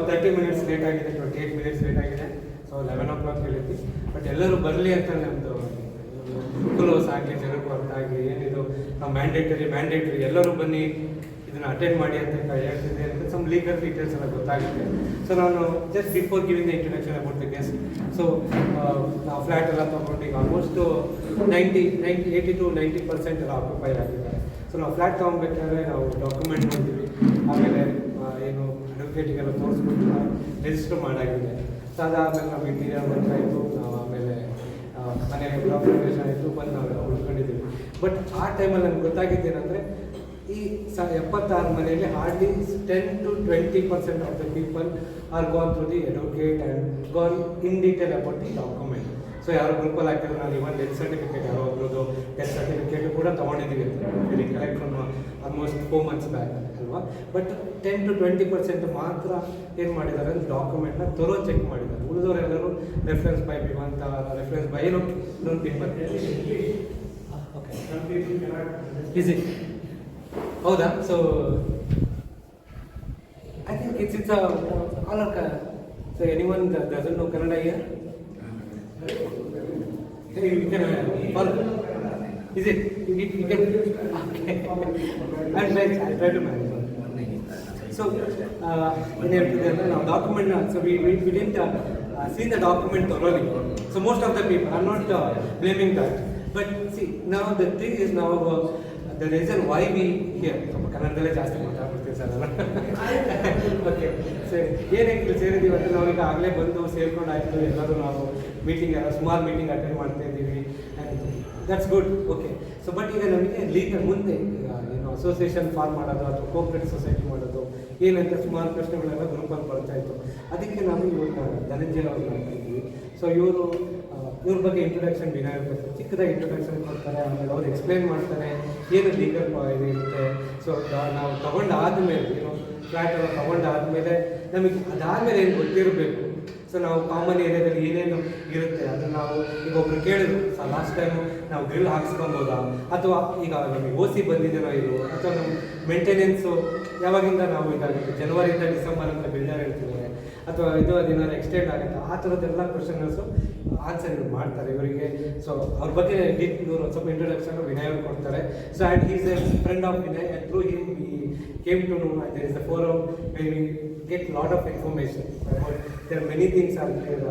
30 minutes late ಆಗಿದೆ, 28 minutes late ಆಗಿದೆ. So 11 o'clock ಹೇಳಿದ್ವಿ. ಬಟ್ ಎಲ್ಲರೂ ಬರಲಿ ಅಂತ ನಮ್ಮದು ಕ್ಲೋಸ್ ಆಗಲಿ, ಜನಕ್ಕೂ ಅರ್ಥ ಆಗಲಿ, ಏನಿದು ನಾವು ಮ್ಯಾಂಡೇಟರಿ ಎಲ್ಲರೂ ಬನ್ನಿ ಇದನ್ನು ಅಟೆಂಡ್ ಮಾಡಿ ಅಂತ ಹೇಳ್ತಿದ್ದೆ ಅಂತ ಸಮ್ ಲೀಗಲ್ ಡೀಟೇಲ್ಸ್ ಎಲ್ಲ ಗೊತ್ತಾಗುತ್ತೆ. ಸೊ ನಾನು just before giving the introduction about the guest, so ನಾವು ಫ್ಲ್ಯಾಟ್ ಎಲ್ಲ ತೊಗೊಂಡು ಈಗ ಆಲ್ಮೋಸ್ಟ್ 80 to 90% ಎಲ್ಲ ಆಕ್ಯುಪೈ ಆಗಿದ್ದಾರೆ. ಸೊ ನಾವು ಫ್ಲ್ಯಾಟ್ ತೊಗೊಬೇಕಾದ್ರೆ ನಾವು ಡಾಕ್ಯುಮೆಂಟ್ ಮಾಡ್ತೀವಿ, ಆಮೇಲೆ ಏನು ಅಡ್ವೊಕೇಟಿಗೆಲ್ಲ ತೋರಿಸ್ಬಿಟ್ಟು ರಿಜಿಸ್ಟರ್ ಮಾಡಾಗಿದೆ. ಸೊ ಅದಾದಮೇಲೆ ನಾವು ಇಂಟೀರಿಯರ್ ವರ್ಕ್ ಆಯಿತು, ನಾವು ಆಮೇಲೆ ಮನೆ ಡಾಕ್ಯುಮೆಂಟೇಷನ್ ಆಯಿತು, ಬಂದು ನಾವು ಉಳ್ಕೊಂಡಿದ್ದೀವಿ. ಬಟ್ ಆ ಟೈಮಲ್ಲಿ ನನಗೆ ಗೊತ್ತಾಗಿದ್ದೇನೆಂದರೆ ಈ 76 ಮನೆಯಲ್ಲಿ hardly 10 to 20% of the people are gone through the advocate and gone in detail about the document. So ಯಾರೋ ಗ್ರೂಪಲ್ಲಿ ಹಾಕಿದ್ರು, ನಾನು ಇವನ್ ಡೆತ್ ಸರ್ಟಿಫಿಕೇಟ್ ಯಾರೋ ಒಬ್ರದ್ದು ಡೆತ್ ಸರ್ಟಿಫಿಕೇಟು ಕೂಡ ತೊಗೊಂಡಿದ್ದೀವಿ ಅಂತ very collect from almost 4 months back ಅಲ್ವಾ. ಬಟ್ 10 to 20% ಮಾತ್ರ ಏನು ಮಾಡಿದ್ದಾರೆ ಅಂದರೆ ಡಾಕ್ಯುಮೆಂಟ್ನ ಥರೋ ಚೆಕ್ ಮಾಡಿದ್ದಾರೆ. ಉಳಿದವರೆಲ್ಲರೂ ರೆಫರೆನ್ಸ್ ಬೈ ವಿವಂತ, ರೆಫರೆನ್ಸ್ ಬೈ ಇನ್ನೊಂದು ಪೇಪರ್. ಓಕೆ, ಈಸಿ ಹೌದಾ? So I think it's all are so anyone doesn't know Kannada here? You can follow. Is it? You can. Okay. I'll try to manage. So, now document. So we didn't see the document thoroughly. So most of the people, I'm not blaming that. But see, now the thing is now the reason why we here. ಕನ್ನಡದಲ್ಲೇ ಜಾಸ್ತಿ ಮಾತಾಡ್ಬಿಡ್ತೀವಿ sir ಅಲ್ಲ. Okay, ಸರಿ. ಏನಕ್ಕೆ ಸೇರಿದ್ದೀವಿ ಅಂದರೆ ನಾವೀಗ ಆಗಲೇ ಬಂದು ಸೇರ್ಕೊಂಡು ಆಯಿತು, ಎಲ್ಲರೂ ನಾವು ಮೀಟಿಂಗ್ ಸುಮಾರು ಮೀಟಿಂಗ್ ಅಟೆಂಡ್ ಮಾಡ್ತಾ ಇದ್ದೀವಿ. And that's good. Okay, so but ಈಗ ನಮಗೆ ಲೀಗಲ್ ಮುಂದೆ ಈಗ ಏನು ಅಸೋಸಿಯೇಷನ್ ಫಾರ್ಮ್ ಮಾಡೋದು ಅಥವಾ ಕೋಆಪರೇಟಿವ್ ಸೊಸೈಟಿ ಮಾಡೋದು ಏನಂತ ಸುಮಾರು ಪ್ರಶ್ನೆಗಳೆಲ್ಲ ಗ್ರೂಪಲ್ಲಿ ಬರ್ತಾಯಿತ್ತು. ಅದಕ್ಕೆ ನಾವು ಇವಾಗ ಧನಂಜಯ ಅವ್ರು ಮಾಡ್ತಾಯಿದ್ವಿ. ಸೊ ಇವ್ರ ಬಗ್ಗೆ ಇಂಟ್ರೊಡಕ್ಷನ್ ವಿನಯ್ ಬಗ್ಗೆ ಚಿಕ್ಕದಾಗಿ ಇಂಟ್ರೊಡಕ್ಷನ್ ಕೊಡ್ತಾರೆ, ಆಮೇಲೆ ಅವ್ರು ಎಕ್ಸ್ಪ್ಲೇನ್ ಮಾಡ್ತಾರೆ ಏನು ಲೀಗಲ್ ಇದು ಇರುತ್ತೆ. ಸೊ ನಾವು ತೊಗೊಂಡಾದ್ಮೇಲೆ ಏನು ಫ್ಲ್ಯಾಟ್ ಎಲ್ಲ ತೊಗೊಂಡಾದ್ಮೇಲೆ ನಮಗೆ ಅದಾದಮೇಲೆ ಏನು ಗೊತ್ತಿರಬೇಕು. ಸೊ ನಾವು ಕಾಮನ್ ಏರಿಯಾದಲ್ಲಿ ಏನೇನು ಇರುತ್ತೆ ಅದನ್ನು ನಾವು ಈಗ ಒಬ್ರು ಕೇಳಿದ್ರು, ಸೊ ಲಾಸ್ಟ್ ಟೈಮು ನಾವು ಗ್ರಿಲ್ ಹಾಕ್ಸ್ಕೊಬೋದಾ, ಅಥವಾ ಈಗ ನಮಗೆ OC ಬಂದಿದ್ದೇನೋ ಇದು, ಅಥವಾ ನಮ್ಮ ಮೇಂಟೆನೆನ್ಸು ಯಾವಾಗಿಂದ ನಾವು ಇದಾಗುತ್ತೆ, ಜನವರಿಯಿಂದ ಡಿಸೆಂಬರ್ ಅಂತ ಬಿಲ್ಡರ್ ಹೇಳ್ತಿದ್ದಾರೆ, ಅಥವಾ ಇದು ಅದೇನಾದ್ರು ಎಕ್ಸ್ಟೆಂಡ್ ಆಗುತ್ತೆ, ಆ ಥರದ್ದೆಲ್ಲ ಕ್ವಶನ್ಸು ಆನ್ಸರ್ ಇವ್ರು ಮಾಡ್ತಾರೆ ಇವರಿಗೆ. ಸೊ ಅವ್ರ ಬಗ್ಗೆ ಇವರು ಸ್ವಲ್ಪ ಇಂಟ್ರೊಡಕ್ಷನ್ ವಿನಯ್ ಅವರು ಕೊಡ್ತಾರೆ. So and he's a friend of Vinay, and through him we came to know there is a forum where we get lot of information about there are many things are there,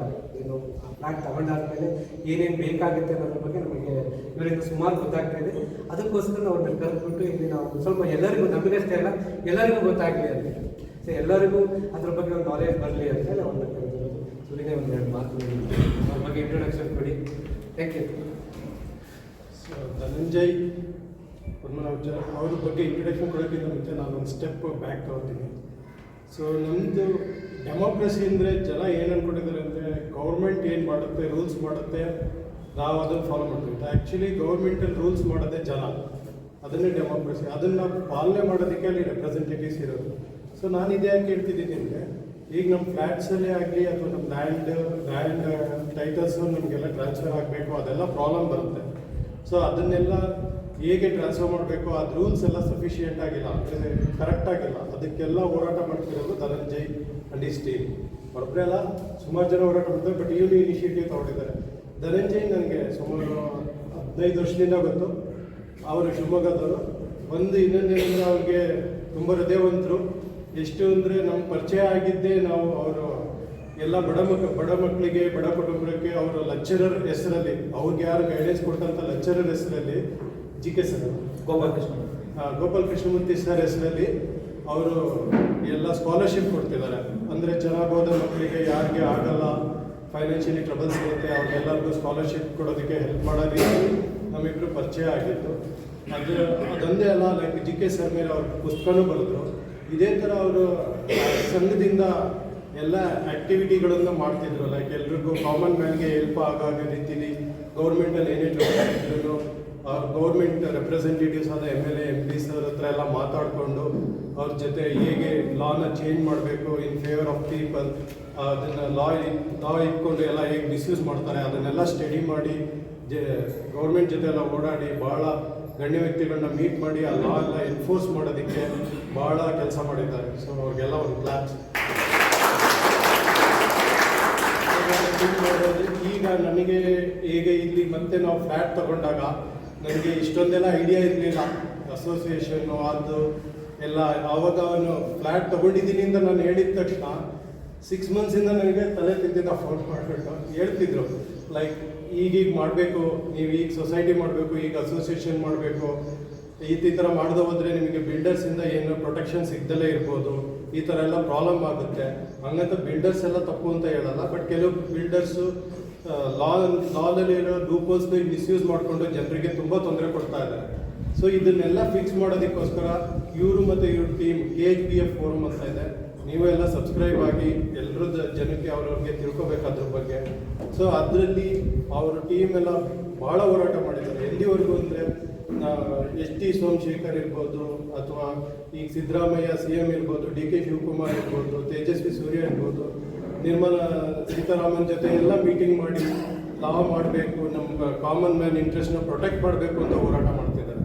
flat ತಗೊಂಡಾದ್ಮೇಲೆ ಏನೇನು ಬೇಕಾಗುತ್ತೆ ಅನ್ನೋದ್ರ ಬಗ್ಗೆ ನಮಗೆ ಇವರಿಂದ ಸುಮಾರು ಗೊತ್ತಾಗ್ತಾ ಇದೆ. ಅದಕ್ಕೋಸ್ಕರ ನಾವು ಅವ್ರನ್ನ ಕರೆದ್ಬಿಟ್ಟು ಇಲ್ಲಿ ನಾವು ಸ್ವಲ್ಪ ಎಲ್ಲರಿಗೂ, ನಮಗಷ್ಟೇ ಅಲ್ಲ ಎಲ್ಲರಿಗೂ ಗೊತ್ತಾಗಲಿ ಅಂತ, ಸೊ ಎಲ್ಲರಿಗೂ ಅದ್ರ ಬಗ್ಗೆ ಒಂದು ನಾಲೆಜ್ ಬರಲಿ ಅಂತ ಹೇಳಿ ಅವ್ರನ್ನ ಕರೆದಿರೋದು. ಸುರಿನೇ ಒಂದೆರಡು ಮಾತು ಅವ್ರ ಬಗ್ಗೆ ಇಂಟ್ರೊಡಕ್ಷನ್ ಕೊಡಿ. Thank you. ಸೊ ಧನಂಜಯ್ ಅವ್ರ ಬಗ್ಗೆ ಇಂಟ್ರೊಡಕ್ಷನ್ ಕೊಡೋಕ್ಕಿಂತ ಮುಂಚೆ ನಾನೊಂದು ಸ್ಟೆಪ್ ಬ್ಯಾಕ್ ತಗೋತೀನಿ. ಸೊ ನಮ್ಮದು ಡೆಮೋಕ್ರಸಿ ಅಂದರೆ ಜನ ಏನು ಅಂದ್ಕೊಂಡಿದ್ದಾರೆ ಅಂದರೆ ಗೌರ್ಮೆಂಟ್ ಏನು ಮಾಡುತ್ತೆ, ರೂಲ್ಸ್ ಮಾಡುತ್ತೆ, ನಾವು ಅದನ್ನು ಫಾಲೋ ಮಾಡ್ತೀವಿ. ಆ್ಯಕ್ಚುಲಿ ಗೌರ್ಮೆಂಟಲ್ಲಿ ರೂಲ್ಸ್ ಮಾಡೋದೇ ಜನ, ಅದನ್ನೇ ಡೆಮೋಕ್ರಸಿ. ಅದನ್ನು ಪಾಲನೆ ಮಾಡೋದಕ್ಕೆ ಅಲ್ಲಿ ರೆಪ್ರೆಸೆಂಟೇಟಿವ್ಸ್ ಇರೋದು. ಸೊ ನಾನು ಇದೇ ಯಾಕೆ ಹೇಳ್ತಿದ್ದೀನಿ ಅಂದರೆ, ಈಗ ನಮ್ಮ ಫ್ಲ್ಯಾಟ್ಸಲ್ಲೇ ಆಗಲಿ ಅಥವಾ ನಮ್ಮ ಲ್ಯಾಂಡ್ ಟೈಟಲ್ಸು ನಮಗೆಲ್ಲ ಟ್ರಾನ್ಸ್ಫರ್ ಆಗಬೇಕು, ಅದೆಲ್ಲ ಪ್ರಾಬ್ಲಮ್ ಬರುತ್ತೆ. ಸೊ ಅದನ್ನೆಲ್ಲ ಹೇಗೆ ಟ್ರಾನ್ಸ್ಫರ್ ಮಾಡಬೇಕು, ಅದು ರೂಲ್ಸ್ ಎಲ್ಲ ಸಫಿಷಿಯೆಂಟ್ ಆಗಿಲ್ಲ, ಅಂದರೆ ಕರೆಕ್ಟ್ ಆಗಿಲ್ಲ. ಅದಕ್ಕೆಲ್ಲ ಹೋರಾಟ ಮಾಡ್ತಿರೋದು ಧನಂಜಯ್ ಅಂಡ್ ಈಸ್ ಟೀಮ್. ಒಬ್ಬರೇ ಅಲ್ಲ, ಸುಮಾರು ಜನ ಹೋರಾಟ ಮಾಡ್ತಾರೆ. ಬಟ್ ಇವನು ಇನಿಷಿಯೇಟಿವ್ ತೊಗೊಂಡಿದ್ದಾರೆ. ಧನಂಜಯ್ ನನಗೆ ಸುಮಾರು 15 ವರ್ಷದಿಂದ ಗೊತ್ತು. ಅವರು ಶಿವಮೊಗ್ಗದವರು. ಇನ್ನೊಂದೇನೆಂದರೆ ಅವ್ರಿಗೆ ತುಂಬ ಹೃದಯವಂತರು. ಎಷ್ಟು ಅಂದರೆ ನಮ್ಮ ಪರಿಚಯ ಆಗಿದ್ದೇ ನಾವು ಅವರು ಎಲ್ಲ ಬಡ ಮಕ್ಕಳಿಗೆ, ಬಡ ಕುಟುಂಬಕ್ಕೆ ಅವರ ಲೆಕ್ಚರರ್ ಹೆಸರಲ್ಲಿ, ಅವ್ರಿಗೆ ಯಾರು ಗೈಡೆನ್ಸ್ ಕೊಟ್ಟಂಥ ಲೆಕ್ಚರರ್ ಹೆಸರಲ್ಲಿ GK sir, Gopal Krishnamurthy sir ಹೆಸರಲ್ಲಿ ಅವರು ಎಲ್ಲ ಸ್ಕಾಲರ್ಶಿಪ್ ಕೊಡ್ತಿದ್ದಾರೆ. ಅಂದರೆ ಚೆನ್ನಾಗಿ ಹೋದ ಮಕ್ಕಳಿಗೆ, ಯಾರಿಗೆ ಆಗಲ್ಲ, ಫೈನಾನ್ಷಿಯಲಿ ಟ್ರಬಲ್ಸ್ ಇರುತ್ತೆ, ಅವ್ರಿಗೆಲ್ಲರಿಗೂ ಸ್ಕಾಲರ್ಶಿಪ್ ಕೊಡೋದಕ್ಕೆ ಹೆಲ್ಪ್ ಮಾಡೋ ರೀತಿ ನಮ್ಮಿಬ್ಬರು ಪರಿಚಯ ಆಗಿತ್ತು. ಅದೊಂದೇ ಅಲ್ಲ, ಲೈಕ್ GK ಸರ್ ಮೇಲೆ ಅವ್ರ ಪುಸ್ತಕನೂ ಬರೆದ್ರು. ಇದೇ ಥರ ಅವರು ಸಂಘದಿಂದ ಎಲ್ಲ ಆ್ಯಕ್ಟಿವಿಟಿಗಳನ್ನು ಮಾಡ್ತಿದ್ರು. ಲೈಕ್ ಎಲ್ರಿಗೂ ಕಾಮನ್ ಮ್ಯಾನ್ಗೆ ಹೆಲ್ಪ್ ಆಗೋ ರೀತಿಲಿ ಗೌರ್ಮೆಂಟಲ್ಲಿ ಏನೇನು ಇದ್ರು, ಗೌರ್ಮೆಂಟ್ ರೆಪ್ರೆಸೆಂಟೇಟಿವ್ಸ್ ಆದ MLA MPs ಅವ್ರ ಹತ್ರ ಎಲ್ಲ ಮಾತಾಡಿಕೊಂಡು ಅವ್ರ ಜೊತೆ ಹೇಗೆ ಲಾನ ಚೇಂಜ್ ಮಾಡಬೇಕು ಇನ್ ಫೇವರ್ ಆಫ್ ಪೀಪಲ್, ಅದನ್ನು ಲಾ ಇಟ್ಕೊಂಡು ಎಲ್ಲ ಹೇಗೆ ಮಿಸ್ಯೂಸ್ ಮಾಡ್ತಾರೆ ಅದನ್ನೆಲ್ಲ ಸ್ಟಡಿ ಮಾಡಿ ಗೌರ್ಮೆಂಟ್ ಜೊತೆ ಎಲ್ಲ ಓಡಾಡಿ ಭಾಳ ಗಣ್ಯ ವ್ಯಕ್ತಿಗಳನ್ನ ಮೀಟ್ ಮಾಡಿ ಆ ಲಾ ಎಲ್ಲ ಎನ್ಫೋರ್ಸ್ ಮಾಡೋದಕ್ಕೆ ಭಾಳ ಕೆಲಸ ಮಾಡಿದ್ದಾರೆ. ಸೊ ಅವ್ರಿಗೆಲ್ಲ ಒಂದು ಕ್ಲಾಪ್ಸ್. ಈಗ ನನಗೆ ಹೇಗೆ ಇಲ್ಲಿ ಮತ್ತೆ ನಾವು ಫ್ಲ್ಯಾಟ್ ತಗೊಂಡಾಗ ನನಗೆ ಇಷ್ಟೊಂದೆಲ್ಲ ಐಡಿಯಾ ಇರಲಿಲ್ಲ, ಅಸೋಸಿಯೇಷನ್ನು ಅದು ಎಲ್ಲ. ಆವಾಗ ಅವನು ಫ್ಲ್ಯಾಟ್ ತೊಗೊಂಡಿದ್ದೀನಿ ಅಂತ ನಾನು ಹೇಳಿದ ತಕ್ಷಣ 6 ಮಂತ್ಸಿಂದ ನನಗೆ ತಲೆ ತಿದ್ದಿದ್ದ ಫೋನ್ ಮಾಡಿಬಿಟ್ಟು ಹೇಳ್ತಿದ್ರು, ಲೈಕ್ ಈಗೀಗ ಮಾಡಬೇಕು, ನೀವು ಈಗ ಸೊಸೈಟಿ ಮಾಡಬೇಕು, ಈಗ ಅಸೋಸಿಯೇಷನ್ ಮಾಡಬೇಕು, ಈ ಥರ ಮಾಡ್ದೆ ಹೋದರೆ ನಿಮಗೆ ಬಿಲ್ಡರ್ಸಿಂದ ಏನು ಪ್ರೊಟೆಕ್ಷನ್ ಸಿಗ್ದಲೇ ಇರ್ಬೋದು, ಈ ಥರ ಎಲ್ಲ ಪ್ರಾಬ್ಲಮ್ ಆಗುತ್ತೆ. ಹಂಗಂತ ಬಿಲ್ಡರ್ಸ್ ಎಲ್ಲ ತಪ್ಪು ಅಂತ ಹೇಳಲ್ಲ, ಬಟ್ ಕೆಲವು ಬಿಲ್ಡರ್ಸು ಲಾದಲ್ಲಿರೋ ಲೂಪೋಲ್ಸ್ನ ಮಿಸ್ಯೂಸ್ ಮಾಡಿಕೊಂಡು ಜನರಿಗೆ ತುಂಬ ತೊಂದರೆ ಕೊಡ್ತಾ ಇದ್ದಾರೆ. ಸೊ ಇದನ್ನೆಲ್ಲ ಫಿಕ್ಸ್ ಮಾಡೋದಕ್ಕೋಸ್ಕರ ಇವರು ಮತ್ತು ಇವ್ರ ಟೀಮ್ KHPF ಫೋರಮ್ ಅಂತ ಇದೆ, ನೀವೆಲ್ಲ ಸಬ್ಸ್ಕ್ರೈಬ್ ಆಗಿ ಎಲ್ಲರೂ ಜನಕ್ಕೆ ಅವ್ರವ್ರಿಗೆ ತಿಳ್ಕೊಬೇಕು ಅದ್ರ ಬಗ್ಗೆ. ಸೊ ಅದರಲ್ಲಿ ಅವ್ರ ಟೀಮ್ ಎಲ್ಲ ಭಾಳ ಹೋರಾಟ ಮಾಡಿದ್ದಾರೆ. ಎಲ್ಲಿವರೆಗೂ ಅಂದರೆ SD ಸೋಮಶೇಖರ್ ಇರ್ಬೋದು, ಅಥವಾ ಈಗ ಸಿದ್ದರಾಮಯ್ಯ CM ಇರ್ಬೋದು, DK ಶಿವಕುಮಾರ್ ಇರ್ಬೋದು, ತೇಜಸ್ವಿ ಸೂರ್ಯ ಇರ್ಬೋದು, ನಿರ್ಮಲಾ ಸೀತಾರಾಮನ್ ಜೊತೆ ಎಲ್ಲ ಮೀಟಿಂಗ್ ಮಾಡಿ ಲಾ ಮಾಡಬೇಕು, ನಮ್ಮ ಕಾಮನ್ ಮ್ಯಾನ್ ಇಂಟ್ರೆಸ್ಟ್ನ ಪ್ರೊಟೆಕ್ಟ್ ಮಾಡಬೇಕು ಅಂತ ಹೋರಾಟ ಮಾಡ್ತಿದ್ದಾರೆ.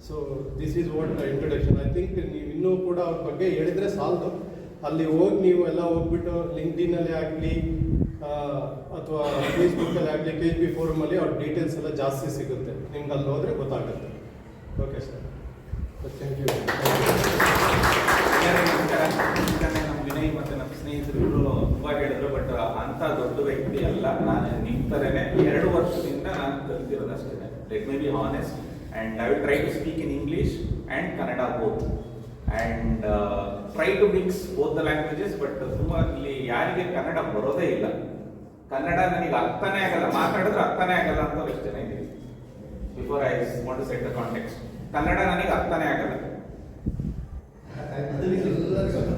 So this is what introduction. I think ನೀವು ಇನ್ನೂ ಕೂಡ ಅವ್ರ ಬಗ್ಗೆ ಹೇಳಿದರೆ ಸಾಲದು. ಅಲ್ಲಿ ಹೋಗಿ ನೀವು ಎಲ್ಲ ಹೋಗ್ಬಿಟ್ಟು ಲಿಂಕ್ಡ್ಇನ್ನಲ್ಲಿ ಆಗಲಿ ಅಥವಾ ಫೇಸ್ಬುಕ್ಕಲ್ಲಿ ಆಗಲಿ KHP ಫೋರಮಲ್ಲಿ ಅವ್ರ ಡೀಟೇಲ್ಸ್ ಎಲ್ಲ ಜಾಸ್ತಿ ಸಿಗುತ್ತೆ, ನಿಮ್ಗೆ ಅಲ್ಲಿ ಹೋದರೆ ಗೊತ್ತಾಗುತ್ತೆ. Okay sir, thank you. ನಮಸ್ಕಾರ. ನಮ್ಮ ವಿನಯ್ ಮತ್ತು ನಮ್ಮ ಸ್ನೇಹಿತರು ಇವರು ತುಂಬ ಹೇಳಿದ್ರು, ಬಟ್ ಅಂಥ ದೊಡ್ಡ ವ್ಯಕ್ತಿ ಅಲ್ಲ. ನಾನು ನಿಮ್ಮ ಥರನೇ 2 ವರ್ಷದಿಂದ ನಾನು ಕಲ್ತಿರೋದು ಅಷ್ಟೇ. Let me be honest, and I will try to speak in English and Kannada both, and try to mix both the languages. But ತುಂಬ ಇಲ್ಲಿ ಯಾರಿಗೆ ಕನ್ನಡ ಬರೋದೇ ಇಲ್ಲ, ಕನ್ನಡ ನನಗೆ ಅರ್ಥನೇ ಆಗಲ್ಲ, ಮಾತಾಡಿದ್ರೆ ಅರ್ಥನೇ ಆಗಲ್ಲ ಅಂತ ಎಷ್ಟು ಜನ ಇದ್ದೀವಿ. Before I want to set the context, Kannada ನನಗೆ ಅರ್ಥನೇ ಆಗಲ್ಲ.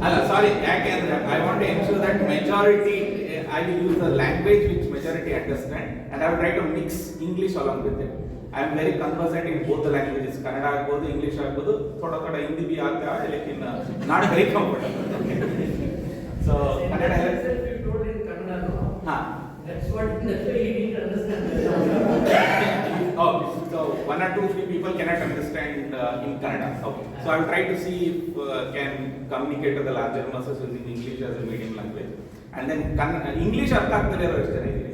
ಅಲ್ಲ ಸಾರಿ, ಯಾಕೆ ಅಂದ್ರೆ I want to ensure that majority I will use the language which majority understand, and I will try to mix English along with it. I am very conversant in both the languages, Kannada ಆಗ್ಬೋದು, English ಆಗ್ಬೋದು, थोड़ा थोड़ा हिंदी भी आता है, लेकिन not very comfortable. So Kannada है, you told in Kannada, no? हाँ, That's why he didn't understand. Okay, so 1 or 2 people cannot understand in Kannada. Okay, so I will try to see if can communicate to the larger masses using English as a medium language, and then English ಅರ್ಥ ಆಗ್ತದೆ ಇರೋ ಎಷ್ಟು ಜನ ಇದ್ದೀರಿ?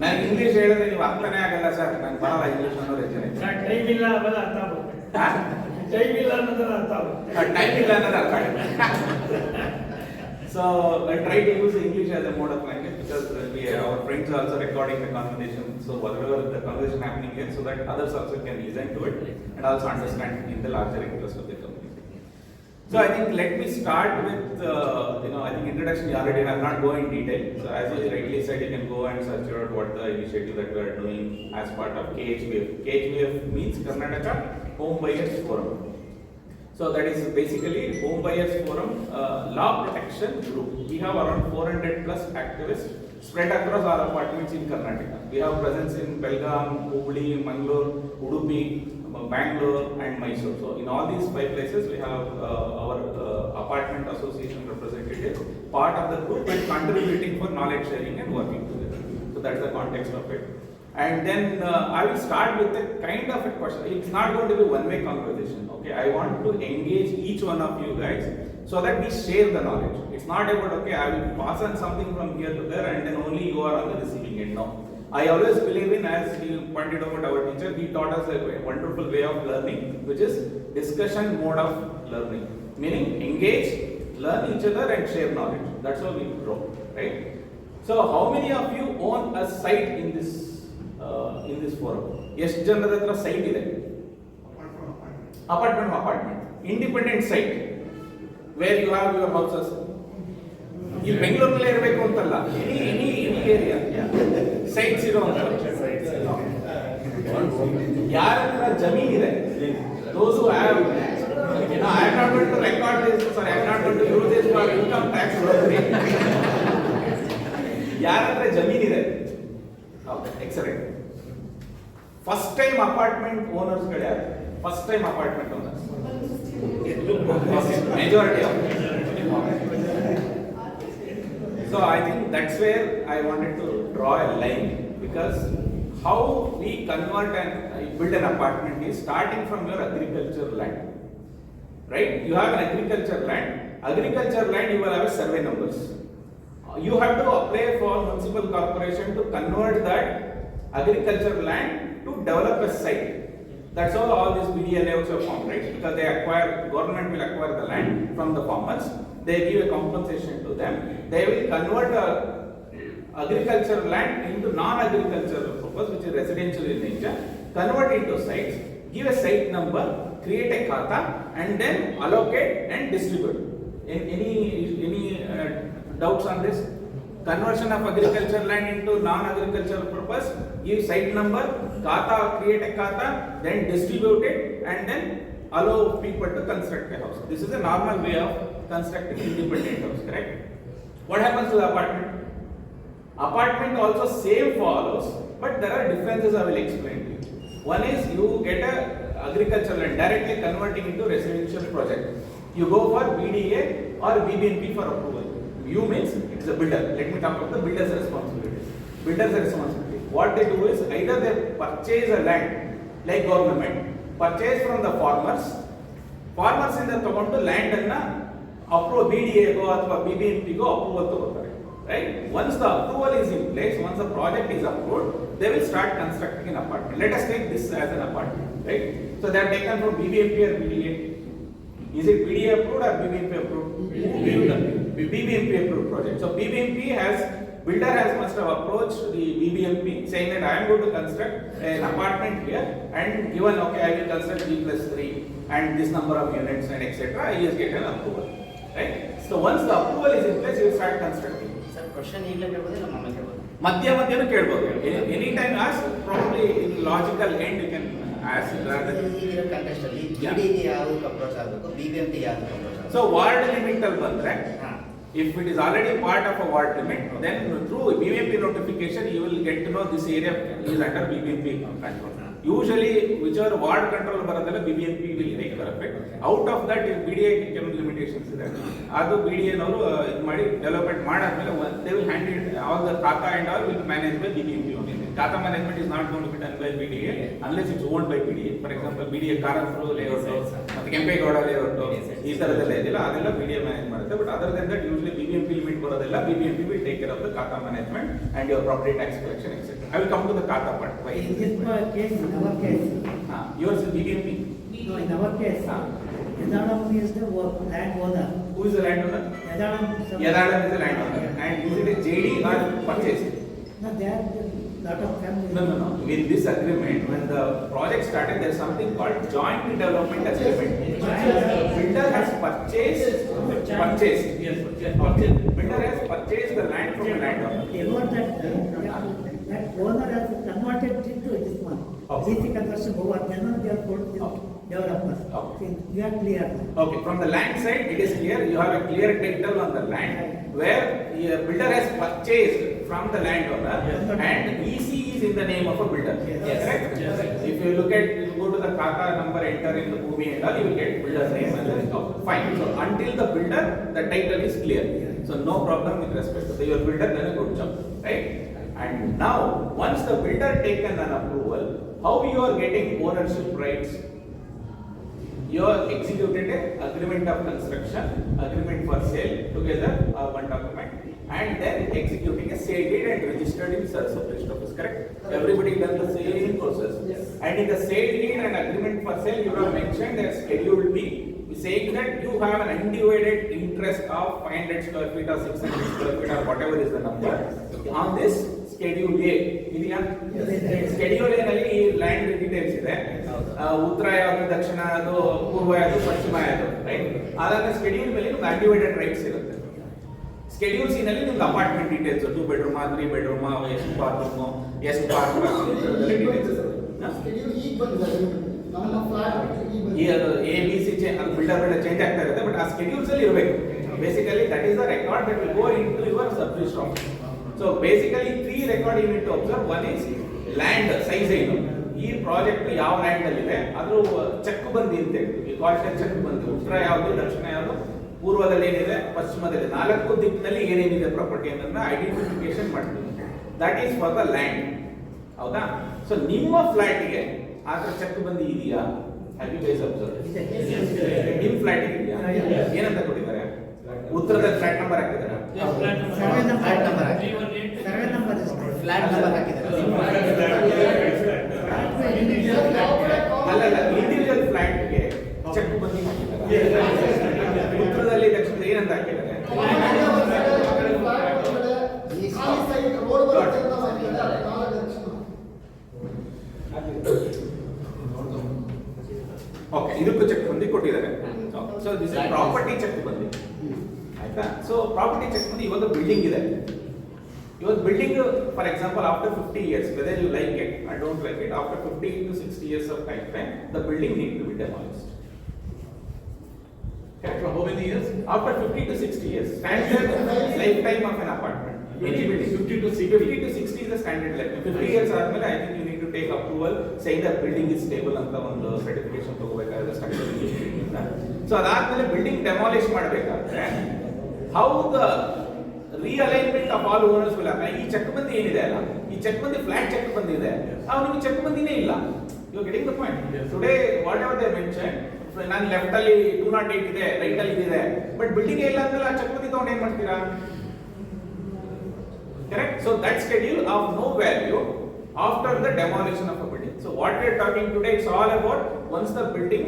ನಾನು English ಹೇಳಿದ್ರೆ ನೀವು ಅರ್ಥನೇ ಆಗಲ್ಲ ಸರ್, ನಾನು ಬರಲ್ಲ ಇಂಗ್ಲಿಷ್ ಅನ್ನೋರು ಎಷ್ಟು ಜನ ಇದ್ದೀರಿ? ಟೈಮ್ ಇಲ್ಲ ಅವೆಲ್ಲ ಅರ್ಥ ಆಗುತ್ತೆ. ಟೈಮ್ ಇಲ್ಲ ಅನ್ನೋದನ್ನ ಅರ್ಥ ಆಗುತ್ತೆ. ಟೈಮ್ ಇಲ್ಲ ಅನ್ನೋದು ಅರ್ಥ ಆಗುತ್ತೆ. So I try to use English as a mode of language because our friends are also recording the conversation. So whatever the conversation happening here, so that others also can listen to it and also understand in the larger interest of the community. So I think let me start with I think introduction you already have, not go in detail. So as you rightly said, you can go and search out what the initiative that we are doing as part of KHPF. KHPF means Karnataka Home Buyers Forum. So that is basically Home Buyers Forum law protection group. We have around 400 plus activists spread across our apartments in Karnataka. We have presence in Belgaum, Hubli, Mangalore, Udupi, Bangalore and Mysore. So in all these 5 places we have our apartment association representatives part of the group and contributing for knowledge sharing and working together. So that's the context of it. And then I will start with a kind of a question. It's not going to be one-way conversation. Okay, I want to engage each one of you guys so that we share the knowledge. It's not about okay, I will pass on something from here to there and then only you are on the receiving end. No, I always believe in, as he pointed out our teacher, he taught us a wonderful way of learning, which is discussion mode of learning. Meaning engage, learn each other and share knowledge. That's how we grow, right? So how many of you own a site in this forum? ಎಷ್ಟು ಜನರ ಹತ್ರ site ಇದೆ? Apartment independent site where you have your houses. ಇಲ್ಲಿ ಬೆಂಗಳೂರಲ್ಲೇ ಇರಬೇಕು ಅಂತಲ್ಲ, any area sites ಇರುವಂತ. ಯಾರ ಹತ್ರ ಜಮೀನ್ ಇದೆ, those who have, I am not going to record this, sorry, I am not going to use this for income tax purposes. ಯಾರ ಹತ್ರ ಜಮೀನ್ ಇದೆ? Okay, excellent. First time apartment owners ಗಳು ಯಾರು? First time apartment owners majority of them. So I think that's where I wanted to draw a line, because how we convert and build an apartment is starting from your agriculture land, right? You have an agriculture land, you will have a survey numbers. you have to apply for municipal corporation to convert that agricultural land to develop a site. That's all these BDA layouts are formed, right? Because they acquire, government will acquire the land from the farmers, they give a compensation to them, they will convert agricultural land into non-agricultural purpose, which is residential in nature, convert into sites, give a site number, create a khata, and then allocate and distribute. Any doubts on this? Conversion of agricultural land into non-agricultural purpose, give site number, khata, create a khata, then distribute it, and then allow people to construct a house. This is a normal way of constructing independent house, correct? What happens to the apartment? Apartment also same follows, but there are differences I will explain to you. One is you get a agricultural land directly converting into residential project. You go for BDA or BBMP for approval. You means it is a builder. Let me talk about the builder's responsibility. Builder's responsibility. What they do is either they purchase a land like government, purchase from the farmers. Farmers in the togondu land anna approve BDA go athwa BBMP go approval togotare. Right? Once the approval is in place, once the project is approved, they will start constructing an apartment. Let us take this as an apartment, right? So they are taken from BBMP or BDA. Is it BDA approved or BBMP approved? BBMP approved project. So BBMP builder must have approached the BBMP saying that I am going to construct an apartment here and given okay I will construct G+3 and this number of units and etc. He has getting approval, right? So once the approval is in place, you will start constructing. Sir, question ಈಗಲೇ ಕೇಳಬಹುದು ಇಲ್ಲ ಮಾಮೂಲಿ ಕೇಳಬಹುದು? ಮಧ್ಯನೂ ಕೇಳಬಹುದು. Any time ask, probably in logical end you can ask rather. ಈಗಿರೋ context ಅಲ್ಲಿ BDA ಯಾವುದು approach ಆಗಬೇಕು, BBMP ಯಾವುದು ಅಪ್ರೋಚ್ ಆಗಬೇಕು? So ward limit ಅಲ್ಲಿ ಬಂದ್ರೆ if it is already part of a ward limit, then through BBMP notification you will get to know this area is under BBMP control. Usually whichever ward control baradalla BBMP will take care of it. Out of that BDA limitations ಇದೆ. ಅದು BDA ನವರು ಇದು ಮಾಡಿ development ಮಾಡಾದ್ಮೇಲೆ they will hand it all the khata and all will be managed by BBMP only. Khata management is not going to be done by BDA unless it's owned by BDA. For example, BDA Karnataka layout ಮತ್ತೆ Kempegowda layout ಈ ತರದೆಲ್ಲ ಇದೆಲ್ಲ ಅದೆಲ್ಲ BDA manage ಮಾಡುತ್ತೆ. But other than that usually BBMP limit ಬರೋದೆಲ್ಲ BBMP will take care of the khata management and your property tax collection etc. I will come to the khata part. Why? In this case, in our case, Yours is BBMP. no, in our case, Yadalam is the land owner. Who is the landowner? Yadalam Yadalam is the landowner. And is it a JD or purchase? No, there are lot of families. No. In this agreement, when the project started, there is something called joint development agreement. Builder has purchased. Yes, builder has purchased the land from the landowner. About that owner has converted into this one. DC construction over, then they are called developers. Okay. We are clear. Okay, from the land side, it is clear. You have a clear title on the land where the builder has purchased from the landowner and EC is in the name of a builder. Yes. Correct? Yes. If you look at, you go to the khata number, enter in the Bhumi and all, you will get builder's name and then fine. So until the builder, the title is clear. So no problem with respect to your builder, then a good job. Right? And now, once the builder taken an approval, how you are getting ownership rights? You are executed an agreement of construction, agreement for sale together, one document, and then executing a sale deed and registered in service office, correct? Everybody done the same process. Yes. And in the sale deed and agreement for sale, you have mentioned as Schedule B, saying that you have an undivided interest of 500 square feet or 600 square feet or whatever is the number on this Schedule A. Schedule A ನಲ್ಲಿ land details ಇದೆ. ಉತ್ತರ ಯಾವುದು, ದಕ್ಷಿಣ ಯಾವುದು, ಪೂರ್ವ ಯಾವುದು, ಪಶ್ಚಿಮ ಯಾವುದು, right? ಅದಾದ ಸ್ಕೆಡ್ಯೂಲ್ ಮೇಲೆ ನಿಮ್ಗೆ ಅನ್ಡಿವೈಡೆಡ್ ರೈಟ್ಸ್ ಇರುತ್ತೆ. ಸ್ಕೆಡ್ಯೂಲ್ ಸಿ ನಲ್ಲಿ ನಿಮ್ಗೆ ಅಪಾರ್ಟ್ಮೆಂಟ್ ಡೀಟೇಲ್ಸ್ 2 ಬೆಡ್ರೂಮ್ 3 ಬೆಡ್ರೂಮ್ ಎಷ್ಟು ಬಾತ್ರೂಮ್ ಎಷ್ಟು park details A B C builder ಬೆಳೆ ಚೇಂಜ್ ಆಗ್ತಾ ಇರುತ್ತೆ. ಬಟ್ ಆ ಸ್ಕೆಡ್ಯೂಲ್ಸ್ ಅಲ್ಲಿ ಇರಬೇಕು. Basically that is the record that will go into your sub register. So basically 3 record unit to observe. One is land size ಏನು, ಈ project ಯಾವ land ಅಲ್ಲಿ ಇದೆ, ಅದ್ರ ಚೆಕ್ ಬಂದಿ ಅಂತ ಹೇಳ್ತೀವಿ. ಕಾಸ್ಟ್ ಚೆಕ್ ಬಂದಿ, ಉತ್ತರ ಯಾವುದು, ದಕ್ಷಿಣ ಯಾವುದು, ಪೂರ್ವದಲ್ಲಿ ಏನಿದೆ, ಪಶ್ಚಿಮದಲ್ಲಿ 4 ದಿಕ್ಕಿನಲ್ಲಿ ಏನೇನಿದೆ ಪ್ರಾಪರ್ಟಿ ಅನ್ನೋದನ್ನ ಐಡೆಂಟಿಫಿಕೇಶನ್ ಮಾಡ್ತೀವಿ. That is for the land. ಹೌದಾ? ಸೊ ನಿಮ್ಮ ಫ್ಲಾಟ್ಗೆ ಆ ಥರ ಚೆಕ್ ಬಂದಿ ಇದೆಯಾ? Have you guys observe? ನಿಮ್ಮ ಫ್ಲಾಟ್ಗೆ ಇದೆಯಾ? ಏನಂತ ಕೊಟ್ಟಿದ್ದಾರೆ? ಉತ್ತರದಲ್ಲಿ ಫ್ಲಾಟ್ ನಂಬರ್ ಹಾಕಿದ್ದಾರೆ. ಸರ್ವೆ ಫ್ಲಾಟ್ ನಂಬರ್ ನಂಬರ್ ಹಾಕಿ. ಸರ್ವೆ ನಂಬರ್ ಅಷ್ಟೇ. ಫ್ಲಾಟ್ ನಂಬರ್ ಹಾಕಿದ್ದಾರೆ. ಅಲ್ಲಲ್ಲ, ಇಂಡಿವಿಜುವಲ್ ಫ್ಲಾಟ್ಗೆ ಚೆಕ್ ಬಂದಿ ಹಾಕಿದ್ದಾರೆ. ಉತ್ತರದಲ್ಲಿ ದಕ್ಷಿಣ ಏನಂತ ಹಾಕಿದ್ದಾರೆ? ಓಕೆ, ಇದಕ್ಕೂ ಚೆಕ್ ಬಂದಿ ಕೊಟ್ಟಿದ್ದಾರೆ. ಸೊ ದಿಸ್ ಇಸ್ ಪ್ರಾಪರ್ಟಿ ಚೆಕ್ ಬಂದಿ, ಆಯ್ತಾ? ಸೊ ಪ್ರಾಪರ್ಟಿ ಚೆಕ್ ಬಂದಿ ಇವಾಗ ಬಿಲ್ಡಿಂಗ್ ಇದೆ. ಇವತ್ತು building for example after 50 years, whether you like it I don't like it, after 50 to 60 years of time frame, the building need to be demolished. Correct? For how many years? After 50 to 60 years, standard lifetime of an apartment. Any building 50 to 60 is the standard lifetime. 50 years ಆದ್ಮೇಲೆ I think you need to take approval saying that building is stable ಅಂತ ಒಂದು certification ತಗೋಬೇಕಾದ್ರೆ structure. So ಅದಾದ್ಮೇಲೆ building demolish ಮಾಡಬೇಕಾದ್ರೆ how the realignment of all owners will happen. ಈ check ಬಂದಿ ಏನಿದೆ ಅಲ್ಲ, ಈ ಚೆಕ್ ಬಂದಿ ಫ್ಲಾಟ್ ಚೆಕ್ ಬಂದಿದೆ, ನಿಮಗೆ ಚೆಕ್ ಬಂದಿನೇ ಇಲ್ಲ. You are getting the point. Today whatever they mention, ನಾನು ಲೆಫ್ಟ್ ಅಲ್ಲಿ 208 ಇದೆ, ರೈಟ್ ಅಲ್ಲಿ ಇದೆ, ಬಟ್ ಬಿಲ್ಡಿಂಗ್ ಇಲ್ಲ ಅಂದ್ಮೇಲೆ ಆ ಚೆಕ್ ಬಂದಿ ತಗೊಂಡು ಏನ್ ಮಾಡ್ತೀರಾ? Correct? So that schedule of no value after the demolition of a building. So what we are talking today, it's all about once the building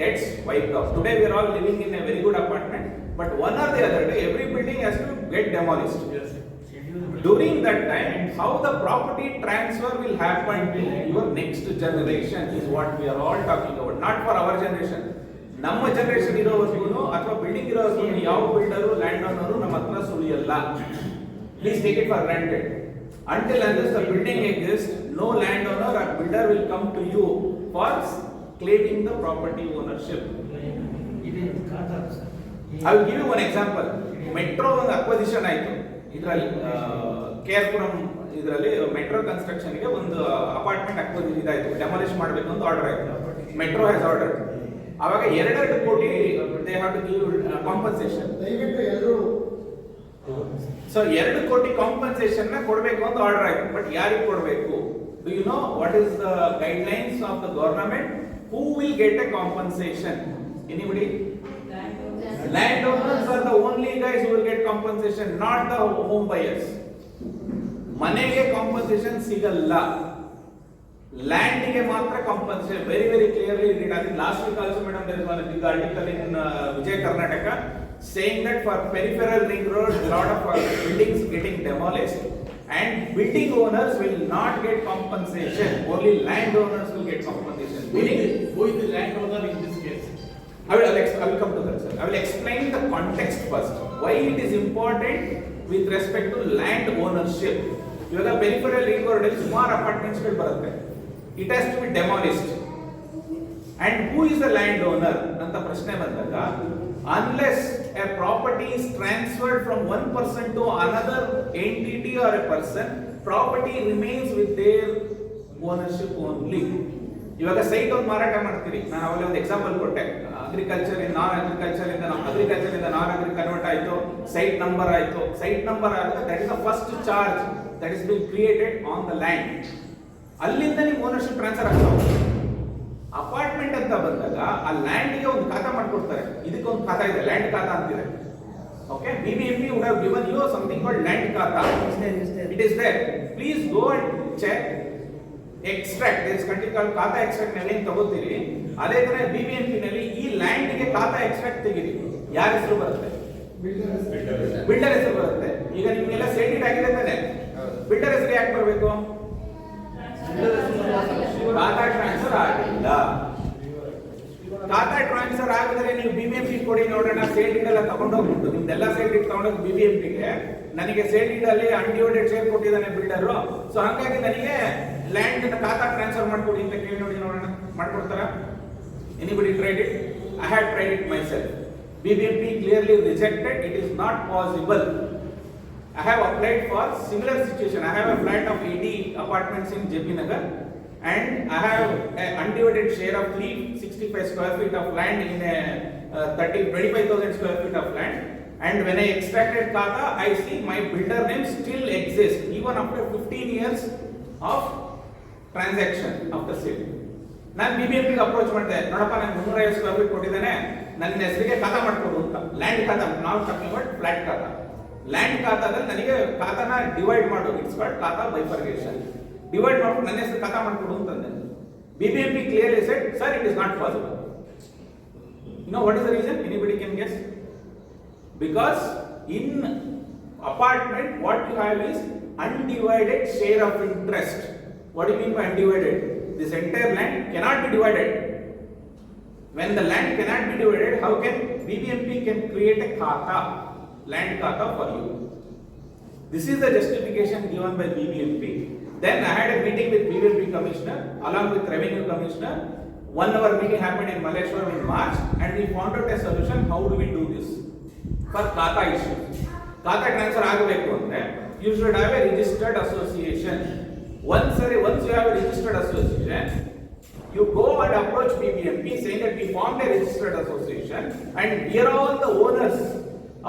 gets wiped off. Today we are all living in a very good apartment, but one or the other day every building has to get demolished. Yes. During that time, how the property transfer will happen to your next generation is what we are all talking about. Not for our generation. ನಮ್ಮ generation ಇರೋವರೆಗೂ ಅಥವಾ building ಇರೋವರೆಗೂ ಯಾವ builder land owner ನಮ್ಮ ಹತ್ರ ಸುಳಿಯಲ್ಲ. Please take it for granted. Until unless the building exists, no landowner or builder will come to you for claiming the property ownership. I will give you one example. Metro ಒಂದು acquisition ಆಯಿತು. ಇದರಲ್ಲಿ ಕೇರ್ಪುರಂ ಇದರಲ್ಲಿ metro construction ಗೆ ಒಂದು apartment acquisition ಇದಾಯಿತು, demolish ಮಾಡಬೇಕು ಅಂತ order ಆಯಿತು. Metro has order. ಆವಾಗ 2 crore they have to give compensation. So 2 crore compensation ನ ಕೊಡಬೇಕು ಅಂತ ಆರ್ಡರ್ ಆಯ್ತು. ಬಟ್ ಯಾರಿಗೆ ಕೊಡಬೇಕು? Do you know what is the guidelines of the government? Who will get a compensation? Anybody? Landowners are the only guys who will get compensation, not the home buyers. ಮನೆಗೆ compensation ಸಿಗಲ್ಲ, land ಗೆ ಮಾತ್ರ compensation. Very very clearly read. I think last week also madam there is one big article in Vijay Karnataka saying that for peripheral ring road a lot of buildings getting demolished and building owners will not get compensation, only landowners will get compensation. Who is the landowner in this case? I will come to that, sir. I will explain the context first. Why it is important with respect to land ownership. ಇವಾಗ peripheral ring road ಅಲ್ಲಿ ಸುಮಾರು apartments ಗಳು ಬರುತ್ತೆ. It has to be demolished. And who is the landowner ಅಂತ ಪ್ರಶ್ನೆ ಬಂದಾಗ, unless a property is transferred from one person to another entity or a person, property remains with their ownership only. ಇವಾಗ site ಒಂದು ಮಾರಾಟ ಮಾಡ್ತೀರಿ, ನಾನು ಅವಲೇ ಒಂದು example ಕೊಟ್ಟೆ. ಅಗ್ರಿಕಲ್ಚರ್ ನಾನ್ ಅಗ್ರಿಕಲ್ಚರ್ ಇಂದ ನಾನ್ ಅಗ್ರಿ ಕನ್ವರ್ಟ್ ಆಯಿತು, ಸೈಟ್ ನಂಬರ್ ಆಯಿತು. ಸೈಟ್ ನಂಬರ್ ಆದಾಗ that is the first charge that is been created on the land. ಅಲ್ಲಿಂದ ನೀವು ಓನರ್ಶಿಪ್ ಟ್ರಾನ್ಸ್ಫರ್ ಆಗ್ತದೆ. ಅಪಾರ್ಟ್ಮೆಂಟ್ ಅಂತ ಬಂದಾಗ ಆ ಲ್ಯಾಂಡ್ಗೆ ಒಂದು ಖಾತಾ ಮಾಡ್ಕೊಡ್ತಾರೆ. ಇದಕ್ಕೆ ಒಂದು ಖಾತಾ ಇದೆ, ಲ್ಯಾಂಡ್ ಖಾತಾ ಅಂತಿದೆ. Okay, BBMP would have given you something called land khata. It is there. Please go and check. Extract, there is content called ಖಾತಾ ಎಕ್ಸ್ಟ್ರಾಕ್ಟ್ ನಲ್ಲಿ ತಗೋತೀರಿ. ಅದೇ ತರ BBMP ನಲ್ಲಿ ಈ ಲ್ಯಾಂಡ್ ಗೆ ಖಾತಾ ಎಕ್ಸ್ಟ್ರಾಕ್ಟ್ ತೆಗೀರಿ. ಯಾರ ಹೆಸರು ಬರುತ್ತೆ? ಬಿಲ್ಡರ್ ಹೆಸರು ಬರುತ್ತೆ. ಈಗ ನಿಮ್ಗೆಲ್ಲ ಸೇಲ್ಡ್ ಆಗಿದೆ ತಾನೆ, ಬಿಲ್ಡರ್ ಹೆಸರು ಯಾಕೆ ಬರಬೇಕು? ಖಾತಾ ಟ್ರಾನ್ಸ್ಫರ್ ಆಗಿಲ್ಲ. ಖಾತಾ ಟ್ರಾನ್ಸ್ಫರ್ ಆಗಿದ್ರೆ ನೀವು BBMP ಕೊಡಿ ನೋಡೋಣ. ಸೇಲ್ ಡೀಡ್ ಎಲ್ಲ ತಗೊಂಡೋಗ್ಬಿಟ್ಟು ನಿಮ್ದೆಲ್ಲ ಸೇಲ್ ಡೀಡ್ ತಗೊಂಡೋಗಿ BBMP ಗೆ, ನನಗೆ ಸೇಲ್ ಡೀಡ್ ಅಲ್ಲಿ ಅನ್ಡಿವೈಡೆಡ್ ಶೇರ್ ಕೊಟ್ಟಿದ್ದಾನೆ ಬಿಲ್ಡರ್, ಸೊ ಹಾಗಾಗಿ ನನಗೆ ಲ್ಯಾಂಡ್ ಖಾತಾ ಟ್ರಾನ್ಸ್ಫರ್ ಮಾಡ್ಕೊಡಿ ಅಂತ ಕೇಳಿ ನೋಡಿ ನೋಡೋಣ, ಮಾಡ್ಕೊಡ್ತಾರ? Anybody tried it? I had tried it myself. BBMP clearly rejected. It is not possible. I have applied for similar situation. I have a flat of 80 apartments in JP Nagar and I have an undivided share of 365 square feet of land in a 25,000 square feet of land. And when I extracted khata, I see my builder name still exists even after 15 years of transaction after sale. ನಾನು BBMP ಗೆ approach ಮಾಡಿದೆ, ನೋಡಪ್ಪ ನಾನು 350 square feet ಕೊಟ್ಟಿದ್ದೇನೆ, ನನ್ನ ಹೆಸರಿಗೆ ಖಾತಾ ಮಾಡ್ಕೊಡು ಅಂತ. ಲ್ಯಾಂಡ್ ಖಾತಾ, ನಾವು ಟಾಕಿಂಗ್ ಅಬೌಟ್ ಫ್ಲಾಟ್ ಖಾತಾ. ಲ್ಯಾಂಡ್ ಖಾತಾದಲ್ಲಿ ನನಗೆ ಖಾತಾನ ಡಿವೈಡ್ ಮಾಡು, ಇಟ್ಸ್ ಕಾಲ್ಡ್ ಖಾತಾ ಬೈಫರ್ಗೇಷನ್. ಡಿವೈಡ್ ಮಾಡ್ಬಿಟ್ಟು ನನ್ನ ಹೆಸರು ಖಾತಾ ಮಾಡ್ಕೊಡು ಅಂತಂದೆ. BBMP clearly said, sir, it is not possible. You know what is the reason? Anybody can guess? Because in apartment, what you have is undivided share of interest. What do you mean by undivided? This entire land cannot be divided. When the land cannot be divided, how can BBMP can create a khata, land khata for you? This is the justification given by BBMP. Then I had a meeting with BBMP commissioner along with revenue commissioner. 1 hour meeting happened in Malleshwaram in March, and we found out a solution. How do we do this for khata issue? Khata transfer ಆಗಬೇಕು ಅಂದ್ರೆ you should have a registered association. Once you have a registered association, you go and approach BBMP saying that we formed a registered association and here are all the owners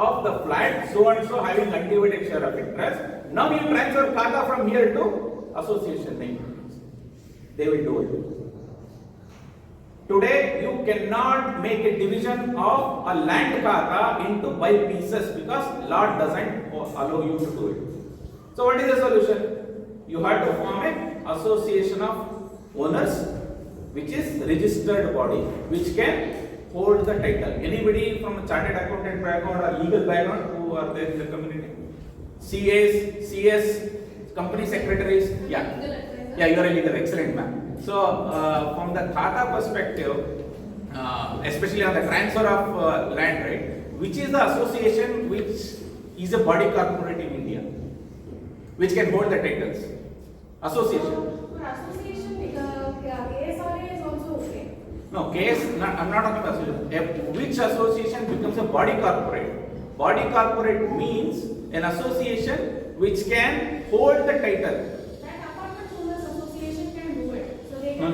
of the flat so and so having undivided share of interest. Now you transfer khata from here to association name. They will do it. Today you cannot make a division of a land khata into by pieces because law doesn't allow you to do it. So what is the solution? You have to form a association of owners which is registered body which can hold the title. Anybody from a chartered accountant background or legal background who are there in the community? CAs, CS, company secretaries? Yeah, you are a legal, excellent ma'am. So from the khata perspective, especially on the transfer of land, right, which is the association which is a body corporate in India which can hold the titles? Association. For association, KSRA is also okay. No, I'm not talking about association. Which association becomes a body corporate? Body corporate means an association which can hold the title. That apartment owners association can do it. So they No.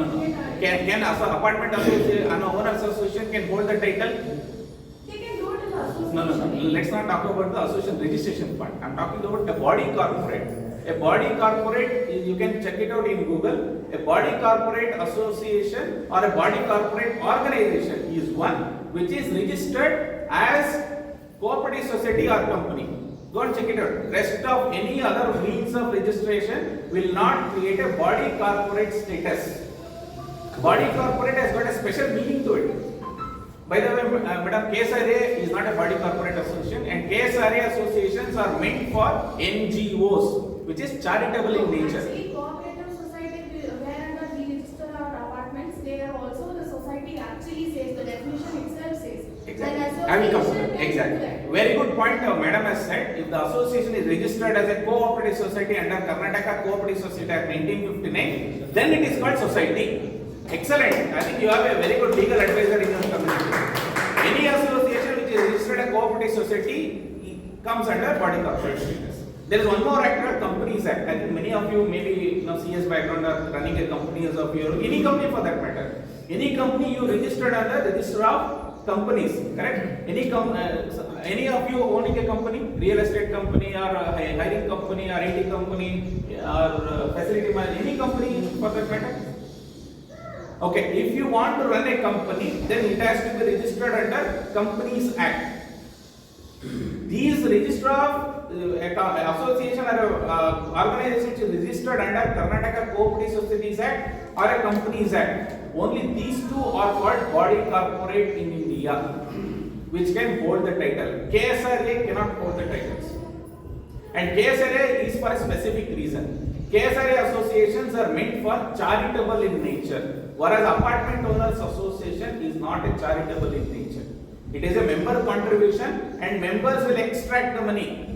Can apartment association, an owners association can hold the title? They can do it in the association. No. Let's not talk about the association registration part. I'm talking about a body corporate. A body corporate, you can check it out in Google. A body corporate association or a body corporate organization is one which is registered as cooperative society or company. Go and check it out. Rest of any other means of registration will not create a body corporate status. Body corporate has got a special meaning to it. By the way, Madam, KSRA is not a body corporate association, and KSRA associations are meant for NGOs, which is charitable in nature. Actually, cooperative society, wherever we register our apartments, there also the society actually says, the definition itself says. Exactly. An I will come to association that. can do Exactly. that. Very good point. Madam has said, if the association is registered as a cooperative society under Karnataka Co-Operative Societies Act 1959, then it is called society. Excellent. I think you have a very good legal advisor in your community. Any association which is registered as a cooperative society comes under body corporate status. There is one more act called Companies Act. I think many of you maybe CS background are running a company as of your any company for that matter. Any company you registered under register of companies, correct? Any of you owning a company, real estate company or a hiring company or IT company or facility man, any company for that matter. Okay, if you want to run a company, then it has to be registered under Companies Act. These register of association or organization which is registered under Karnataka Co-Operative Societies Act or a Companies Act. Only these two are called body corporate in India, which can hold the title. KSRA cannot hold the titles. And KSRA is for a specific reason. KSRA associations are meant for charitable in nature, whereas apartment owners association is not a charitable in nature. It is a member contribution and members will extract the money.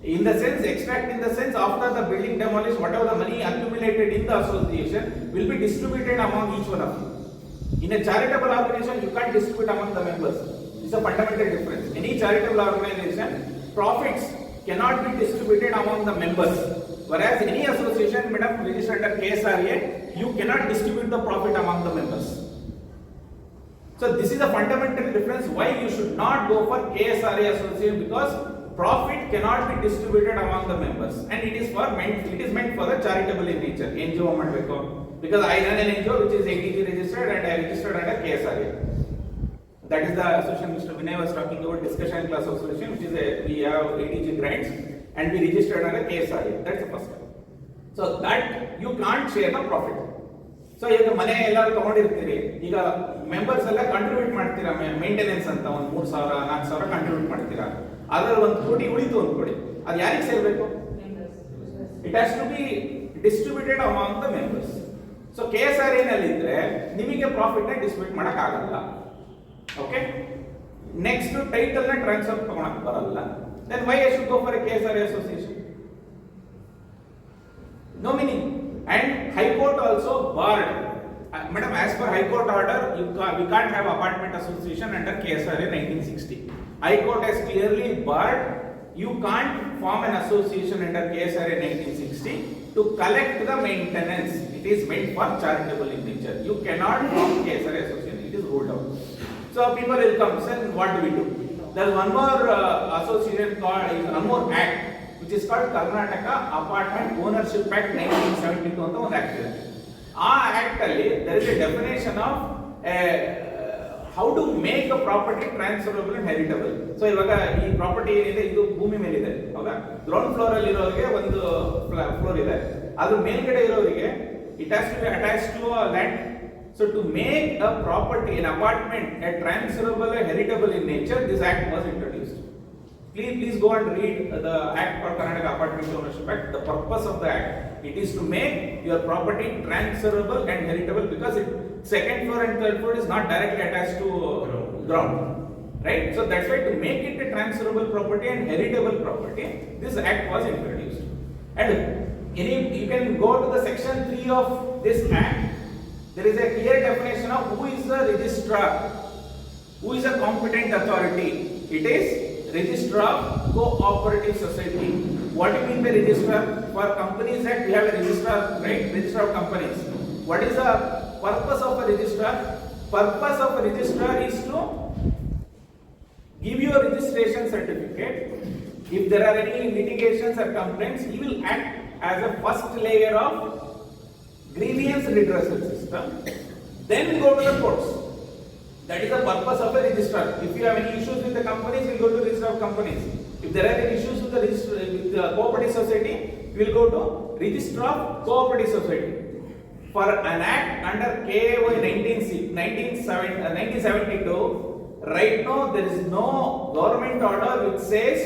Extract in the sense after the building demolished, whatever the money accumulated in the association will be distributed among each one of you. In a charitable organization, you can't distribute among the members. It's a fundamental difference. Any charitable organization, profits cannot be distributed among the members. Whereas any association, madam, registered under KSRA, you cannot distribute the profit among the members. So this is a fundamental difference why you should not go for KSRA association, because profit cannot be distributed among the members, and it is meant for the charitable in nature. NGO because I run an NGO which is ATG registered and I registered under KSRA. That is the association Mr. Vinay was talking about, discussion class association, which is we have ADG grants and we registered under KSRA. That's the first step. So that you can't share the profit. So ಈಗ ಮನೆ ಎಲ್ಲರೂ ತಗೊಂಡಿರ್ತೀರಿ, ಈಗ members ಎಲ್ಲ contribute ಮಾಡ್ತೀರಾ, maintenance ಅಂತ ಒಂದು 3,000 4,000 contribute ಮಾಡ್ತೀರಾ, ಅದರಲ್ಲಿ 1 ಕೋಟಿ ಉಳಿತು ಅಂದ್ಕೊಳ್ಳಿ, ಅದು ಯಾರಿಗೆ ಸೇರಬೇಕು? It has to be distributed among the members. So KSRA ನಲ್ಲಿ ಇದ್ರೆ ನಿಮಗೆ ಪ್ರಾಫಿಟ್ ನ ಡಿಸ್ಟ್ರಿಬ್ಯೂಟ್ ಮಾಡಕ್ ಆಗಲ್ಲ. ಓಕೆ, ನೆಕ್ಸ್ಟ್ ಟೈಟಲ್ ನ ಟ್ರಾನ್ಸ್ಫರ್ ತಗೊಳಕ್ ಬರಲ್ಲ. Then why I should go for a KSRA association? No meaning. And High Court also barred. Madam, as per High Court order, we can't have apartment association under KSRA 1960. High Court has clearly barred. You can't form an association under KSRA 1960 to collect the maintenance. It is meant for charitable in nature. You cannot form KSRA association. It is ruled out. So people will come and say, what do we do? There is one more association called, one more act, which is called Karnataka Apartment Ownership Act 1972 ಅಂತ ಒಂದು act ಇದೆ. ಆ act ಅಲ್ಲಿ there is a definition of how to make a property transferable and heritable. So ಇವಾಗ ಈ property ಏನಿದೆ ಇದು ಭೂಮಿ ಮೇಲೆ ಇದೆ, ಹೌದಾ? ಗ್ರೌಂಡ್ ಫ್ಲೋರ್ ಅಲ್ಲಿ ಇರೋರಿಗೆ ಒಂದು ಫ್ಲೋರ್ ಇದೆ, ಅದ್ರ ಮೇಲ್ಗಡೆ ಇರೋರಿಗೆ it has to be attached to a land. So to make a property, an apartment, a transferable and heritable in nature, this act was introduced. Please go and read the Act for Karnataka Apartment Ownership Act. The purpose of the act, it is to make your property transferable and heritable, because second floor and third floor is not directly attached to ground, right? So that's why to make it a transferable property and heritable property, this act was introduced. And you can go to the section 3 of this act. There is a clear definition of who is the registrar, who is a competent authority. It is Registrar of Co-Operative Society. What do you mean by registrar? For Companies Act, we have a registrar, right? Registrar of companies. What is the purpose of a registrar? Purpose of a registrar is to give you a registration certificate. If there are any litigations or complaints, he will act as a first layer of grievance redressal system. Then we go to the courts. That is the purpose of a registrar. If you have any issues with the companies, we will go to Registrar of Companies. If there are any issues with the cooperative society, we will go to Registrar of Cooperative Society. For an act under KAY 1972, right now there is no government order which says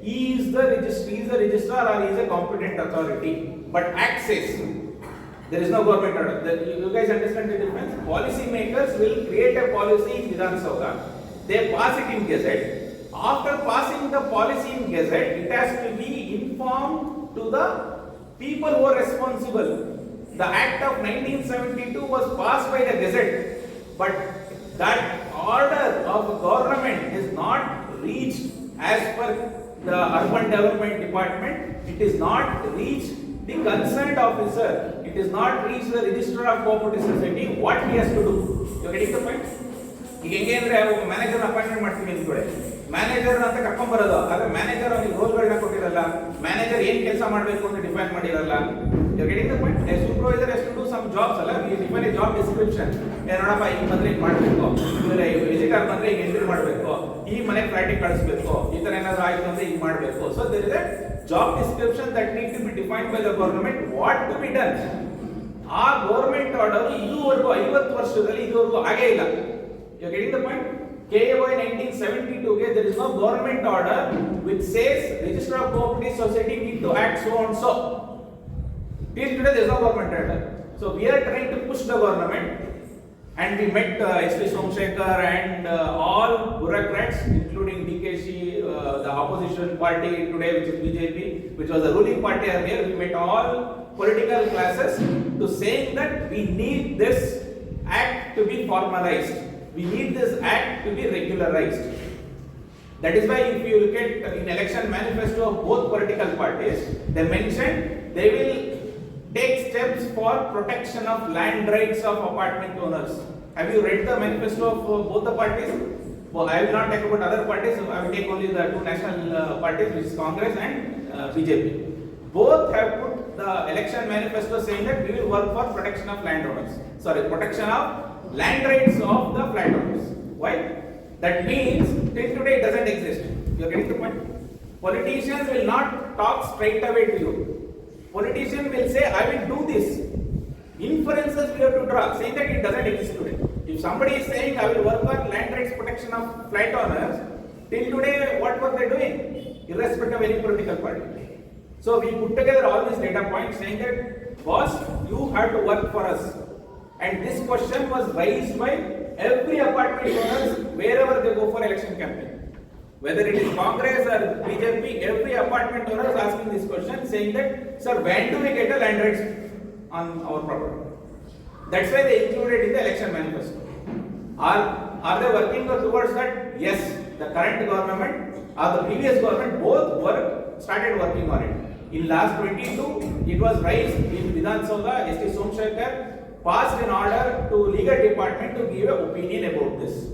he is the registrar or he is a competent authority. But act says. There is no government order. You guys understand the difference? Policy makers will create a policy in Vidhan Sabha. They pass it in Gazette. After passing the policy in Gazette, it has to be informed to the people who are responsible. The Act of 1972 was passed by the Gazette, but that order of the government is not reached as per the Urban Development Department. It is not reached the concerned officer. It is not reached the Registrar of Cooperative Society. What he has to do? You getting the point? ಈಗ ಹೆಂಗೆ ಅಂದ್ರೆ manager appointment ಮಾಡ್ತೀವಿ ಅಂದ್ಕೊಳ್ಳಿ, manager ಅಂತ ಕರ್ಕೊಂಡ್ ಬರೋದು, ಆದ್ರೆ manager ಅವನಿಗೆ ರೋಲ್ಗಳನ್ನ ಕೊಟ್ಟಿರಲ್ಲ, ಮ್ಯಾನೇಜರ್ ಏನ್ ಕೆಲಸ ಮಾಡಬೇಕು ಅಂತ ಡಿಫೈನ್ ಮಾಡಿರಲ್ಲ. You getting the point? A supervisor has to do some jobs ಅಲ್ಲ, we define a job description. ನೋಡಪ್ಪ ಈಗ ಬಂದ್ರೆ ಈಗ ಮಾಡಬೇಕು, ವಿಸಿಟರ್ ಬಂದ್ರೆ ಈಗ ಎಂಟ್ರಿ ಮಾಡಬೇಕು, ಈ ಮನೆ ಫ್ಲೈಟಿಗೆ ಕಳಿಸ್ಬೇಕು, ಈ ತರ ಏನಾದ್ರು ಆಯ್ತು ಅಂದ್ರೆ ಈಗ ಮಾಡಬೇಕು. So there is a job description that need to be defined by the government, what to be done. ಆ ಗವರ್ಮೆಂಟ್ ಆರ್ಡರ್ ಇದುವರೆಗೂ 50 ವರ್ಷದಲ್ಲಿ ಇದುವರೆಗೂ ಆಗೇ ಇಲ್ಲ. You getting the point? KAY 1972 ಗೆ there is no government order which says Registrar of Cooperative Society need to act so and so. Till today there is no government order. So we are trying to push the government, and we met S.V. Somshekhar and all bureaucrats, including DKC, the opposition party today, which is BJP, which was the ruling party earlier. We met all political classes to saying that we need this act to be formalized. We need this act to be regularized. That is why if you look at in election manifesto of both political parties, they mentioned they will take steps for protection of land rights of apartment owners. Have you read the manifesto of both the parties? Well, I will not talk about other parties. I will take only the two national parties, which is Congress and BJP. Both have put the election manifesto saying that we will work for protection of landowners. Sorry, protection of land rights of the flat owners. Why? That means till today it doesn't exist. You are getting the point? Politicians will not talk straight away to you. Politician will say, I will do this. Inferences we have to draw, saying that it doesn't exist today. If somebody is saying, I will work on land rights protection of flight owners, till today, what were they doing? Irrespective of any political party. So we put together all these data points saying that, boss, you have to work for us. And this question was raised by every apartment owners wherever they go for election campaign. Whether it is Congress or BJP, every apartment owner is asking this question, saying that, sir, when do we get a land rights on our property? That's why they included in the election manifesto. Are they working towards that? Yes. The current government or the previous government both started working on it. In last 22, it was raised in Vidhan Sabha. S.T. Somshankar passed an order to legal department to give an opinion about this.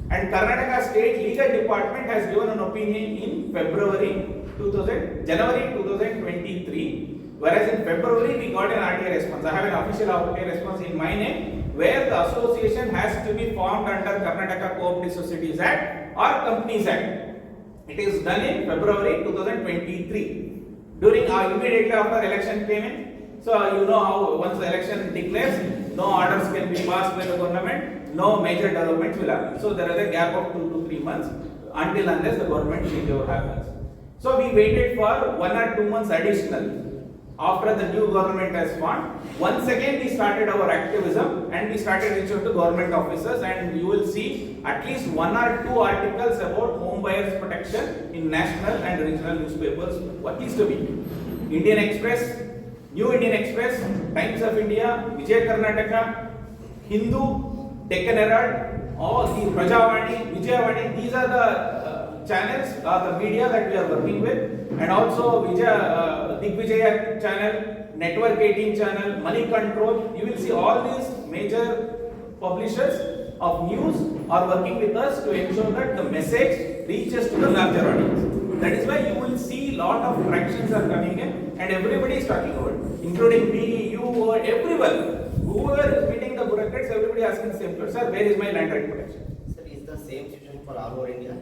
And Karnataka State Legal Department has given an opinion in January 2023. Whereas in February we got an RTA response. I have an official RTA response in my name where the association has to be formed under Karnataka Co-Operative Societies Act or Companies Act. It is done in February 2023. During immediately after election came in. So you know how once the election declares, no orders can be passed by the government, no major developments will happen. So there is a gap of 2 to 3 months until unless the government changeover happens. So we waited for 1 or 2 months additional. After the new government has formed, once again we started our activism and we started reaching out to government officers, and you will see at least 1 or 2 articles about home buyers protection in national and regional newspapers, at least a week. Indian Express, New Indian Express, Times of India, Vijay Karnataka, Hindu, Deccan Herald, all the Prajavani, Vijayavani, these are the channels, the media that we are working with, and also Digvijaya channel, Network 18 channel, Money Control. You will see all these major publishers of news are working with us to ensure that the message reaches to the larger audience. That is why you will see lot of fractions are coming in and everybody is talking about it, including me, you, or everyone. Whoever is meeting the bureaucrats, everybody asking the same question, sir, where is my land right protection? Sir, is the same situation for all over India?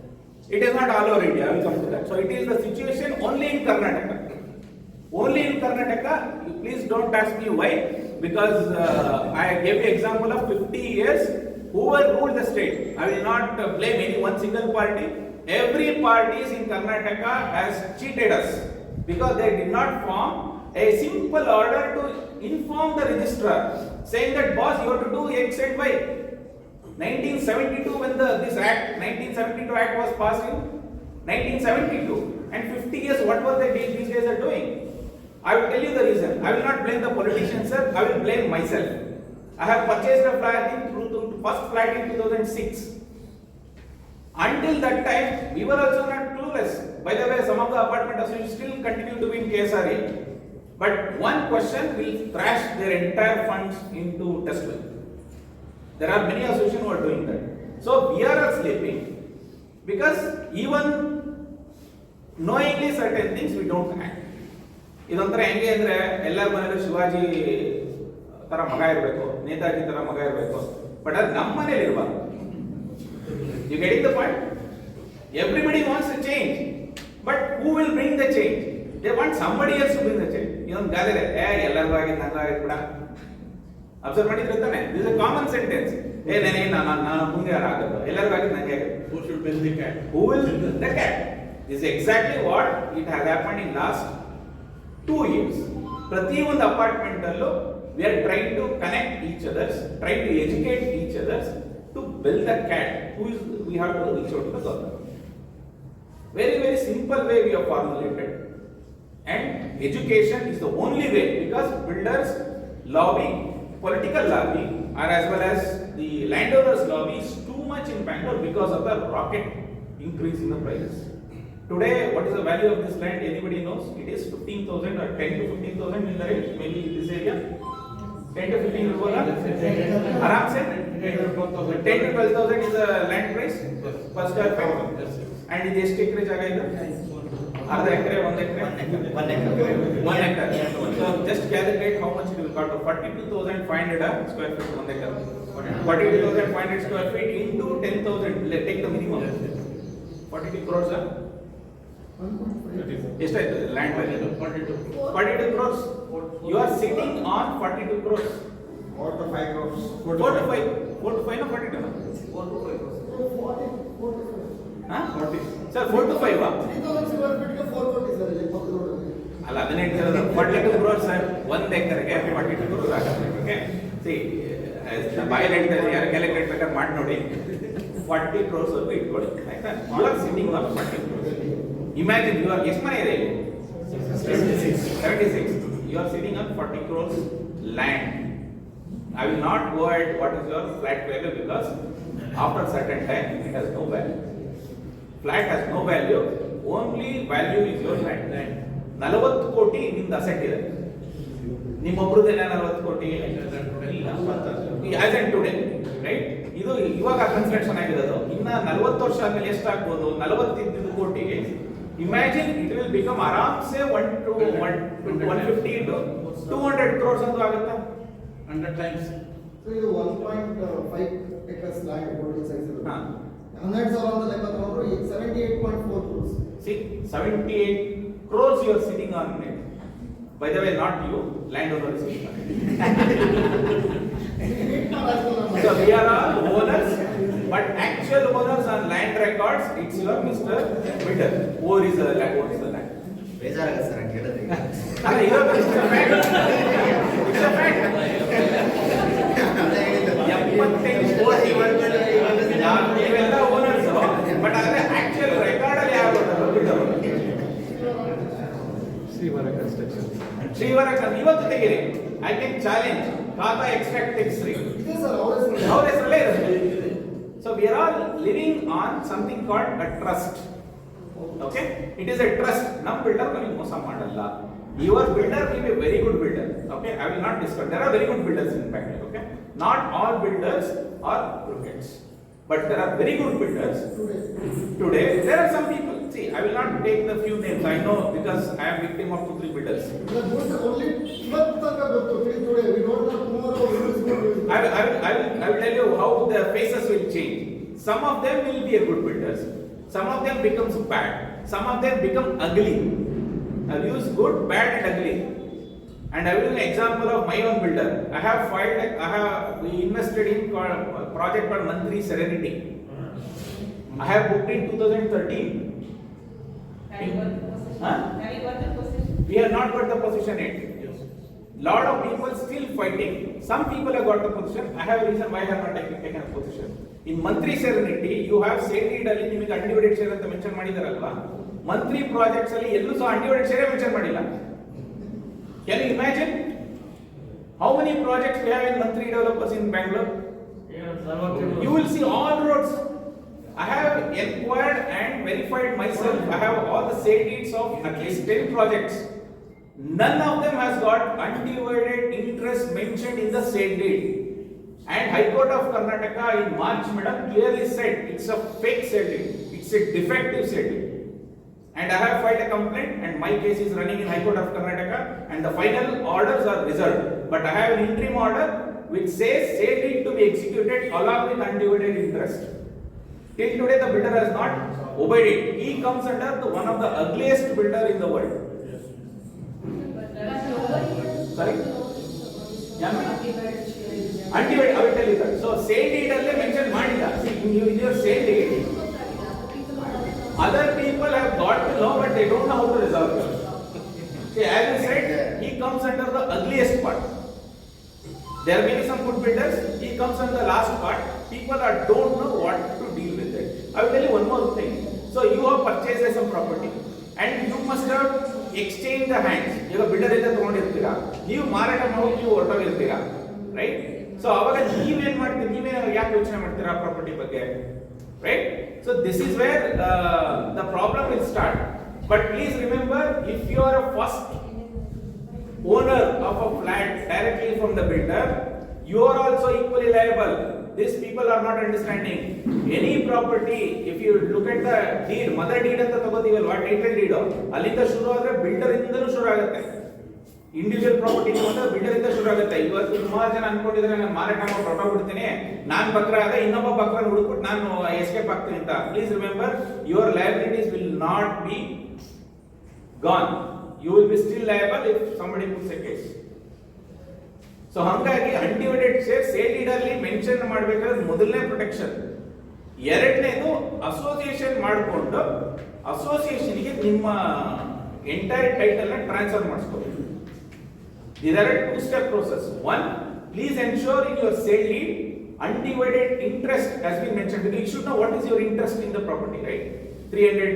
It is not all over India, I will come to that. So it is the situation only in Karnataka. Only in Karnataka, please don't ask me why, because I gave you example of 50 years, whoever ruled the state. I will not blame any one single party. Every party in Karnataka has cheated us because they did not form a simple order to inform the registrar saying that, boss, you have to do X and Y. 1972 when this act, 1972 act was passed in 1972, and 50 years what were they these days are doing? I will tell you the reason. I will not blame the politicians, sir. I will blame myself. I have purchased a flat in first flat in 2006. Until that time, we were also not clueless. By the way, some of the apartment associations still continue to be in KSRA. But one question will thrash their entire funds into test well. There are many associations who are doing that. So we are sleeping because even knowingly certain things we don't act. ಇದೊಂಥರ ಹೆಂಗೆ ಅಂದ್ರೆ ಎಲ್ಲರ ಮನೇಲಿ ಶಿವಾಜಿ ತರ ಮಗ ಇರಬೇಕು, ನೇತಾಜಿ ತರ ಮಗ ಇರಬೇಕು, ಬಟ್ ಅದು ನಮ್ಮ ಮನೇಲಿ ಇರಬಾರ್ದು. You getting the point? Everybody wants a change, but who will bring the change? They want somebody else to bring the change. ಇದೊಂದು ಗಾದೆ ಇದೆ, ಎಲ್ಲರಿಗೂ ಆಗಿದ್ದು ನಂಗಾಗಿದ್ದು ಬಿಡ. ಅಬ್ಸರ್ವ್ ಮಾಡಿದ್ರೆ ತಾನೆ, this is a common sentence. ನಾನು ಮುಂದೆ ಯಾರು ಆಗೋದು, ಎಲ್ಲರಿಗೂ ಆಗಿದ್ದು ನಂಗೆ ಆಗುತ್ತೆ. Who should build the cat? Who will build the cat? This is exactly what it has happened in last 2 years. ಪ್ರತಿ ಒಂದು ಅಪಾರ್ಟ್ಮೆಂಟ್ ಅಲ್ಲೂ we are trying to connect each others, trying to educate each others to build the cat. We have to reach out to the government. Very, very simple way we have formulated. And education is the only way, because builders lobby, political lobby, or as well as the landowners lobby is too much in Bangalore because of the rocket increase in the prices. Today, what is the value of this land? Anybody knows? It is 15,000 or 10 to 15,000 in the range, maybe in this area. 10 to 15 is what? Aram se? 10 to 12,000 is the land price per square feet. And in this acre jaga ida? Arda acre, 1 acre? 1 acre. 1 acre. So just calculate how much it will got 42,500 square feet 1 acre. 42,500 square feet into 10,000. Take the minimum. 42 crores. ಎಷ್ಟಾಯ್ತು land value? 42 crores. You are sitting on 42 crores. 4 to 5 crores. 4 to 5 no 42 no? 4 to 5 crores. Huh? 40. Sir 4 to 5 3000 square feet ಗೆ 440 sir ಇಲ್ಲಿ ಪಕ್ಕ road ಅಲ್ಲ ಅದನ್ನೇ ಹೇಳ್ತಿರೋದು 42 crores sir 1 ಎಕರೆಗೆ 42 crores ಆಗುತ್ತೆ. Okay C ಬಾಯಲ್ಲಿ ಹೇಳ್ತಾ ಇದ್ದಾರೆ ಯಾರು ಕ್ಯಾಲ್ಕುಲೇಟ್ ಬೇಕಾದ್ರೆ ಮಾಡಿ ನೋಡಿ 40 crores ವರೆಗೂ ಇಟ್ಕೊಳ್ಳಿ ಆಯ್ತಾ. You are sitting on 40 crores. Imagine you are ಎಷ್ಟು ಮನೆ ಇದೆ ಇಲ್ಲಿ 76. You are sitting on 40 crores land. I will not go at what is your flat value because after certain time it has no value. Flat has no value. Only value is your land. 40 ಕೋಟಿ ನಿಮ್ದು asset ಇದೆ. ನಿಮ್ಮೊಬ್ರದೇನ 40 ಕೋಟಿ as and today right. ಇದು ಇವಾಗ construction ಆಗಿರೋದು. ಇನ್ನ 40 ವರ್ಷ ಆದ್ಮೇಲೆ ಎಷ್ಟಾಗ್ಬೋದು? 40 ಕೋಟಿ. Imagine it will become around say 150 to 200 crores ಅಂತ ಆಗುತ್ತಾ 100 times. ಸೊ ಇದು 1.5 acres land ಟೋಟಲ್ ಸೈಜ್ ಇದೆ. ಹಾ 100,000 ಅಂತ ಲೆಕ್ಕ ತಗೊಂಡ್ರೆ ಇದು 78.4 crores. see 78 crores you are sitting on it. By the way, not you, landowner is sitting on it. So we are all owners, but actual owners on land records, it's your Mr. Bidder. Who is the land? Owns the land. ಬೇಜಾರಾಗುತ್ತೆ sir ಹಂಗೆ ಹೇಳಿದ್ರೆ. ಅಲ್ಲ ಇರೋದು it's a fact. It's a fact. 75 crore ನೀವೆಲ್ಲ owners, but ಆದ್ರೆ actual record ಅಲ್ಲಿ ಯಾರು ಬಿಟ್ಟವರು? ಶ್ರೀವರ ಇವತ್ತು ತೆಗೀರಿ. I can challenge khata extract ತೆಗಿಸ್ರಿ ಇದೆ ಸರ್ ಅವ್ರ ಹೆಸರಲ್ಲೇ ಇರುತ್ತೆ. So we are all living on something called a trust. Okay, it is a trust. ನಮ್ಮ ಬಿಲ್ಡರ್ ನಮಗೆ ಮೋಸ ಮಾಡಲ್ಲ. Your builder will be very good builder. Okay, I will not discuss. There are very good builders in Bangalore. Okay, not all builders are crookeds, but there are very good builders today. There are some people, see, I will not take the few names, I know, because I am victim of 2-3 builders. only ಇವತ್ತು ತನಕ ಗೊತ್ತು today we don't know tomorrow who is good. I will tell you how the faces will change. Some of them will be a good builders, some of them becomes bad, some of them become ugly. I've used good, bad and ugly. And I will give an example of my own builder. We invested in a project called Mantri Serenity. I have booked in 2013. Huh? We have not got the position yet. Lot of people still fighting. Some people have got the position. I have a reason why I have not taken a position. In Mantri Serenity, you have state lead ಅಲ್ಲಿ ನಿಮಗೆ undivided share ಅಂತ mention ಮಾಡಿದಾರಲ್ವಾ? ಮಂತ್ರಿ projects ಅಲ್ಲಿ ಎಲ್ಲೂ ಸಹ undivided share mention ಮಾಡಿಲ್ಲ. Can you imagine how many projects we have in Mantri developers in Bangalore? You will see all roads. I have inquired and verified myself. I have all the state deeds of at least 10 projects. None of them has got undivided interest mentioned in the state deed. And High Court of Karnataka in March, madam, clearly said it's a fake state deed. It's a defective state deed. And I have filed a complaint, and my case is running in High Court of Karnataka, and the final orders are reserved. But I have an interim order which says sale deed to be executed along with undivided interest. Till today, the builder has not obeyed it. He comes under one of the ugliest builder in the world. Sorry? Yeah, undivided. I will tell you that. So sale deed alle mention madilla. See, in your sale deed, other people have got to know, but they don't know how to resolve it. See, as you said, he comes under the ugliest part. There may be some good builders, he comes under the last part. People don't know what to deal with it. I will tell you one more thing. So you have purchased some property, and you must have exchanged the hands. You have builder ಇಂದ ತಗೊಂಡಿರ್ತೀರಾ, ನೀವು ಮಾರಾಟ ಮಾಡೋಕೆ ನೀವು ಹೊರಟೋಗಿರ್ತೀರಾ, right? So ಅವಾಗ ನೀವೇನ್ ಮಾಡ್ತೀರಿ, ನೀವೇ ಯಾಕೆ ಯೋಚನೆ ಮಾಡ್ತೀರಾ ಪ್ರಾಪರ್ಟಿ ಬಗ್ಗೆ, right? So this is where the problem will start. But please remember, if you are a first owner of a flat directly from the builder, you are also equally liable. These people are not understanding. Any property, if you look at the deed, mother deed anta tagotivalva, title deed, allinda shuru ಆದರೆ builder ಇಂದಲೂ ಶುರು ಆಗುತ್ತೆ. Individual property ಅಂದ್ರೆ builder ಇಂದ ಶುರು ಆಗುತ್ತೆ. ಇವತ್ತು ಸುಮಾರು ಜನ ಅನ್ಕೊಂಡಿದ್ರೆ ನಾನು ಮಾರಾಟ ಮಾಡಿ ಹೊರಟೋಗ್ಬಿಡ್ತೀನಿ, ನಾನು ಬಕ್ರ ಆದ ಇನ್ನೊಬ್ಬ ಬಕ್ರ ಹುಡುಕ್ಬಿಟ್ಟು ನಾನು ಎಸ್ಕೇಪ್ ಆಗ್ತೀನಿ ಅಂತ. Please remember, your liabilities will not be gone. You will be still liable if somebody puts a case. So ಹಾಗಾಗಿ ಅನ್ಡಿವೈಡೆಡ್ ಶೇರ್ ಸೇಲ್ ಡೀಡ್ ಅಲ್ಲಿ ಮೆನ್ಷನ್ ಮಾಡಬೇಕಾದ್ರೆ ಮೊದಲನೇ ಪ್ರೊಟೆಕ್ಷನ್. ಎರಡನೇದು ಅಸೋಸಿಯೇಷನ್ ಮಾಡಿಕೊಂಡು ಅಸೋಸಿಯೇಷನ್ಗೆ ನಿಮ್ಮ ಎಂಟೈರ್ ಟೈಟಲ್ ನ ಟ್ರಾನ್ಸ್ಫರ್ ಮಾಡಿಸ್ಕೋಬೇಕು. These are a two-step process. One, please ensure in your sale deed undivided interest has been mentioned. You should know what is your interest in the property, right? 300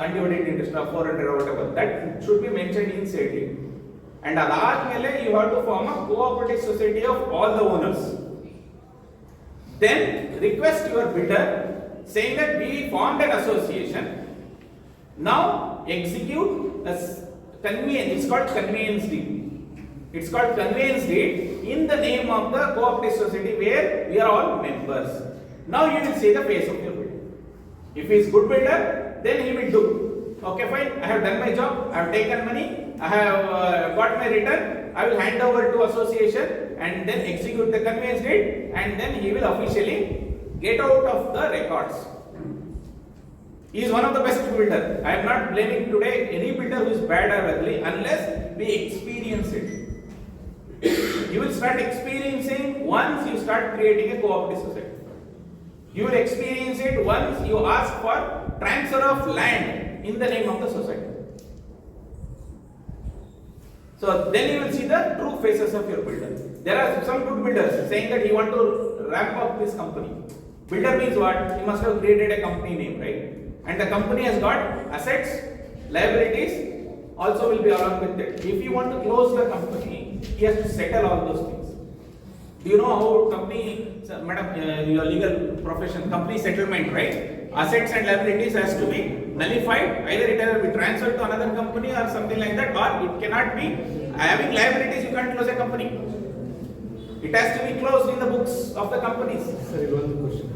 undivided interest or 400 or whatever. That should be mentioned in sale deed. And adadmele you have to form a cooperative society of all the owners. Then request your bidder saying that we formed an association. Now execute a conveyance. It's called conveyance deed. It's called conveyance deed in the name of the cooperative society where we are all members. Now you will see the face of your bidder. If he is good bidder, then he will do. Okay, fine. I have done my job. I have taken money. I have got my return. I will hand over to association and then execute the conveyance deed, and then he will officially get out of the records. He is one of the best builder. I am not blaming today any builder who is bad or ugly unless we experience it. You will start experiencing once you start creating a cooperative society. You will experience it once you ask for transfer of land in the name of the society. So then you will see the true faces of your builder. There are some good builders saying that he want to ramp up this company. Builder means what? He must have created a company name, right? And the company has got assets, liabilities also will be along with it. If you want to close the company, he has to settle all those things. Do you know how company, madam, your legal profession, company settlement, right? Assets and liabilities has to be nullified. Either it has to be transferred to another company or something like that, or it cannot be. Having liabilities, you can't close a company. It has to be closed in the books of the companies. Sir, one question.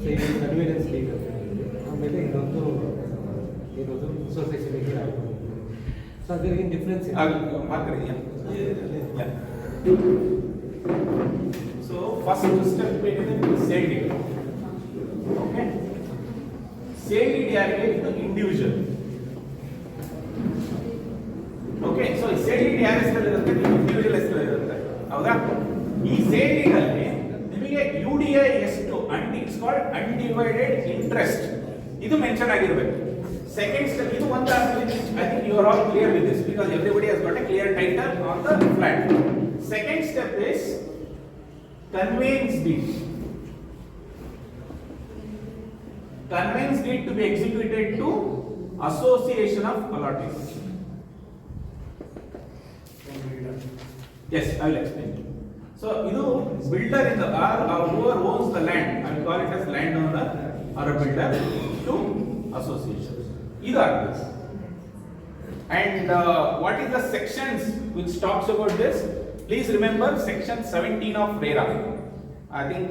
So, in convenience legal, ಆಮೇಲೆ ಇನ್ನೊಂದು ಅಸೋಸಿಯೇಷನ್ಗೆ ಆಗ್ಬೋದು. So ಅದರಿಗೆ difference So first step ಬೇಕಂದ್ರೆ sale deed. Okay, sale deed ಯಾರಿಗೆ? ಇದು individual. Okay, so sale deed ಯಾರ ಹೆಸರಲ್ಲಿರುತ್ತೆ? ಇಂಡಿವಿಜುವಲ್ ಹೆಸರಲ್ಲಿರುತ್ತೆ, ಹೌದಾ? ಈ ಸೇಲ್ ಡೀಡ್ ಅಲ್ಲಿ ನಿಮಗೆ ಯುಡಿಐ ಎಷ್ಟು and it's called undivided interest ಇದು ಮೆನ್ಷನ್ ಆಗಿರಬೇಕು. ಸೆಕೆಂಡ್ ಸ್ಟೆಪ್ ಇದು ಒಂದು ಆದ್ಮೇಲೆ I think you are all clear with this because everybody has got a clear title on the flat. Second step is conveyance deed. Conveyance deed to be executed to association of allottees. Yes, I will explain. So, idu builder in the or whoever owns the land, I will call it as landowner or a builder to association. Idu agtade. And what is the sections which talks about this? Please remember section 17 of RERA. I think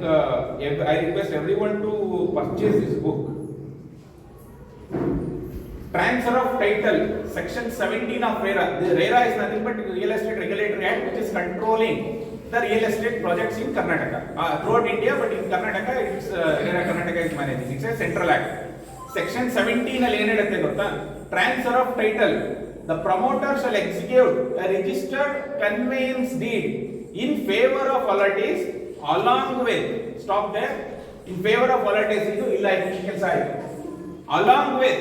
I request everyone to purchase this book. Transfer of title, section 17 of RERA. The RERA is nothing but Real Estate Regulatory Act, which is controlling the real estate projects in Karnataka. Throughout India, but in Karnataka, it's RERA Karnataka is managing. It's a central act. Section 17 ಅಲ್ಲಿ ಏನು ಹೇಳುತ್ತೆ ಗೊತ್ತಾ? Transfer of title. The promoter shall execute a registered conveyance deed in favor of allottees along with, stop there, in favor of allottees, ಇದು ಇಲ್ಲ ಕೆಲಸ ಆಯ್ತು, along with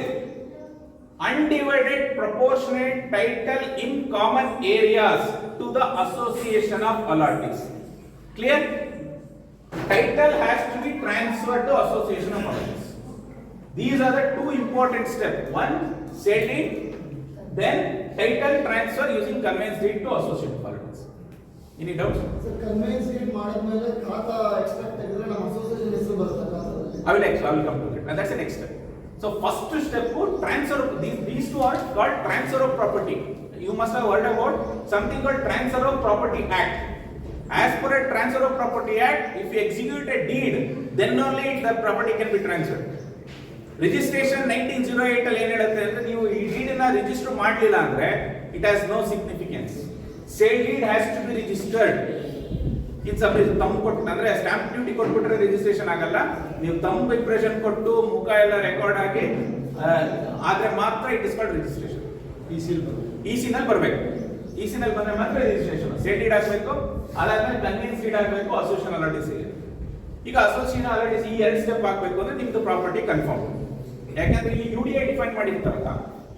undivided proportionate title in common areas to the association of allottees. Clear? Title has to be transferred to association of allottees. These are the two important steps. One, sale deed, then title transfer using conveyance deed to associate of allottees. Any doubts? Sir, conveyance deed ಮಾಡಿದ್ಮೇಲೆ ಖಾತಾ extract ತೆಗೆದ್ರೆ ನಮ್ಮ association ಹೆಸರು ಬರುತ್ತೆ ಖಾತಾದಲ್ಲಿ. I will come to it. And that's the next step. So first step would transfer of these two are called transfer of property. You must have heard about something called Transfer of Property Act. As per a Transfer of Property Act, if you execute a deed, then only the property can be transferred. Registration 1908 ಅಲ್ಲಿ ಏನು ಹೇಳುತ್ತೆ ಅಂದ್ರೆ ನೀವು ಈ deed ಅನ್ನ register ಮಾಡಲಿಲ್ಲ ಅಂದ್ರೆ it has no significance. Sale deed has to be registered in sub ತಮ್ಮ ಕೊಟ್ಟು ಅಂದ್ರೆ ಸ್ಟಾಂಪ್ ಡ್ಯೂಟಿ ಕೊಟ್ಬಿಟ್ರೆ ರಿಜಿಸ್ಟ್ರೇಷನ್ ಆಗಲ್ಲ. ನೀವು ತಮ್ಮ ಇಂಪ್ರೆಷನ್ ಕೊಟ್ಟು ಮುಖ ಎಲ್ಲ ರೆಕಾರ್ಡ್ ಆಗಿ ಆದ್ರೆ ಮಾತ್ರ it is called registration. EC ನಲ್ಲಿ ಬರಬೇಕು. ಇಸಿ ನಲ್ಲಿ ಬಂದ್ರೆ ಮಾತ್ರ ರಿಜಿಸ್ಟ್ರೇಷನ್. ಸೇಲ್ ಡೀಡ್ ಆಗಬೇಕು, ಅದಾದ್ಮೇಲೆ ಕನ್ವೀನ್ಸ್ ಡೀಡ್ ಆಗಬೇಕು, ಅಸೋಸಿಯೇಷನ್ ಅಲಾಟಿಸ್. ಈಗ ಅಸೋಸಿಯೇಷನ್ ಅಲಾಟಿಸ್ ಈ 2 ಸ್ಟೆಪ್ ಹಾಕಬೇಕು ಅಂದ್ರೆ ನಿಮ್ದು ಪ್ರಾಪರ್ಟಿ ಕನ್ಫರ್ಮ್. ಯಾಕಂದ್ರೆ ಇಲ್ಲಿ ಯುಡಿಐ ಡಿಫೈನ್ ಮಾಡಿರ್ತಾರಲ್ಲ,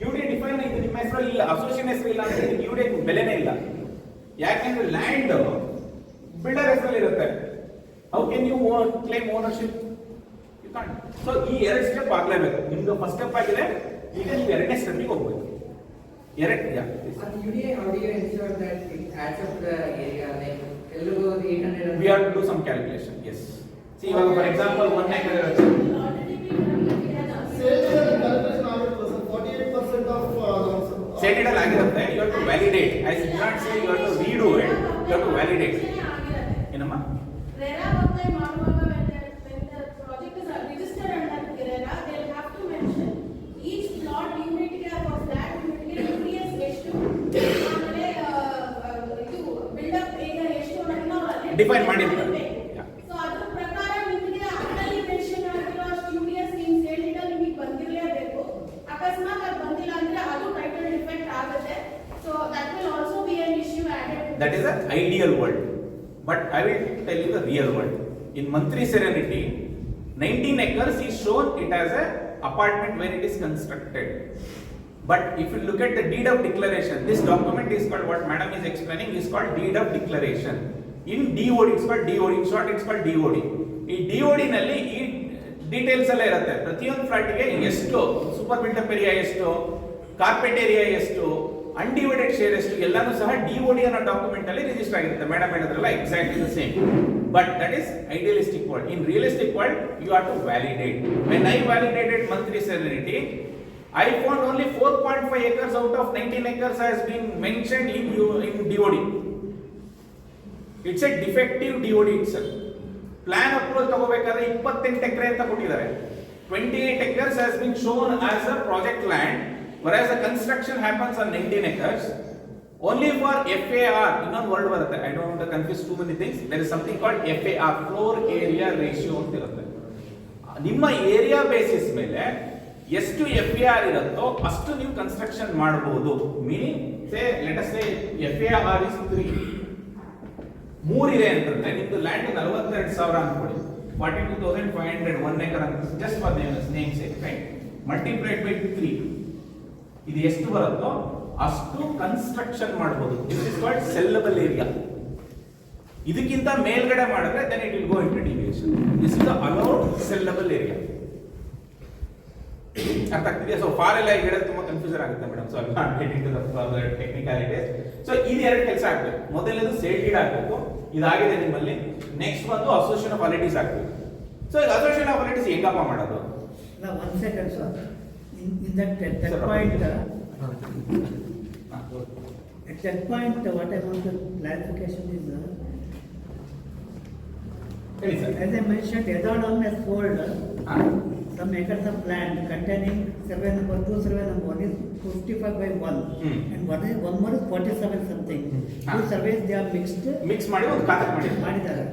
ಯುಡಿಐ ಡಿಫೈನ್ ಇದು ನಿಮ್ಮ ಹೆಸರು ಇಲ್ಲ, ಅಸೋಸಿಯೇಷನ್ ಹೆಸರು ಇಲ್ಲ ಅಂದ್ರೆ ಯುಡಿಐ ಬೆಲೆನೇ ಇಲ್ಲ. ಯಾಕಂದ್ರೆ ಲ್ಯಾಂಡ್ ಬಿಲ್ಡರ್ ಹೆಸರಲ್ಲಿ ಇರುತ್ತೆ. How can you claim ownership? You can't. So ಈ 2 ಸ್ಟೆಪ್ ಆಗಲೇಬೇಕು. ನಿಮ್ದು ಫಸ್ಟ್ ಸ್ಟೆಪ್ ಆಗಿದೆ, ಈಗ ನೀವು 2ನೇ ಸ್ಟೆಪ್ಗೆ ಹೋಗ್ಬೇಕು. UDA, how do you ensure that it adds up the area? Like, 800. We have to do some calculation. Yes. See, for example, 1 acre. Stated ಆಗಿರುತ್ತೆ. You have to validate. I did not say you have to redo it. You have to validate. ಏನಮ್ಮ? RERA apply ಮಾಡುವಾಗ when the project is registered under RERA, they'll have to mention each plot unit ಗೆ ಅಥವಾ flat unit ಗೆ UDS ಎಷ್ಟು, ಆಮೇಲೆ ಇದು build up area ಎಷ್ಟು ಅನ್ನೋದನ್ನ ಅಲ್ಲಿ ಡಿಫೈನ್ ಮಾಡಿರ್ತಾರೆ. ಸೊ ಅದರ ಪ್ರಕಾರ ನಿಮಗೆ ಅದರಲ್ಲಿ ಮೆನ್ಷನ್ ಆಗಿರೋ ಅಷ್ಟು UDS ನಿಮ್ಮ ಸೇಲ್ ಡೀಡ್ ಅಲ್ಲಿ ನಿಮಗೆ ಬಂದಿರಲೇಬೇಕು. ಅಕಸ್ಮಾತ್ ಅದು ಬಂದಿಲ್ಲ ಅಂದ್ರೆ ಅದು ಟೈಟಲ್ ಡಿಫೆಕ್ಟ್ ಆಗುತ್ತೆ. So that will also be an issue added. That is an ideal world. But I will tell you the real world. In Mantri Serenity, 19 acres is shown it as a apartment where it is constructed. But if you look at the deed of declaration, this document is called, what madam is explaining, is called deed of declaration. In DOD, it's called DOD. In short, it's called DOD. In DOD ನಲ್ಲಿ ಈ details ಎಲ್ಲ ಇರುತ್ತೆ. ಪ್ರತಿಯೊಂದು ಫ್ಲಾಟ್ಗೆ ಎಷ್ಟು super build up area ಎಷ್ಟು, carpet area ಎಷ್ಟು, undivided share ಎಷ್ಟು, ಎಲ್ಲಾನು ಸಹ ಡಿಒಡಿ ಅನ್ನೋ ಡಾಕ್ಯುಮೆಂಟ್ ಅಲ್ಲಿ ರಿಜಿಸ್ಟರ್ ಆಗಿರುತ್ತೆ. ಮೇಡಮ್ ಹೇಳಿದ್ರಲ್ಲ, exactly the same. But that is idealistic world. In realistic world you have to validate. When I validated Mantri Serenity, I found only 4.5 acres out of 19 acres has been mentioned in DOD. It's a defective DOD itself. Plan approval ತಗೋಬೇಕಾದ್ರೆ 28 ಎಕರೆ ಅಂತ ಕೊಟ್ಟಿದ್ದಾರೆ. 28 acres has been shown as a project land, whereas the construction happens on 19 acres. Only for FAR, ಇನ್ನೊಂದು word ಬರುತ್ತೆ. I don't want to confuse too many things. There is something called FAR, floor area ratio ಅಂತ ಇರುತ್ತೆ. ನಿಮ್ಮ area basis ಮೇಲೆ ಎಷ್ಟು FAR ಇರುತ್ತೋ ಅಷ್ಟು ನೀವು ಕನ್ಸ್ಟ್ರಕ್ಷನ್ ಮಾಡಬಹುದು. Meaning say let us say FAR is 3 ಇದೆ ಅಂತಂದ್ರೆ ನಿಮ್ದು ಲ್ಯಾಂಡ್ 42,000 ಅನ್ಕೊಳ್ಳಿ. 42,500 1 acre ಅಂತ just for namesake, right? Multiplied by 3, ಇದು ಎಷ್ಟು ಬರುತ್ತೋ ಅಷ್ಟು ಕನ್ಸ್ಟ್ರಕ್ಷನ್ ಮಾಡಬಹುದು. This is called sellable area. ಇದಕ್ಕಿಂತ ಮೇಲ್ಗಡೆ ಮಾಡಿದ್ರೆ then it will go into deviation. This is the allowed sellable area. ಅರ್ಥ ಆಗ್ತಿದೆಯಾ? ಸೊ ಫಾರ್ ಎಲ್ಲ ಈಗ ಹೇಳಿದ್ರೆ ತುಂಬಾ ಕನ್ಫ್ಯೂಸನ್ ಆಗುತ್ತೆ madam. So I not get into the further technicalities. So ಇದು 2 ಕೆಲಸ ಆಗ್ಬೇಕು. ಮೊದಲನೇದು ಸೇಲ್ ಡೀಡ್ ಆಗಬೇಕು, ಇದಾಗಿದೆ ನಿಮ್ಮಲ್ಲಿ. ನೆಕ್ಸ್ಟ್ ಬಂದು ಅಸೋಸಿಯೇಷನ್ ಆಫ್ ಅಲಾಟಿಸ್ ಆಗಬೇಕು. ಸೊ ಅಸೋಸಿಯೇಷನ್ ಆಫ್ ಅಲಾಟಿಸ್ ಹೆಂಗಪ್ಪ ಮಾಡೋದು? Now, 1 second, sir. In that point, at that point, what I want to clarification is, as I mentioned, Yadadam has sold some acres of land containing survey number 2, survey number 1 is 55/1, and one more is 47 something. Two surveys they are mix ಮಾಡಿ ಒಂದು ಖಾತೆ ಮಾಡಿದ್ದಾರೆ.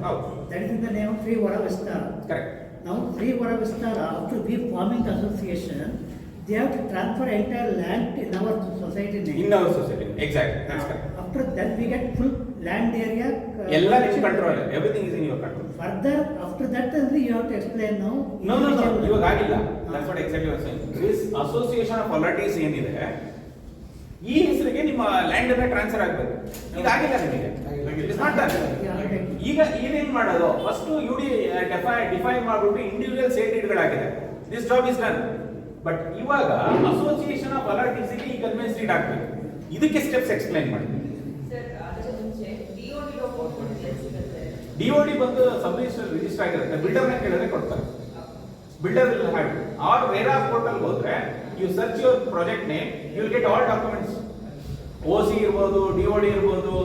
That is in the name of Free Vara Vistara. Correct. Now, Free Vara Vistara, after we forming the association, they have to transfer entire land in our society name. In our society, exactly. That's correct. After that, we get full land area. ಎಲ್ಲ ನಿಮ್ಮ control. Everything is in your control. Further, after that, only you have to explain now. No. ಇವಾಗ ಆಗಿಲ್ಲ. That's what exactly I was saying. This association of alattees ಏನಿದೆ, ಈ ಹೆಸರಿಗೆ ನಿಮ್ಮ land ಅನ್ನ transfer ಆಗಬೇಕು. ಇದಾಗಿಲ್ಲ ನಿಮಗೆ. It is not done. ಈಗ ಏನೇನ್ ಮಾಡೋದು? ಫಸ್ಟ್ ಯುಡಿ ಡಿಫೈನ್ ಮಾಡ್ಬಿಟ್ಟು ಇಂಡಿವಿಜುವಲ್ ಸೇಲ್ ಡೀಡ್ಗಳಾಗಿದೆ. This job is done. But ಇವಾಗ ಅಸೋಸಿಯೇಷನ್ ಆಫ್ ಅಲಾಟೀಸ್ ಗೆ ಈ ಕನ್ವೆನ್ಸ್ ಡೀಡ್ ಆಗಬೇಕು. ಇದಕ್ಕೆ ಸ್ಟೆಪ್ಸ್ ಎಕ್ಸ್ಪ್ಲೈನ್ ಮಾಡಿ. ಡಿಒಡಿ ಬಂದು ಸಬ್ ರಿಜಿಸ್ಟರ್ ಆಗಿರುತ್ತೆ. ಬಿಲ್ಡರ್ ನ ಕೇಳಿದ್ರೆ ಕೊಡ್ತಾರೆ. Builder will have it. Or RERA portal ಹೋದ್ರೆ you search your project name, you will get all documents. OC ಇರ್ಬೋದು, DOD ಇರ್ಬೋದು,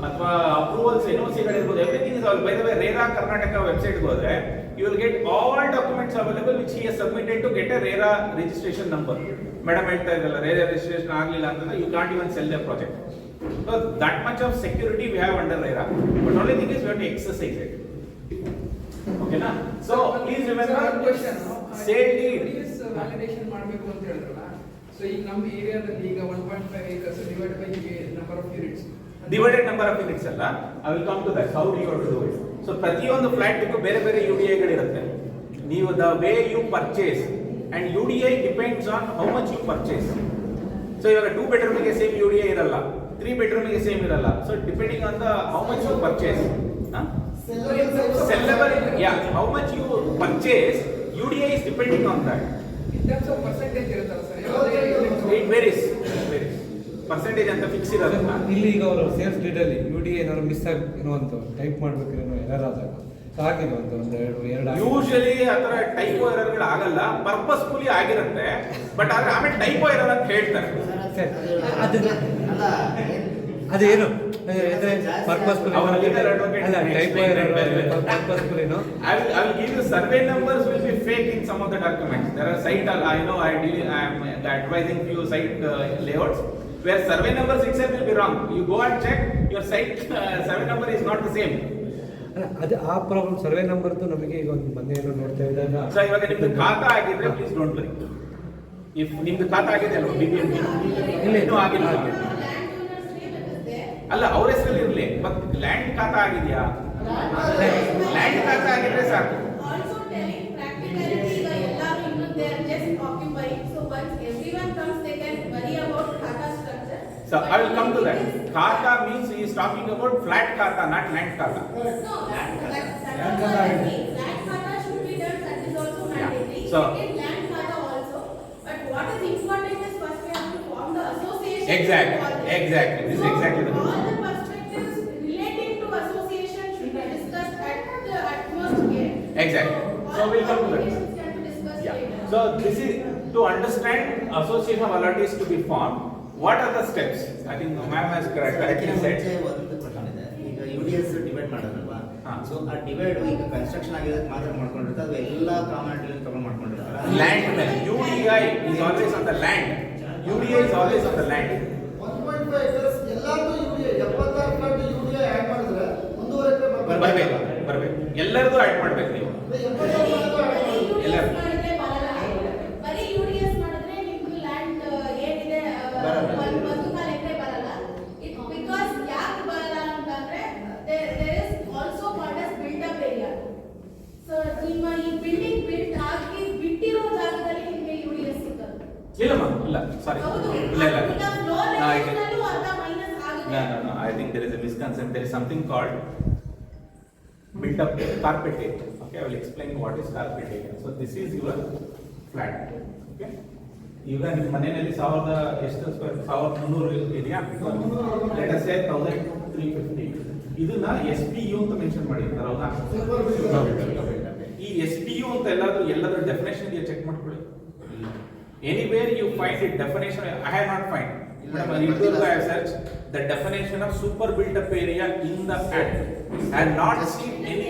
ಅಥವಾ ಅಪ್ರೂವಲ್ಸ್ NOC ಗಳಿರ್ಬೋದು. Everything is all. By the way, RERA Karnataka website ಹೋದ್ರೆ you will get all documents available which he has submitted to get a RERA registration number. Madam ಹೇಳ್ತಾ ಇದ್ದಲ್ಲ, RERA registration ಆಗಲಿಲ್ಲ ಅಂತಂದ್ರೆ you can't even sell their project. So that much of security we have under RERA. But only thing is we have to exercise it. Okay na? So please remember, sale deed. Validation ಮಾಡಬೇಕು ಅಂತ ಹೇಳಿದ್ರಲ್ಲ, so ಈಗ ನಮ್ಮ ಏರಿಯಾದಲ್ಲಿ ಈಗ 1.5 acres divided by number of units. Divided number of units ಅಲ್ಲ, I will come to that. How do you have to do it? So ಪ್ರತಿಯೊಂದು flat ಗೂ ಬೇರೆ ಬೇರೆ UDI ಗಳಿರುತ್ತೆ. ನೀವು the way you purchase and UDI depends on how much you purchase. So ಇವಾಗ 2 bedroom ಗೆ same UDI ಇರಲ್ಲ, 3 bedroom ಗೆ same ಇರಲ್ಲ. So depending on the how much you purchase, sellable, yeah, how much you purchase, UDI is depending on that. In terms of percentage ಇರುತ್ತಲ್ಲ sir, It varies. Percentage ಅಂತ fix ಇರೋದಿಲ್ಲ. ಇಲ್ಲಿ ಈಗ ಅವರು sales ಡೀಡಲ್ಲಿ UDI ಏನಾದ್ರು miss ಆಗಿ ಏನೋ ಅಂತ ಟೈಪ್ ಮಾಡ್ಬೇಕಾದ್ರೆ ಎರರ್ ಆದಾಗ ಆಗಿಲ್ಲ ಅಂತ ಎರಡು ಯೂಶಲಿ ಆ ಥರ ಟೈಪೋ ಎರರ್ಗಳು ಆಗಲ್ಲ, ಪರ್ಪಸ್ಫುಲಿ ಆಗಿರುತ್ತೆ. ಬಟ್ ಆದ್ರೆ ಆಮೇಲೆ ಟೈಪೋ ಎರರ್ ಅಂತ ಹೇಳ್ತಾರೆ. ಅದೇನು ಪರ್ಪಸ್ಫುಲಿ ಅವರ legal advocate ಅಲ್ಲ ಟೈಪೋ ಎರರ್ ಪರ್ಪಸ್ಫುಲಿನೋ. I will give you survey numbers will be fake in some of the documents. There are site, I know I am advising few site layouts where survey numbers itself will be wrong. You go and check, your site survey number is not the same. ಅದು ಆ problem survey ನಂಬರ್ದು ನಮಗೆ ಈಗ ಒಂದು ಮೊನ್ನೆ ಏನೋ ನೋಡ್ತಾ ಇದ್ದಾಗ. So ಇವಾಗ ನಿಮ್ದು ಖಾತಾ ಆಗಿದ್ರೆ ಪ್ಲೀಸ್ ಡೋಂಟ್ ವರಿ. ಇಫ್ ನಿಮ್ದು ಖಾತಾ ಆಗಿದೆ ಅಲ್ವಾ BBMP ಇನ್ನೂ ಆಗಿಲ್ಲ ಅಲ್ಲ, ಅವ್ರ ಹೆಸರಲ್ಲಿ ಇರಲಿ, ಬಟ್ ಲ್ಯಾಂಡ್ ಖಾತಾ ಆಗಿದೆಯಾ? ಲ್ಯಾಂಡ್ ಖಾತಾ ಆಗಿದ್ರೆ ಸಾಕು. Also telling practicality ಈಗ ಎಲ್ಲರೂ ಇನ್ನೂ they are just occupying, so once everyone comes they can worry about khata structure. So I will come to that. Khata means he is talking about flat khata, not land khata. No, that also what I mean. Land khata should be done, that is also mandatory. So- Second, land khata also. But what is important is first we have to form the association. Exactly, for this. exactly. This is So, exactly the point. all the perspectives relating to association should be discussed at the utmost care. Exactly. So all we'll come to that. obligations can be discussed Yeah. later. So this is to understand association of allottees to be formed. What are the steps? I think ma'am has correctly said. ಒಂದು question ಇದೆ. ಈಗ UDS divide ಮಾಡೋದಲ್ವಾ, ಹಾ. So ಆ divide ಈಗ construction ಆಗಿರೋದು ಮಾತ್ರ ಮಾಡ್ಕೊಂಡಿರ್ತಾರೆ, ಅದು ಎಲ್ಲ ಕಾಮನ್ ತಗೊಂಡು ಮಾಡ್ಕೊಂಡಿರ್ತಾರೆ. Land UDI is always on the land. UDI is always on the land. 1.5 acres ಎಲ್ಲಾರ್ದು UDI 76 ಫ್ಲಾಟ್ UDI ಆಡ್ ಮಾಡಿದ್ರೆ 1.5 ಎಕರೆ ಬರ್ಬೇಕು. ಎಲ್ಲರದು ಆಡ್ ಮಾಡ್ಬೇಕು ನೀವು. ಎಲ್ಲರೂ. ಬರೀ UDS ಮಾಡಿದ್ರೆ ನಿಮ್ಗೆ ಲ್ಯಾಂಡ್ ಏನಿದೆ ಒಂದು ಕಾಲ ಎಕರೆ ಬರಲ್ಲ. ಇಟ್ ಬಿಕಾಸ್ ಯಾಕೆ ಬರಲ್ಲ ಅಂತಂದ್ರೆ there is also called as built up area. So ನಿಮ್ಮ ಈ ಬಿಲ್ಡಿಂಗ್ ಬಿಲ್ಟ್ ಆಗಿ ಬಿಟ್ಟಿರೋ ಜಾಗದಲ್ಲಿ ನಿಮಗೆ UDS ಸಿಗುತ್ತೆ. ಇಲ್ಲಮ್ಮ, ಇಲ್ಲ, ಸಾರಿ. ಹೌದು. ಇಲ್ಲ. ಈಗ ಫ್ಲೋರ್ No, I think- ರೇಷನಲ್ಲೂ ಅರ್ಧ ಮೈನಸ್ ಆಗುತ್ತೆ. No. I think there is a misconception. There is something called built up carpet area. Okay, I will explain what is carpet area. So this is your flat. Okay. ಈಗ ನಿಮ್ಮ ಮನೆಯಲ್ಲಿ 1000 ಎಷ್ಟು square 1300 ಇದೆಯಾ? Let us ಸೇ 1350. ಇದನ್ನ SPU ಅಂತ mention ಮಾಡಿರ್ತಾರೆ, ಹೌದಾ? ಈ SPU ಅಂತ ಎಲ್ಲಾದ್ರೂ ಡೆಫಿನೇಷನ್ ಇದೆಯಾ ಚೆಕ್ ಮಾಡ್ಕೊಳ್ಳಿ. Anywhere you find it definition, I have not find. I have searched the definition of super built up area in the act. I have not seen any.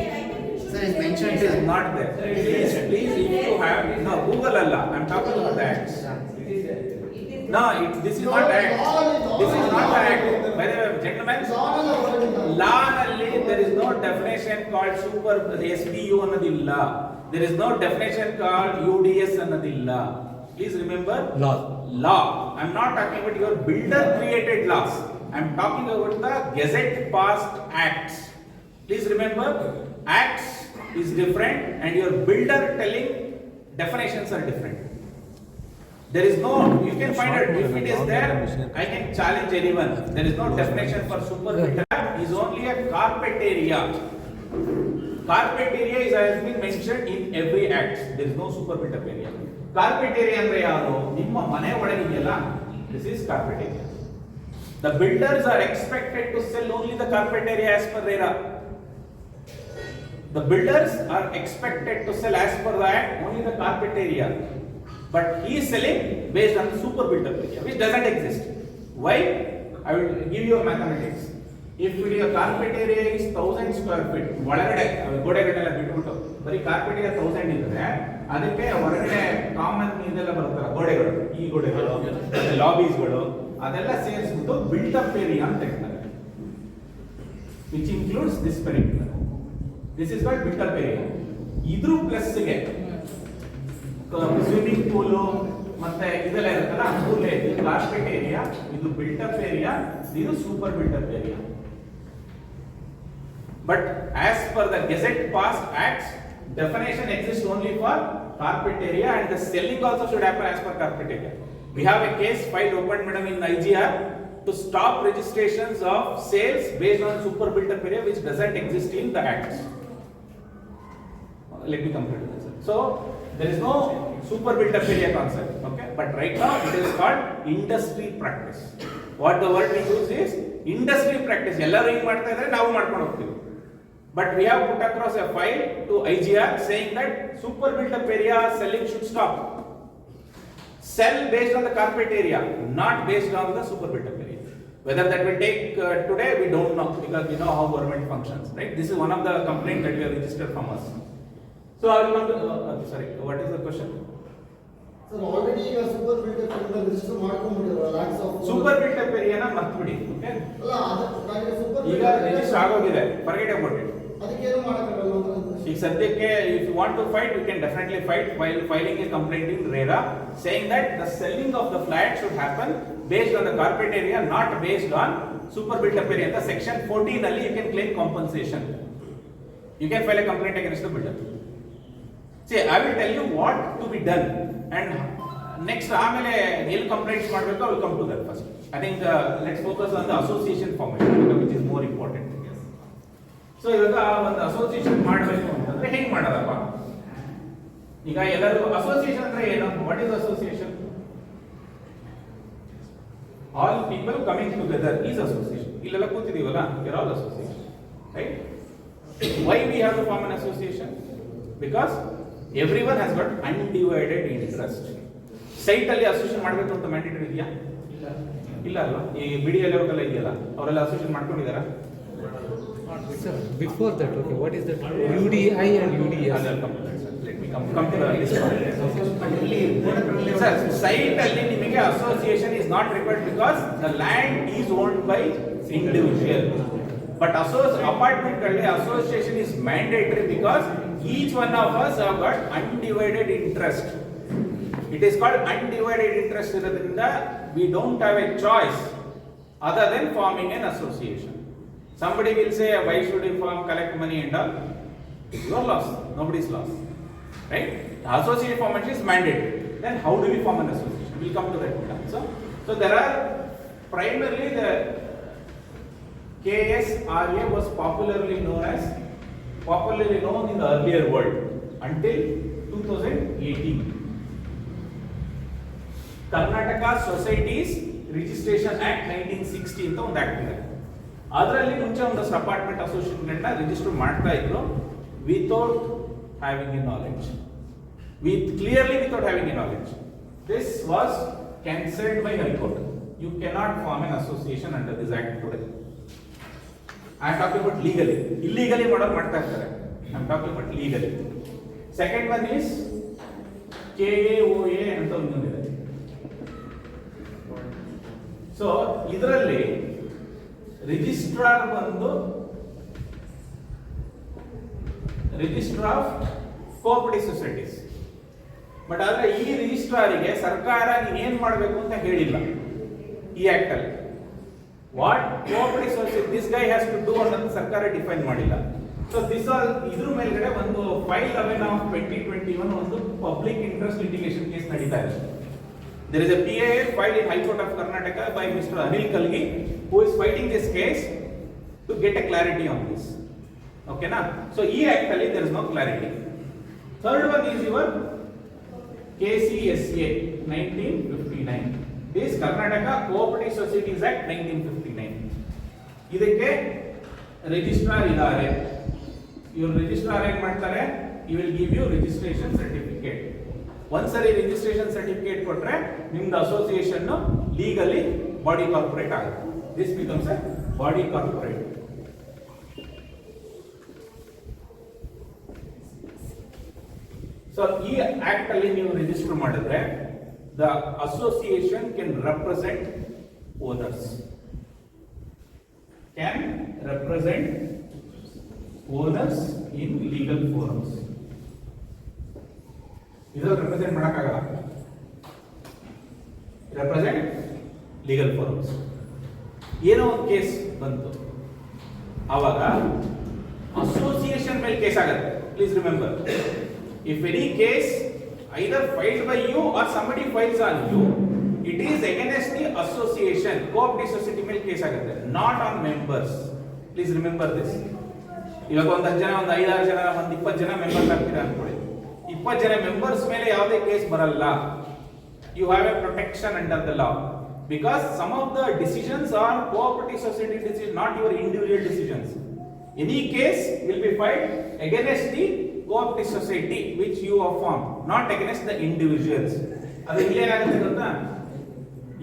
Sir, it's mentioned It is not there. Please, if you have, no, Google Allah. I am talking about the act. No, this is not act. This is not the act. By the way, gentlemen, law nalli there is no definition called super SPU annadilla. There is no definition called UDS annadilla. Please remember law. I'm not talking about your builder created laws. I'm talking about the Gazette passed acts. Please remember, acts is different and your builder telling definitions are different. There is no, you can find out if it is there, I can challenge anyone. There is no definition for super builder. It is only a carpet area. Carpet area is has been mentioned in every act. There is no super built up area. Carpet area ಅಂದ್ರೆ ಯಾವುದು? ನಿಮ್ಮ ಮನೆ ಒಳಗಿದೆಯಲ್ಲ, this is carpet area. The builders are expected to sell only the carpet area as per RERA. The builders are expected to sell as per the act only the carpet area. But he is selling based on the super built up area, which doesn't exist. Why? I will give you a mathematics. If your carpet area is 1000 square feet, ಒಳಗಡೆ ಗೋಡೆಗಳನ್ನೆಲ್ಲ ಬಿಟ್ಬಿಟ್ಟು ಬರೀ carpet area 1000 ಇದ್ರೆ ಅದಕ್ಕೆ ಹೊರಗಡೆ common ಇದೆಲ್ಲ ಬರುತ್ತಲ್ಲ ಗೋಡೆಗಳು, ಈ ಗೋಡೆಗಳು, ಲಾಬೀಸ್ಗಳು, ಅದೆಲ್ಲ ಸೇರಿಸ್ಬಿಟ್ಟು ಬಿಲ್ಟ್ ಅಪ್ ಏರಿಯಾ ಅಂತ ಹೇಳ್ತಾರೆ. which includes this perimeter. This is called built up area. Idru plus ಗೆ ಸ್ವಿಮ್ಮಿಂಗ್ ಪೂಲು ಮತ್ತೆ ಇದೆಲ್ಲ ಇರುತ್ತಲ್ಲ ಮೂಲೆ ಇದು ಕಾರ್ಪೆಟ್ ಏರಿಯಾ, ಇದು ಬಿಲ್ಟ್ ಅಪ್ ಏರಿಯಾ, ಇದು super built up area. But as per the Gazette Passed Acts, definition exists only for carpet area, and the selling also should happen as per carpet area. We have a case filed open madam in IGR to stop registrations of sales based on super built up area which doesn't exist in the acts. Let me complete this. So there is no super built up area concept, okay? But right now it is called industry practice. What the word we use is industry practice. Ellaru ಏನು ಮಾಡ್ತಾ ಇದ್ದಾರೆ ನಾವು ಮಾಡ್ಕೊಂಡು ಹೋಗ್ತೀವಿ. But we have put across a file to IGR saying that super built up area selling should stop. Sell based on the carpet area, not based on the super built up area. Whether that will take today, we don't know, because we know how government functions, right? This is one of the complaints that we have registered from us. So I will come to, sorry, what is the question? Sir, already you are super built up in the register ಮಾಡ್ಕೊಂಡ್ಬಿಟ್ಟಿರೋ lakhs of Super built up area na ಮರ್ತ್ಬಿಡಿ, okay? ಅಲ್ಲ ಅದಕ್ಕೆ super ಈಗ register ಆಗೋಗಿದೆ, forget about it. ಅದಕ್ಕೆ ಏನು ಮಾಡಕ್ಕಾಗಲ್ಲ ಅಂತ ಈಗ ಸದ್ಯಕ್ಕೆ if you want to fight, you can definitely fight while filing a complaint in RERA saying that the selling of the flat should happen based on the carpet area, not based on super built up area. The section 14 ಅಲ್ಲಿ you can claim compensation. You can file a complaint against the builder. See, I will tell you what to be done, and next ಆಮೇಲೆ ಎಲ್ಲಿ complaints ಮಾಡಬೇಕು I will come to that first. I think let's focus on the association formation, which is more important. So ಇವಾಗ ಒಂದು association ಮಾಡಬೇಕು ಅಂತಂದ್ರೆ ಹೆಂಗ್ ಮಾಡೋದಪ್ಪ? ಈಗ ಎಲ್ಲರೂ ಅಸೋಸಿಯೇಷನ್ ಅಂದ್ರೆ ಏನು? What is association? All people coming together is association. ಇಲ್ಲೆಲ್ಲ ಕೂತಿದೀವಲ್ಲ, you're all association, right? Why we have to form an association? Because everyone has got undivided interest. Site ಅಲ್ಲಿ ಅಸೋಸಿಯೇಷನ್ ಮಾಡಬೇಕು ಅಂತ ಮ್ಯಾಂಡೇಟರಿ ಇದೆಯಾ? ಇಲ್ಲ ಅಲ್ವಾ? ಈ ಬಿಡಿಎಲ್ ಅವರೆಲ್ಲ ಇದೆಯಲ್ಲ, ಅವರೆಲ್ಲ association ಮಾಡ್ಕೊಂಡಿದಾರಾ? Sir, before that, okay, what is that? UDI and UDS. Let me come to this part. Sir, site alli nimage association is not required because the land is owned by individual. But apartment alli association is mandatory because each one of us have got undivided interest. It is called undivided interest iradrinda we don't have a choice other than forming an association. Somebody will say, why should you collect money and all? Your loss, nobody's loss, right? The association formation is mandatory. Then how do we form an association? We'll come to that. So there are primarily the KSRA was popularly known in the earlier world until 2018. Karnataka Societies Registration Act 1960 ಅಂತ ಒಂದು act ಇದೆ. ಅದರಲ್ಲಿ ಮುಂಚೆ ಒಂದಷ್ಟು apartment association register ಮಾಡ್ತಾ ಇದ್ರು without having A knowledge, without having a knowledge. This was cancelled by High Court. You cannot form an association under this act today. I am talking about legally. Illegally ಮಾಡ್ತಾ ಇರ್ತಾರೆ. I am talking about legally. Second one is KAOA ಅಂತ ಒಂದಿದೆ. So ಇದರಲ್ಲಿ registrar ಬಂದು registrar of cooperative societies. But ಆದ್ರೆ ಈ ರಿಜಿಸ್ಟ್ರಾರಿಗೆ ಸರ್ಕಾರ ನೀವೇನ್ ಮಾಡಬೇಕು ಅಂತ ಹೇಳಿಲ್ಲ ಈ ಆಕ್ಟ್ ಅಲ್ಲಿ. What cooperative society this guy has to do ಅನ್ನೋದು ಸರ್ಕಾರ ಡಿಫೈನ್ ಮಾಡಿಲ್ಲ. ಸೊ ದಿಸ್ ಆಲ್ ಇದ್ರ ಮೇಲ್ಗಡೆ ಒಂದು 5/11/2021 ಒಂದು ಪಬ್ಲಿಕ್ ಇಂಟ್ರೆಸ್ಟ್ ಲಿಟಿಗೇಷನ್ ಕೇಸ್ ನಡೀತಾ ಇದೆ. There is a PA filed in High Court of Karnataka by Mr. Anil Kalgi, who is fighting this case to get a clarity on this. Okay na? So actually there is no clarity. Third one is your KCSA 1959. This Karnataka Co-Operative Societies Act 1959. ಇದಕ್ಕೆ registrar ಇದ್ದಾರೆ. ಇವರು registrar ಏನ್ ಮಾಡ್ತಾರೆ? He will give you registration certificate. ಒಂದ್ಸರಿ registration certificate ಕೊಟ್ರೆ ನಿಮ್ದು association legally body corporate ಆಗುತ್ತೆ. This becomes a body corporate. So ಈ ಆಕ್ಟ್ ಅಲ್ಲಿ ನೀವು ರಿಜಿಸ್ಟರ್ ಮಾಡಿದ್ರೆ the association can represent owners, can represent owners in legal forums. ಇದರಲ್ಲಿ represent ಮಾಡೋಕ್ಕಾಗಲ್ಲ. Represent legal forums. ಏನೋ ಒಂದು ಕೇಸ್ ಬಂತು, ಆವಾಗ ಅಸೋಸಿಯೇಷನ್ ಮೇಲೆ ಕೇಸ್ ಆಗುತ್ತೆ. Please remember, if any case either filed by you or somebody files on you, it is against the association, cooperative society ಮೇಲೆ ಕೇಸ್ ಆಗುತ್ತೆ, not on members. Please remember this. ಇವಾಗ ಒಂದು 10 ಜನ, ಒಂದು 5-6 ಜನ, ಒಂದು 20 ಜನ ಮೆಂಬರ್ಸ್ ಆಗ್ತೀರಾ ಅನ್ಕೊಳ್ಳಿ. 20 ಜನ ಮೆಂಬರ್ಸ್ ಮೇಲೆ ಯಾವುದೇ ಕೇಸ್ ಬರಲ್ಲ. You have a protection under the law because some of the decisions are cooperative society decisions, not your individual decisions. Any case will be filed against the cooperative society which you have formed, not against the individuals. ಅದು ಇಲ್ಲಿ ಏನಾಗುತ್ತೆ ಗೊತ್ತಾ,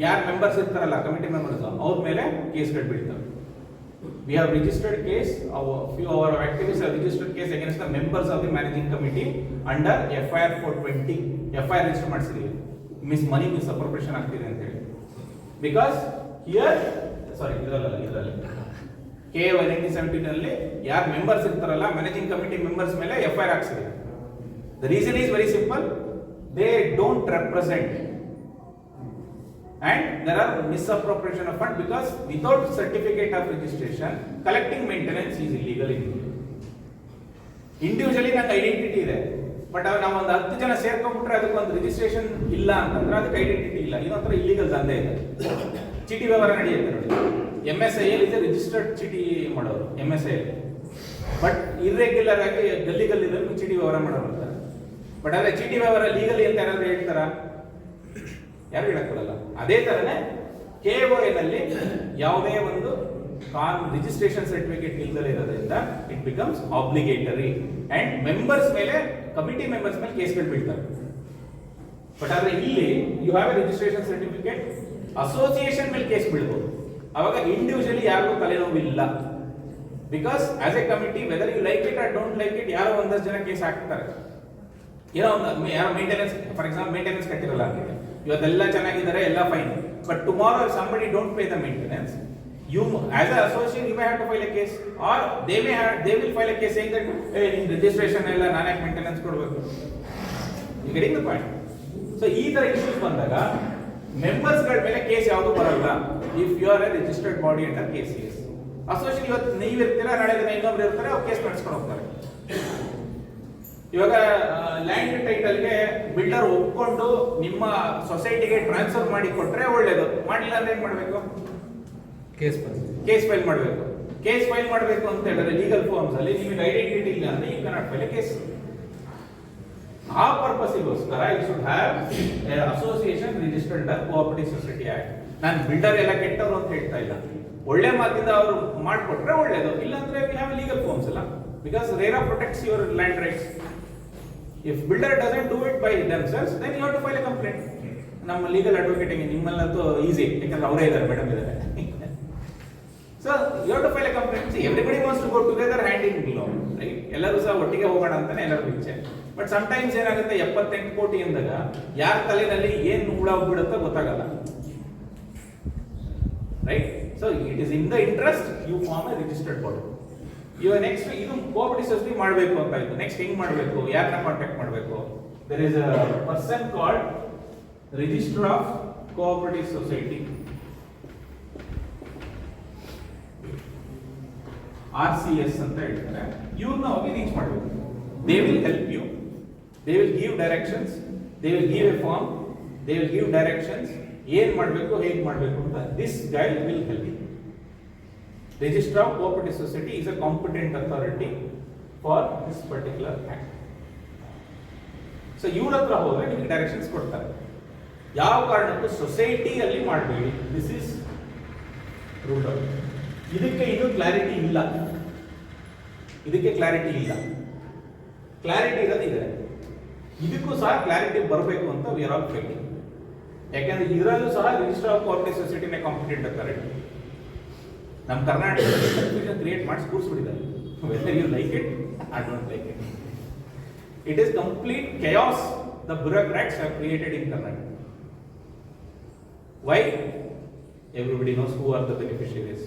ಯಾರು members ಇರ್ತಾರಲ್ಲ, committee members, ಅವ್ರ ಮೇಲೆ ಕೇಸ್ಗಳು ಬೀಳ್ತವೆ. We have registered case, few of our activists have registered case against the members of the managing committee under FIR 420. FIR register ಮಾಡಿಸಿದೀವಿ, money misappropriation ಆಗ್ತಿದೆ ಅಂತ ಹೇಳಿ. Because here, sorry, ಇದರಲ್ಲಿ KA 117 ನಲ್ಲಿ ಯಾರು ಮೆಂಬರ್ಸ್ ಇರ್ತಾರಲ್ಲ, ಮ್ಯಾನೇಜಿಂಗ್ ಕಮಿಟಿ ಮೆಂಬರ್ಸ್ ಮೇಲೆ FIR ಹಾಕ್ಸಿದೆ. The reason is very simple, they don't represent and there are misappropriation of fund because without certificate of registration collecting maintenance is illegal in India. Individually ನಂಗೆ identity ಇದೆ, but ನಾವು ಒಂದು 10 ಜನ ಸೇರ್ಕೊಂಡ್ಬಿಟ್ರೆ ಅದಕ್ಕೆ ಒಂದು registration ಇಲ್ಲ ಅಂತಂದ್ರೆ ಅದಕ್ಕೆ ಐಡೆಂಟಿಟಿ ಇಲ್ಲ, ಇದೊಂಥರ ಇಲ್ಲಿಗಲ್ ದಂಧೆ ಇದೆ. ಚೀಟಿ ವ್ಯವಹಾರ ನಡೆಯುತ್ತೆ ನೋಡಿ. MSIL is a ರಿಜಿಸ್ಟರ್ಡ್ ಚೀಟಿ ಮಾಡೋರು MSIL, ಬಟ್ ಇರ್ರೆಗ್ಯುಲರ್ ಆಗಿ ಗಲ್ಲಿಗಲ್ಲಿರೋರು ಚೀಟಿ ವ್ಯವಹಾರ ಮಾಡೋರು ಅಂತಾರೆ. ಬಟ್ ಆದ್ರೆ ಚೀಟಿ ವ್ಯವಹಾರ ಲೀಗಲಿ ಅಂತ ಯಾರಾದ್ರೂ ಹೇಳ್ತಾರ? ಯಾರು ಹೇಳಕ್ಕೊಡಲ್ಲ. ಅದೇ ತರನೇ KOA ನಲ್ಲಿ ಯಾವುದೇ ಒಂದು ರಿಜಿಸ್ಟ್ರೇಷನ್ ಸರ್ಟಿಫಿಕೇಟ್ ಇಲ್ಲದೆ ಇರೋದ್ರಿಂದ it becomes obligatory and members ಮೇಲೆ, ಕಮಿಟಿ ಮೆಂಬರ್ಸ್ ಮೇಲೆ ಕೇಸ್ಗಳು ಬೀಳ್ತಾರೆ. ಬಟ್ ಆದ್ರೆ ಇಲ್ಲಿ you have a registration certificate, association ಮೇಲೆ ಕೇಸ್ ಬೀಳ್ಬೋದು. ಅವಾಗ ಇಂಡಿವಿಜುವಲಿ ಯಾರಿಗೂ ತಲೆನೋವು ಇಲ್ಲ. Because as a committee whether you like it or don't like it, ಯಾರೋ ಒಂದಷ್ಟು ಜನ ಕೇಸ್ ಹಾಕ್ತಾರೆ. ಏನೋ ಒಂದು ಯಾರೋ ಮೇಂಟೆನೆನ್ಸ್, ಫಾರ್ ಎಕ್ಸಾಂಪಲ್ ಮೇಂಟೆನೆನ್ಸ್ ಕಟ್ಟಿರಲ್ಲ ಅಂತಿದೆ, ಇವತ್ತೆಲ್ಲ ಚೆನ್ನಾಗಿದ್ದಾರೆ, ಎಲ್ಲ fine, but tomorrow somebody don't pay the maintenance, you as an association you may have to file a case, or they will file a case saying that hey, in registration ಎಲ್ಲ ನಾನು ಯಾಕೆ maintenance ಕೊಡಬೇಕು. You getting the point? So ಈ ತರ issues ಬಂದಾಗ members ಗಳ ಮೇಲೆ case ಯಾವುದು ಬರಲ್ಲ if you are a registered body under KCS. Association ಇವತ್ತು ನೀವು ಇರ್ತೀರಾ, ನಾಳೆ ದಿನ ಇನ್ನೊಬ್ರು ಇರ್ತಾರೆ, ಅವ್ರು ಕೇಸ್ ನಡೆಸ್ಕೊಂಡು ಹೋಗ್ತಾರೆ. ಇವಾಗ ಲ್ಯಾಂಡ್ ಟೈಟಲ್ಗೆ ಬಿಲ್ಡರ್ ಒಪ್ಕೊಂಡು ನಿಮ್ಮ ಸೊಸೈಟಿಗೆ ಟ್ರಾನ್ಸ್ಫರ್ ಮಾಡಿ ಕೊಟ್ರೆ ಒಳ್ಳೇದು, ಮಾಡಿಲ್ಲ ಅಂದ್ರೆ ಏನ್ ಮಾಡ್ಬೇಕು? ಕೇಸ್ ಫೈಲ್ ಮಾಡಬೇಕು. ಕೇಸ್ ಫೈಲ್ ಮಾಡಬೇಕು ಅಂತ ಹೇಳಿದ್ರೆ ಲೀಗಲ್ ಫಾರ್ಮ್ಸ್ ಅಲ್ಲಿ ನಿಮಗೆ ಐಡೆಂಟಿಟಿ ಇಲ್ಲ ಅಂದ್ರೆ you cannot file a case. ಆ ಪರ್ಪಸ್ಗೋಸ್ಕರ you should have association registered under cooperative society act. ನಾನು ಬಿಲ್ಡರ್ ಎಲ್ಲ ಕೆಟ್ಟವರು ಅಂತ ಹೇಳ್ತಾ ಇಲ್ಲ, ಒಳ್ಳೆ ಮಾತಿಂದ ಅವರು ಮಾಡಿಕೊಟ್ರೆ ಒಳ್ಳೇದು, ಇಲ್ಲಾಂದ್ರೆ ವಿ ಹ್ಯಾವ್ ಲೀಗಲ್ ಫಾರ್ಮ್ಸ್ ಅಲ್ಲ, because RERA protects your land rights. If builder doesn't do it by themselves, then you have to file a complaint. ನಮ್ಮ ಲೀಗಲ್ ಅಡ್ವೊಕೇಟಿಂಗ್ ನಿಮ್ಮಲ್ಲಂತೂ ಈಸಿ, ಯಾಕಂದ್ರೆ ಅವರೇ ಇದ್ದಾರೆ, ಮೇಡಮ್ ಇದ್ದಾರೆ. So you have to file a complaint. See everybody wants to go together hand in glove, right? ಎಲ್ಲರೂ ಸಹ ಒಟ್ಟಿಗೆ ಹೋಗೋಣ ಅಂತಾನೆ ಎಲ್ಲರೂ ಇಚ್ಛೆ. ಬಟ್ ಸಮ್ ಟೈಮ್ಸ್ ಏನಾಗುತ್ತೆ, 78 ಕೋಟಿ ಅಂದಾಗ ಯಾರ ತಲೆನಲ್ಲಿ ಏನು ಹುಳ ಹೋಗ್ಬಿಡುತ್ತೋ ಗೊತ್ತಾಗಲ್ಲ, right? So it is in the interest you form a registered body. ಇವಾಗ ನೆಕ್ಸ್ಟ್ ಇದು ಕೋಆಪರೇಟಿವ್ ಸೊಸೈಟಿ ಮಾಡಬೇಕು ಅಂತ ಇತ್ತು. ನೆಕ್ಸ್ಟ್ ಹೆಂಗ್ ಮಾಡಬೇಕು, ಯಾರನ್ನ ಕಾಂಟ್ಯಾಕ್ಟ್ ಮಾಡಬೇಕು? There is a person called register of cooperative society, RCS ಅಂತ ಹೇಳ್ತಾರೆ. ಇವ್ರನ್ನ ಹೋಗಿ ರೀಚ್ ಮಾಡಬೇಕು. They will help you, they will give directions, they will give a form, they will give directions, ಏನ್ ಮಾಡಬೇಕು, ಹೇಗೆ ಮಾಡಬೇಕು ಅಂತ. This Guy will help you. Registrar of Cooperative Society is a competent authority for this particular act. So ಇವ್ರ ಹತ್ರ ಹೋದ್ರೆ ನಿಮಗೆ directions ಕೊಡ್ತಾರೆ. ಯಾವ ಕಾರಣಕ್ಕೂ ಸೊಸೈಟಿಯಲ್ಲಿ ಮಾಡಬೇಡಿ, ದಿಸ್ ಇಸ್ ರೂಲ್ಡ್ ಔಟ್. ಇದಕ್ಕೆ ಇನ್ನೂ ಕ್ಲಾರಿಟಿ ಇಲ್ಲ, ಕ್ಲಾರಿಟಿ ಇರೋದಿದೆ. ಇದಕ್ಕೂ ಸಹ ಕ್ಲಾರಿಟಿ ಬರಬೇಕು ಅಂತ ವಿ ಆರ್ ಆಲ್ ಫೈಟಿಂಗ್. ಯಾಕಂದ್ರೆ ಇದರಲ್ಲೂ ಸಹ ರಿಜಿಸ್ಟರ್ ಆಫ್ ಕೋಆಪರೇಟಿವ್ ಸೊಸೈಟಿನೇ ಕಾಂಪಿಟೆಂಟ್ ಅಥಾರಿಟಿ. ನಮ್ಮ ಕರ್ನಾಟಕದಲ್ಲಿ ಕನ್ಫ್ಯೂಷನ್ ಕ್ರಿಯೇಟ್ ಮಾಡಿ ಕೂರಿಸ್ಬಿಟ್ಟಿದ್ದಾರೆ. Whether you like it, I don't like it. It is complete chaos the bureaucrats have created in Karnataka. Why? Everybody knows who are the beneficiaries.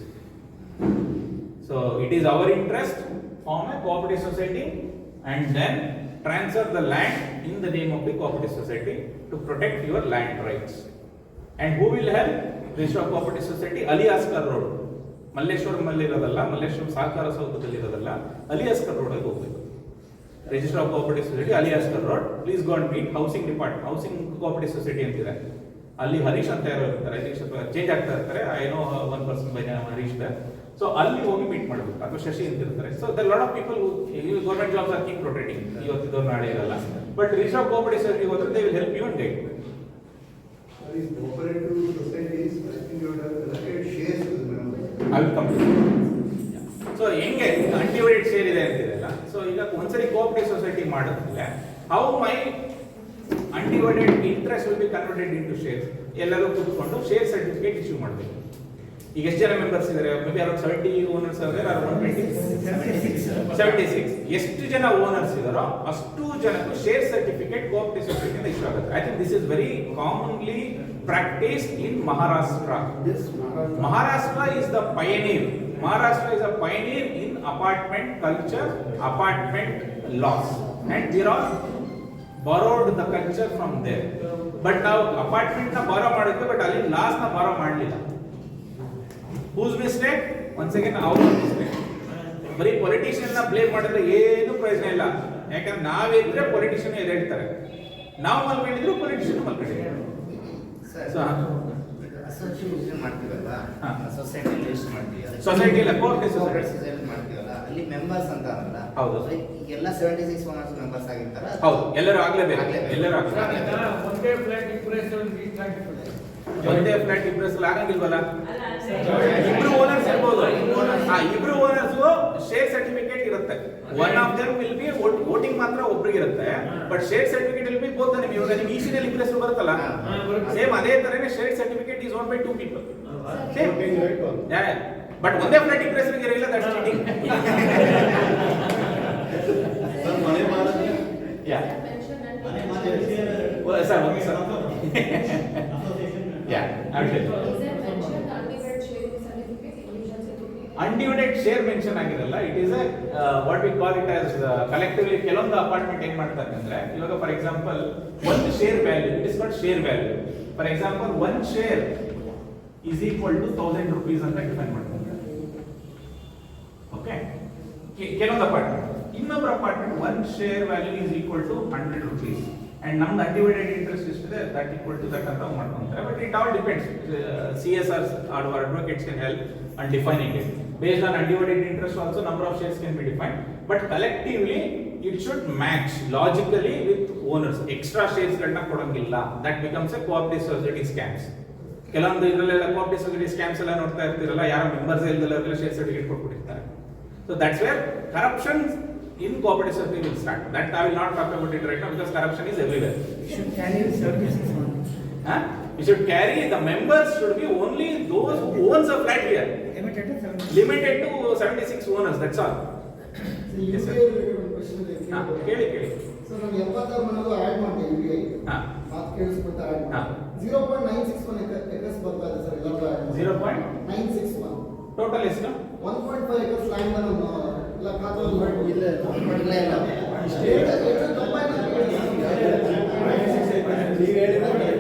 So it is our interest form a cooperative society and then transfer the land in the name of the cooperative society to protect your land rights. And who will help? Registrar of Cooperative Society, Aliaskar Road. Malleshwaram ಇರೋದಲ್ಲ, ಮಲ್ಲೇಶ್ವರಂ ಸಹಕಾರ ಸೌಧದಲ್ಲಿ ಇರೋದಲ್ಲ, Aliaskar road ಅಲ್ಲಿ ಹೋಗ್ಬೇಕು. Register of cooperative society, Aliaskar road. Please go and meet housing department, housing cooperative society ಅಂತಿದೆ. ಅಲ್ಲಿ ಹರೀಶ್ ಅಂತ ಯಾರು ಇರ್ತಾರೆ, ಚೇಂಜ್ ಆಗ್ತಾ ಇರ್ತಾರೆ. I know one person by Harish there. So ಅಲ್ಲಿ ಹೋಗಿ ಮೀಟ್ ಮಾಡಬೇಕು. ಅಥವಾ ಶಶಿ ಅಂತ ಇರ್ತಾರೆ. So the lot of people government jobs are keep rotating, ಇವತ್ತಿದ್ದವ್ರು ನಾಳೆ ಇರಲ್ಲ. But register of cooperative society ಹೋದ್ರೆ they will help you and guide. These cooperative societies, I think you would have collected shares to the members. I will come to that. So ಹೆಂಗೆ undivided share ಇದೆ ಅಂತಿರಲ್ಲ. So ಈಗ ಒಂದ್ಸರಿ cooperative society ಮಾಡಿದ್ಮೇಲೆ how my undivided interest will be converted into shares. ಎಲ್ಲರೂ ಕೂತ್ಕೊಂಡು share certificate issue ಮಾಡಬೇಕು. ಈಗ ಎಷ್ಟು ಜನ ಮೆಂಬರ್ಸ್ ಇದ್ದಾರೆ? ಮೇ ಬಿ ಅರೌಂಡ್ 70 ಓನರ್ಸ್ ಇದ್ದಾರೆ, ಅರೌಂಡ್ 76. ಎಷ್ಟು ಜನ ಓನರ್ಸ್ ಇದಾರೋ ಅಷ್ಟು ಜನಕ್ಕೂ ಶೇರ್ ಸರ್ಟಿಫಿಕೇಟ್ ಕೋಆಪರೇಟಿವ್ ಸೊಸೈಟಿಯಿಂದ ಇಶ್ಯೂ ಆಗುತ್ತೆ. I think this is very commonly practice in Maharashtra. Maharashtra is the pioneer. Maharashtra is a pioneer in apartment culture, apartment laws, and we all borrowed the culture from there. But now apartment na borrow ಮಾಡಿದ್ವಿ, but ಅಲ್ಲಿ laws na borrow ಮಾಡಲಿಲ್ಲ. Whose mistake? Once again our mistake. ಬರೀ politician ನ blame ಮಾಡಿದ್ರೆ ಏನು ಪ್ರಯೋಜನ ಇಲ್ಲ. ಯಾಕಂದ್ರೆ ನಾವಿದ್ರೆ ಪೊಲಿಟಿಷಿಯನ್ ಹೇಳ್ತಾರೆ, ನಾವು ಮಲ್ಕೊಂಡಿದ್ರು ಪೊಲಿಟಿಷಿಯನ್ ಮಲ್ಕೊಂಡಿದ್ರು. ಅಸೋಸಿಯೇಷನ್ ಮಾಡ್ತೀವಲ್ಲ, ಸೊಸೈಟಿ ರಿಜಿಸ್ಟರ್ ಮಾಡ್ತೀವಿ, ಸೊಸೈಟಿ ಇಲ್ಲ ಕೋಆಪರೇಟಿವ್ ಸೊಸೈಟಿ ಮಾಡ್ತೀವಲ್ಲ, ಅಲ್ಲಿ ಮೆಂಬರ್ಸ್ ಅಂತ ಅಲ್ಲ. ಹೌದು. ಎಲ್ಲ 76 ಓನರ್ಸ್ ಮೆಂಬರ್ಸ್ ಆಗಿರ್ತಾರ. ಹೌದು, ಎಲ್ಲರೂ ಆಗ್ಲೇಬೇಕು. ಎಲ್ಲರೂ ಒಂದೇ ಫ್ಲಾಟ್ ಇಂಪ್ರೆಷನ್ ಒಂದೇ ಫ್ಲಾಟ್ ಇಂಪ್ರೆಸ್ ಆಗಂಗಿಲ್ವಲ್ಲ. ಇಬ್ರು ಓನರ್ಸ್ ಇರ್ಬೋದು. ಇಬ್ರು ಓನರ್ಸ್ ಶೇರ್ ಸರ್ಟಿಫಿಕೇಟ್ ಇರುತ್ತೆ. One of them will be voting ಮಾತ್ರ ಒಬ್ರಿಗೆ ಇರುತ್ತೆ, but share certificate will be both them. ಇವಾಗ ನಿಮ್ಗೆ ಇಸಿನಲ್ಲಿ ಇಂಪ್ರೆಸ್ ಬರುತ್ತಲ್ಲ, ಸೇಮ್ ಅದೇ ತರನೇ share certificate is own by 2 people. Same, but ಒಂದೇ ಫ್ಲಾಟ್ ಇಂಪ್ರೆಸ್ ಇರಲಿಲ್ಲ, that's cheating. Yeah sir, okay sir. Yeah, I will tell you. Is there mentioned undivided share certificate, individual certificate? Undivided share mention ಆಗಿರಲ್ಲ. It is what we call it as collectively. ಕೆಲವೊಂದು apartment ಏನ್ ಮಾಡ್ತಾರೆ ಅಂದ್ರೆ, ಇವಾಗ for example ಒಂದು share value, it is called share value. For example one share is equal to 1000 rupees ಅಂತ define ಮಾಡ್ತಾರೆ. Okay, ಕೆಲವೊಂದು ಅಪಾರ್ಟ್ಮೆಂಟ್. ಇನ್ನೊಬ್ಬರ apartment one share value is equal to 100 rupees. And ನಮ್ದು ಅನ್ಡಿವೈಡೆಡ್ ಇಂಟ್ರೆಸ್ಟ್ ಎಷ್ಟಿದೆ that equal to that ಅಂತ ಮಾಡ್ಕೊಂತಾರೆ. But it all depends. CSRs or advocates can help on defining it. Based on undivided interest also number of shares can be defined. But collectively it should match logically with owners. Extra shares ಗಳನ್ನ ಕೊಡಂಗಿಲ್ಲ. That becomes a cooperative society scams. ಕೆಲವೊಂದು ಇದರಲ್ಲೆಲ್ಲ cooperative society scams ಎಲ್ಲ ನೋಡ್ತಾ ಇರ್ತೀರಲ್ಲ, ಯಾರೋ members ಇಲ್ದಲ್ಲ share certificate ಕೊಟ್ಬಿಟ್ಟಿರ್ತಾರೆ. So that's where corruption in cooperative society will start. That I will not talk about it right now because corruption is everywhere. You should carry 76 owners. You should carry, the members should be only those who owns a flat here. Limited to 76. Limited to 76 owners, that's all. Yes, sir. ಕೇಳಿ. So ನಾವು 76 ಮನೆಗೂ add ಮಾಡ್ತೀವಿ UBI. ಮಾತು ಕೇಳಿಸ್ಬಿಟ್ಟು add ಮಾಡಿ 0.961 acres ಬರ್ತಾ ಇದೆ sir. ಎಲ್ಲರೂ add ಮಾಡಿ 0.961 ಟೋಟಲ್ ಎಷ್ಟು? 1.5 acres ಲ್ಯಾಂಡ್ ನಾನು ಇಲ್ಲ ಖಾತೆಯಲ್ಲಿ ಮಾಡಿ ಇಲ್ಲ ನೀವು ಹೇಳಿದ್ರೆ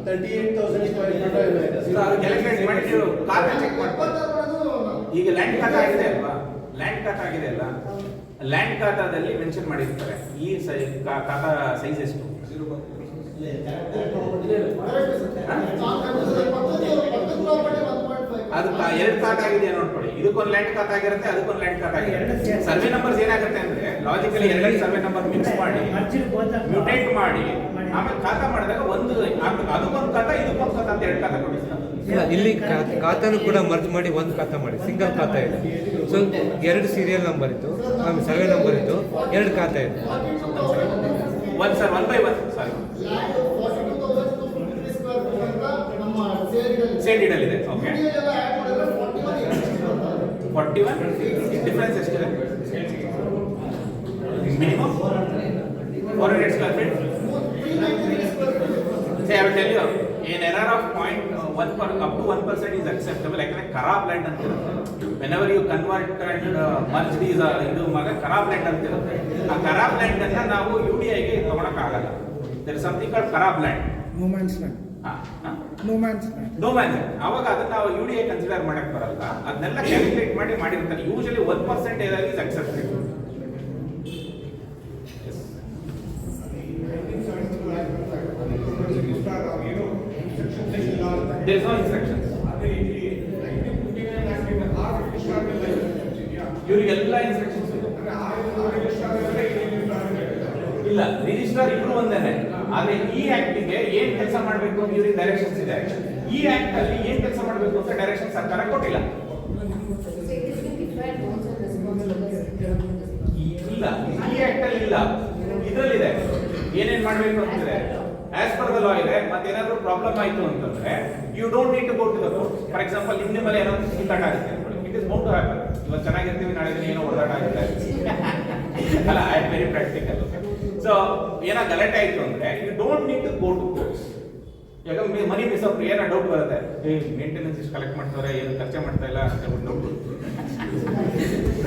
38,000 square feet ಅದು ಕ್ಯಾಲ್ಕುಲೇಟ್ ಮಾಡಿ ನೀವು ಖಾತೆ ಚೆಕ್ ಮಾಡ್ಬೋದು. ಈಗ ಲ್ಯಾಂಡ್ ಖಾತಾ ಆಗಿದೆ ಅಲ್ವಾ, ಲ್ಯಾಂಡ್ ಖಾತಾ ಆಗಿದೆ ಅಲ್ಲ, ಲ್ಯಾಂಡ್ ಖಾತಾದಲ್ಲಿ ಮೆನ್ಷನ್ ಮಾಡಿರ್ತಾರೆ ಈ ಖಾತಾ ಸೈಜ್ ಎಷ್ಟು. ಅದು ಎರಡು ಖಾತಾ ಆಗಿದೆಯಾ ನೋಡ್ಕೊಳ್ಳಿ. ಇದಕ್ಕೊಂದು ಲ್ಯಾಂಡ್ ಖಾತಾ ಆಗಿರುತ್ತೆ, ಅದಕ್ಕೊಂದು ಲ್ಯಾಂಡ್ ಖಾತಾ ಆಗಿರುತ್ತೆ. ಸರ್ವೆ ನಂಬರ್ಸ್ ಏನಾಗುತ್ತೆ ಅಂದ್ರೆ ಲಾಜಿಕಲಿ ಎರಡು ಸರ್ವೆ ನಂಬರ್ ಮಿಕ್ಸ್ ಮಾಡಿ ಮ್ಯೂಟೇಟ್ ಮಾಡಿ ಆಮೇಲೆ ಖಾತಾ ಮಾಡಿದಾಗ ಒಂದು ಅದಕ್ಕೊಂದು ಖಾತಾ ಇದಕ್ಕೊಂದು ಖಾತಾ ಅಂತ ಎರಡು ಖಾತಾ ಕೊಡಿಸ್ತಾರೆ. ಇಲ್ಲ, ಇಲ್ಲಿ ಖಾತಾನು ಕೂಡ ಮರ್ಜ್ ಮಾಡಿ ಒಂದು ಖಾತಾ ಮಾಡಿ, ಸಿಂಗಲ್ ಖಾತಾ ಇದೆ. ಸೊ 2 ಸೀರಿಯಲ್ ನಂಬರ್ ಇತ್ತು, ಆಮೇಲೆ ಸರ್ವೆ ನಂಬರ್ ಇತ್ತು, 2 ಖಾತಾ ಇದೆ. ಒನ್ ಸರ್, 1 by 1 ಸಾರಿ ಸೇಲ್ ಡೀಡಲ್ ಇದೆ. ಓಕೆ, 41 ಡಿಫರೆನ್ಸ್ ಎಷ್ಟಿದೆ? Minimum 400 square feet. Say I will tell you, an error of up to 1% is acceptable. ಯಾಕಂದ್ರೆ ಖರಾಬ್ ಲ್ಯಾಂಡ್ ಅಂತ ಇರುತ್ತೆ. Whenever you convert and merge these ಇದು ಖರಾಬ್ ಲ್ಯಾಂಡ್ ಅಂತ ಇರುತ್ತೆ. ಆ ಖರಾಬ್ ಲ್ಯಾಂಡ್ ಅನ್ನ ನಾವು UDI ಗೆ ತಗೊಳಕ್ ಆಗಲ್ಲ. There is something called kharab land. No man's land. No man's land. No man's land. ಅವಾಗ ಅದನ್ನ ನಾವು UDI ಕನ್ಸಿಡರ್ ಮಾಡಕ್ ಬರಲ್ಲ. ಅದನ್ನೆಲ್ಲ ಕ್ಯಾಲ್ಕುಲೇಟ್ ಮಾಡಿರ್ತಾರೆ. Usually 1% area is accepted. There is no instructions. ಇವರಿಗೆಲ್ಲ ಇನ್ಸ್ಟ್ರಕ್ಷನ್ಸ್ ಇಲ್ಲ. ರಿಜಿಸ್ಟ್ರಾರ್ ಇಬ್ರು ಒಂದೇನೆ. ಆದ್ರೆ ಈ ಆಕ್ಟಿಗೆ ಏನ್ ಕೆಲಸ ಮಾಡಬೇಕು ಅಂತ ಇವ್ರಿಗೆ ಡೈರೆಕ್ಷನ್ಸ್ ಇದೆ. ಈ ಆಕ್ಟ್ ಅಲ್ಲಿ ಏನ್ ಕೆಲಸ ಮಾಡಬೇಕು ಅಂತ ಡೈರೆಕ್ಷನ್ ಸರ್ಕಾರ ಕೊಟ್ಟಿಲ್ಲ. ಇಲ್ಲ, ಈ ಆಕ್ಟ್ ಅಲ್ಲಿ ಇಲ್ಲ. ಇದ್ರಲ್ಲಿದೆ ಏನೇನ್ ಮಾಡ್ಬೇಕು ಅಂತಿದೆ. ಆಸ್ ಪರ್ ದ ಲಾ ಇದೆ. ಮತ್ತೆ ಏನಾದ್ರು ಪ್ರಾಬ್ಲಮ್ ಆಯ್ತು ಅಂತಂದ್ರೆ you don't need to go to the court. For example ನಿಮ್ಮ ಮೇಲೆ ಏನಾದ್ರು ಕಿತ್ತಾಟ ಆಗುತ್ತೆ ಅನ್ಕೊಳ್ಳಿ. It is bound to happen. ಇವತ್ತು ಚೆನ್ನಾಗಿರ್ತೀವಿ, ನಾಳೆ ದಿನ ಏನೋ ಹೊಡೆದಾಟ ಆಗುತ್ತೆ ಅಲ್ಲ. I am very practical. So ಏನೋ ಗಲಾಟೆ ಆಯ್ತು ಅಂದ್ರೆ you don't need to go to courts. ಯಾಕಂದ್ರೆ ಮನಿ ಮಿಸ್ಅಪ್ ಏನೋ ಡೌಟ್ ಬರುತ್ತೆ. ಮೇಂಟೆನೆನ್ಸ್ ಇಷ್ಟು ಕಲೆಕ್ಟ್ ಮಾಡ್ತಾರೆ, ಏನು ಖರ್ಚೆ ಮಾಡ್ತಾ ಇಲ್ಲ ಅಂತ ಡೌಟ್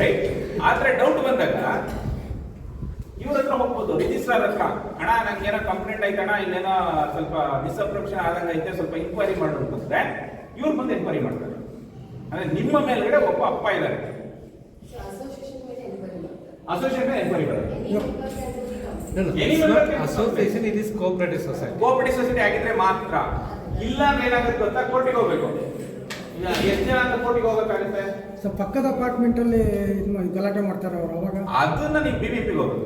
ರೈಟ್. ಆದ್ರೆ ಡೌಟ್ ಬಂದಾಗ ಇವ್ರ ಹತ್ರ ಹೋಗ್ಬೋದು, ರಿಜಿಸ್ಟ್ರಾರ್ ಹತ್ರ. ಅಣ್ಣ ನಂಗೆ ಏನೋ ಕಂಪ್ಲೇಂಟ್ ಆಯ್ತಣ್ಣ, ಇಲ್ಲೇನೋ ಸ್ವಲ್ಪ ಮಿಸ್ಅಪ್ರಪ್ಷನ್ ಆದಂಗ ಐತೆ, ಸ್ವಲ್ಪ ಇನ್ಕ್ವೈರಿ ಮಾಡು ಅಂತಂದ್ರೆ ಇವ್ರು ಬಂದು ಎನ್ಕ್ವೈರಿ ಮಾಡ್ತಾರೆ. ಅಂದ್ರೆ ನಿಮ್ಮ ಮೇಲ್ಗಡೆ ಒಬ್ಬ ಅಪ್ಪ ಇದ್ದಾರೆ, ಅಸೋಸಿಯೇಷನ್ ಎನ್ಕ್ವೈರಿ ಮಾಡೋದು. Association it is cooperative society. Cooperative society ಆಗಿದ್ರೆ ಮಾತ್ರ. ಇಲ್ಲ ಅಂದ್ರೆ ಏನಾಗುತ್ತೆ ಗೊತ್ತಾ, ಕೋರ್ಟಿಗೆ ಹೋಗ್ಬೇಕು. ಎಷ್ಟು ಜನ ಅಂತ ಕೋರ್ಟಿಗೆ ಹೋಗಬೇಕಾಗುತ್ತೆ. ಸೊ ಪಕ್ಕದ ಅಪಾರ್ಟ್ಮೆಂಟ್ ಅಲ್ಲಿ ಗಲಾಟೆ ಮಾಡ್ತಾರೆ ಅವರು. ಅವಾಗ ಅದನ್ನ ನೀವು BBMP ಹೋಗೋದು.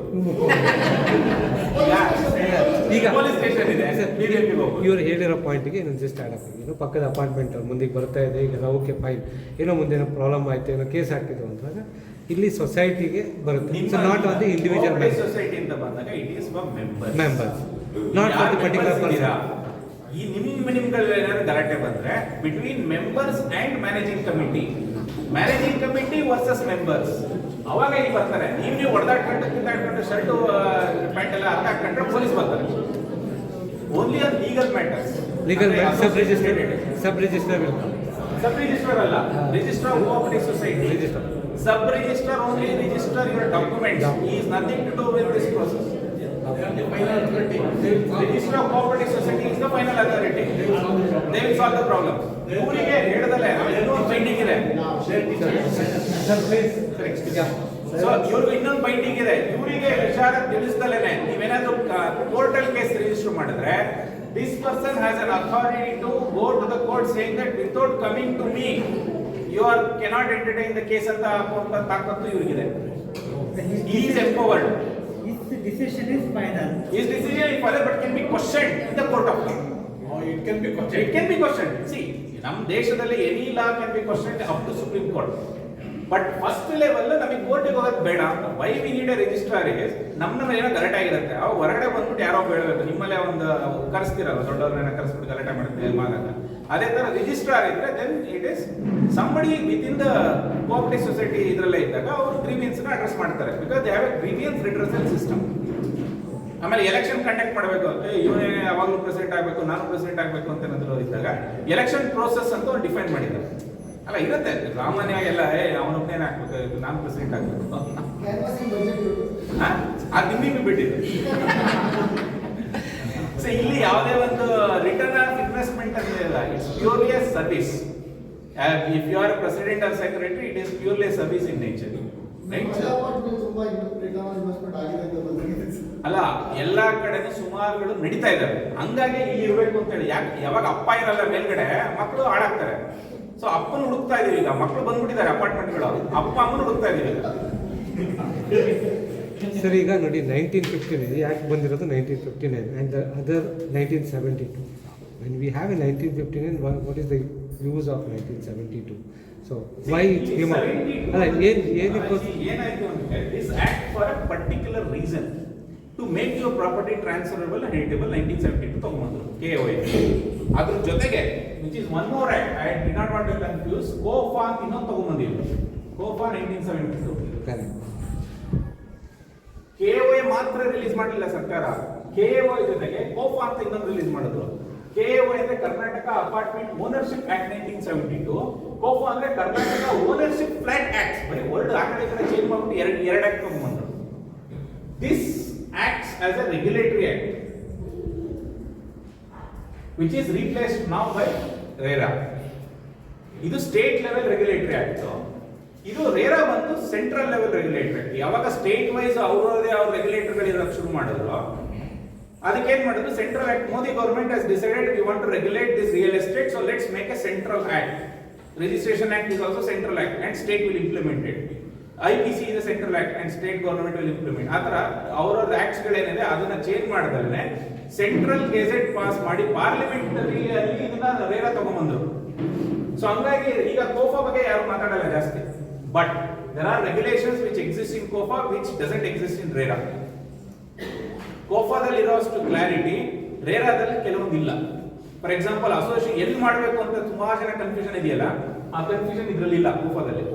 ಈಗ ಪೊಲೀಸ್ ಸ್ಟೇಷನ್ ಇದೆ, BBMP ಹೋಗೋದು. ಇವ್ರು ಹೇಳಿರೋ ಪಾಯಿಂಟ್ಗೆ ನಾನು ಜಸ್ಟ್ ಆಡ್ ಆಗ್ತೀನಿ. ಪಕ್ಕದ ಅಪಾರ್ಟ್ಮೆಂಟ್ ಅವ್ರು ಮುಂದಕ್ಕೆ ಬರ್ತಾ ಇದೆ, ಈಗ ಓಕೆ ಫೈನ್, ಏನೋ ಮುಂದೆ ಏನೋ ಪ್ರಾಬ್ಲಮ್ ಆಯ್ತು, ಏನೋ ಕೇಸ್ ಆಗ್ತಿದೆ ಅಂದಾಗ ಇಲ್ಲಿ ಸೊಸೈಟಿಗೆ ಬರುತ್ತೆ. So not on the individual society ಅಂತ ಬಂದಾಗ it is for members, not for the particular person. ಈ ನಿಮ್ಗಳು ಏನಾದ್ರು ಗಲಾಟೆ ಬಂದ್ರೆ between members and managing committee versus members, ಅವಾಗ ಇಲ್ಲಿ ಬರ್ತಾರೆ. ನೀವು ಹೊಡೆದಾಡ್ಕೊಂಡು ಕಿತ್ತಾಡ್ಕೊಂಡು ಶರ್ಟ್ ಪ್ಯಾಂಟ್ ಎಲ್ಲ ಅರ್ಥ ಹಾಕೊಂಡ್ರೆ ಪೊಲೀಸ್ ಬರ್ತಾರೆ. Only on legal matters. Sub register ಅಲ್ಲ, register cooperative society. Register sub register only register your documents. He is nothing to do with this process. The final authority. Register of Cooperative Society is the final authority. They will solve the problem. ಇವರಿಗೆ ಹೇಳಿದಲ್ಲೇ ಇನ್ನೊಂದು binding ಇದೆ. So ಇವ್ರಿಗೆ ಇನ್ನೊಂದು binding ಇದೆ. ಇವರಿಗೆ ವಿಚಾರ ತಿಳಿಸ್ದಲೇನೆ ನೀವೇನಾದ್ರೂ ಕೋರ್ಟಲ್ case register ಮಾಡಿದ್ರೆ this person has an authority to go to the court saying that without coming to me you cannot entertain the case ಅಂತ ಹಾಕುವಂತ ತಾಕತ್ತು ಇವರಿಗಿದೆ. He is empowered. His decision is final. His decision is final but can be questioned in the court of law. It can be questioned. It can be questioned. See, ನಮ್ಮ ದೇಶದಲ್ಲಿ any law can be questioned up to Supreme Court. But first level ನಮಗೆ ಕೋರ್ಟಿಗೆ ಹೋಗೋದು ಬೇಡ ಅಂತ. Why we need a registrar is ನಮ್ಮ ಏನೋ ಗಲಾಟೆ ಆಗಿರುತ್ತೆ, ಅವು ಹೊರಗಡೆ ಬಂದ್ಬಿಟ್ಟು ಯಾರೋ ಹೇಳಬೇಕು. ನಿಮ್ಮಲ್ಲೇ ಒಂದು ಕರೆಸ್ತಿರಲ್ಲ, ದೊಡ್ಡವ್ರನ್ನ ಕರೆಸ್ಬಿಟ್ಟು ಗಲಾಟೆ ಮಾಡುತ್ತೆ ಮಾಡಲ್ಲ. ಅದೇ ತರ ರಿಜಿಸ್ಟ್ರಾರ್ ಇದ್ರೆ then it is somebody with in the cooperative society ಇದರಲ್ಲೇ ಇದ್ದಾಗ ಅವರು ಗ್ರೀವಿಯನ್ಸ್ ನ ಅಡ್ರೆಸ್ ಮಾಡ್ತಾರೆ. Because they have a grievance redressal system. ಆಮೇಲೆ ಎಲೆಕ್ಷನ್ ಕಂಡಕ್ಟ್ ಮಾಡಬೇಕು ಅಂತ ಇವನೇ ಯಾವಾಗಲೂ ಪ್ರೆಸಿಡೆಂಟ್ ಆಗಬೇಕು, ನಾನು ಪ್ರೆಸಿಡೆಂಟ್ ಆಗಬೇಕು ಅಂತ ಏನಾದ್ರು ಇದ್ದಾಗ ಎಲೆಕ್ಷನ್ ಪ್ರೋಸೆಸ್ ಅಂತ ಅವ್ರು ಡಿಫೈನ್ ಮಾಡಿದ್ದಾರೆ. ಅಲ್ಲ ಇರುತ್ತೆ ಸಾಮಾನ್ಯವಾಗಿ ಎಲ್ಲ ಅವನೊಬ್ಬನೇ ಹಾಕ್ಬೇಕು, ನಾನು ಪ್ರೆಸಿಡೆಂಟ್ ಆಗಬೇಕು, ಅದು ನಿಮಗೆ ಬಿಟ್ಟಿದೆ. ಸೊ ಇಲ್ಲಿ ಯಾವುದೇ ಒಂದು ರಿಟರ್ನ್ ಆಫ್ ಇನ್ವೆಸ್ಟ್ಮೆಂಟ್ ಅಂತ ಇಲ್ಲ. It's purely a service. If you are president or secretary it is purely service in nature. ಅಲ್ಲ ಎಲ್ಲಾ ಕಡೆನೂ ಸುಮಾರುಗಳು ನಡೀತಾ ಇದಾವೆ. ಹಂಗಾಗಿ ಇಲ್ಲಿ ಇರ್ಬೇಕು ಅಂತ ಹೇಳಿ. ಯಾವಾಗ ಅಪ್ಪ ಇರಲ್ಲ ಮೇಲ್ಗಡೆ ಮಕ್ಕಳು ಹಾಳಾಗ್ತಾರೆ. ಸೊ ಅಪ್ಪನ ಹುಡುಕ್ತಾ ಇದೀವಿ ಈಗ. ಮಕ್ಕಳು ಬಂದ್ಬಿಟ್ಟಿದ್ದಾರೆ ಅಪಾರ್ಟ್ಮೆಂಟ್ಗಳು, ಅಪ್ಪ ಅಮ್ಮನ ಹುಡುಕ್ತಾ ಇದೀವಿ ಈಗ. ಸರ್ ಈಗ ನೋಡಿ 1959 ಯಾಕೆ ಬಂದಿರೋದು 1959 and other 1972. When we have a 1959 what is the use of 1972? So why it came up? ಅಲ್ಲ ಏನಾಯ್ತು ಅಂದ್ರೆ this act for a particular reason to make your property transferable and heritable 1972 ತಗೊಂಡ್ಬಂದ್ರು KOA. ಅದ್ರ ಜೊತೆಗೆ which is one more act, I did not want to confuse, KOFA ಅಂತ ಇನ್ನೊಂದು ತಗೊಂಡ್ಬಂದಿದ್ರು. ಕೋಫಾ 1972. KOA ಮಾತ್ರ release ಮಾಡಲಿಲ್ಲ ಸರ್ಕಾರ. KOA ಜೊತೆಗೆ ಕೋಫಾ ಅಂತ ಇನ್ನೊಂದು ರಿಲೀಸ್ ಮಾಡಿದ್ರು. KAO ಅಂದ್ರೆ Karnataka apartment ownership act 1972, KOFA ಅಂದ್ರೆ ಕರ್ನಾಟಕ ಓನರ್ಶಿಪ್ ಫ್ಲಾಟ್ ಆಕ್ಟ್. ಬರೀ ವರ್ಡ್ ಆ ಕಡೆ ಚೇಂಜ್ ಮಾಡ್ಬಿಟ್ಟು ಎರಡು ಆಕ್ಟ್ ತಗೊಂಡ್ಬಂದ್ರು. This acts as a regulatory act which is replaced now by RERA. ಇದು ಸ್ಟೇಟ್ ಲೆವೆಲ್ ರೆಗ್ಯುಲೇಟರಿ ಆಕ್ಟ್. ಇದು ರೇರಾ ಬಂದು ಸೆಂಟ್ರಲ್ ಲೆವೆಲ್ ರೆಗ್ಯುಲೇಟರಿ ಆಕ್ಟ್. ಯಾವಾಗ ಸ್ಟೇಟ್ ವೈಸ್ ಅವರದೇ ಅವ್ರ ರೆಗ್ಯುಲೇಟರ್ಗಳು ಇರೋಕ್ಕೆ ಶುರು ಮಾಡಿದ್ರು, ಅದಕ್ಕೆ ಏನ್ ಮಾಡಿದ್ರು, central act. Modi government has decided we want to regulate this real estate, so let's make a central act. Registration act is also central act and state will implement it. IPC is a central act and state government will implement. ಆ ತರ ಅವರವ್ರ acts ಗಳೇನಿದೆ ಅದನ್ನ change ಮಾಡಿದ್ರೆ central gazette pass ಮಾಡಿ parliament ಅಲ್ಲಿ ಇದನ್ನ RERA ತಗೊಂಡ್ಬಂದ್ರು. So ಹಂಗಾಗಿ ಈಗ ಕೋಫಾ ಬಗ್ಗೆ ಯಾರು ಮಾತಾಡಲ್ಲ ಜಾಸ್ತಿ. But there are regulations which exist in KOFA which doesn't exist in RERA. ಕೋಫಾದಲ್ಲಿ ಇರೋಷ್ಟು ಕ್ಲಾರಿಟಿ ರೇರಾದಲ್ಲಿ ಕೆಲವೊಂದಿಲ್ಲ. ಫಾರ್ ಎಕ್ಸಾಂಪಲ್ ಅಸೋಸಿಯೇಷನ್ ಎಲ್ಲಿ ಮಾಡಬೇಕು ಅಂತ ತುಂಬಾ ಜನ ಕನ್ಫ್ಯೂಷನ್ ಇದೆಯಲ್ಲ, ಆ ಕನ್ಫ್ಯೂಷನ್ ಇದರಲ್ಲಿ ಇಲ್ಲ ಕೋಫಾದಲ್ಲಿ.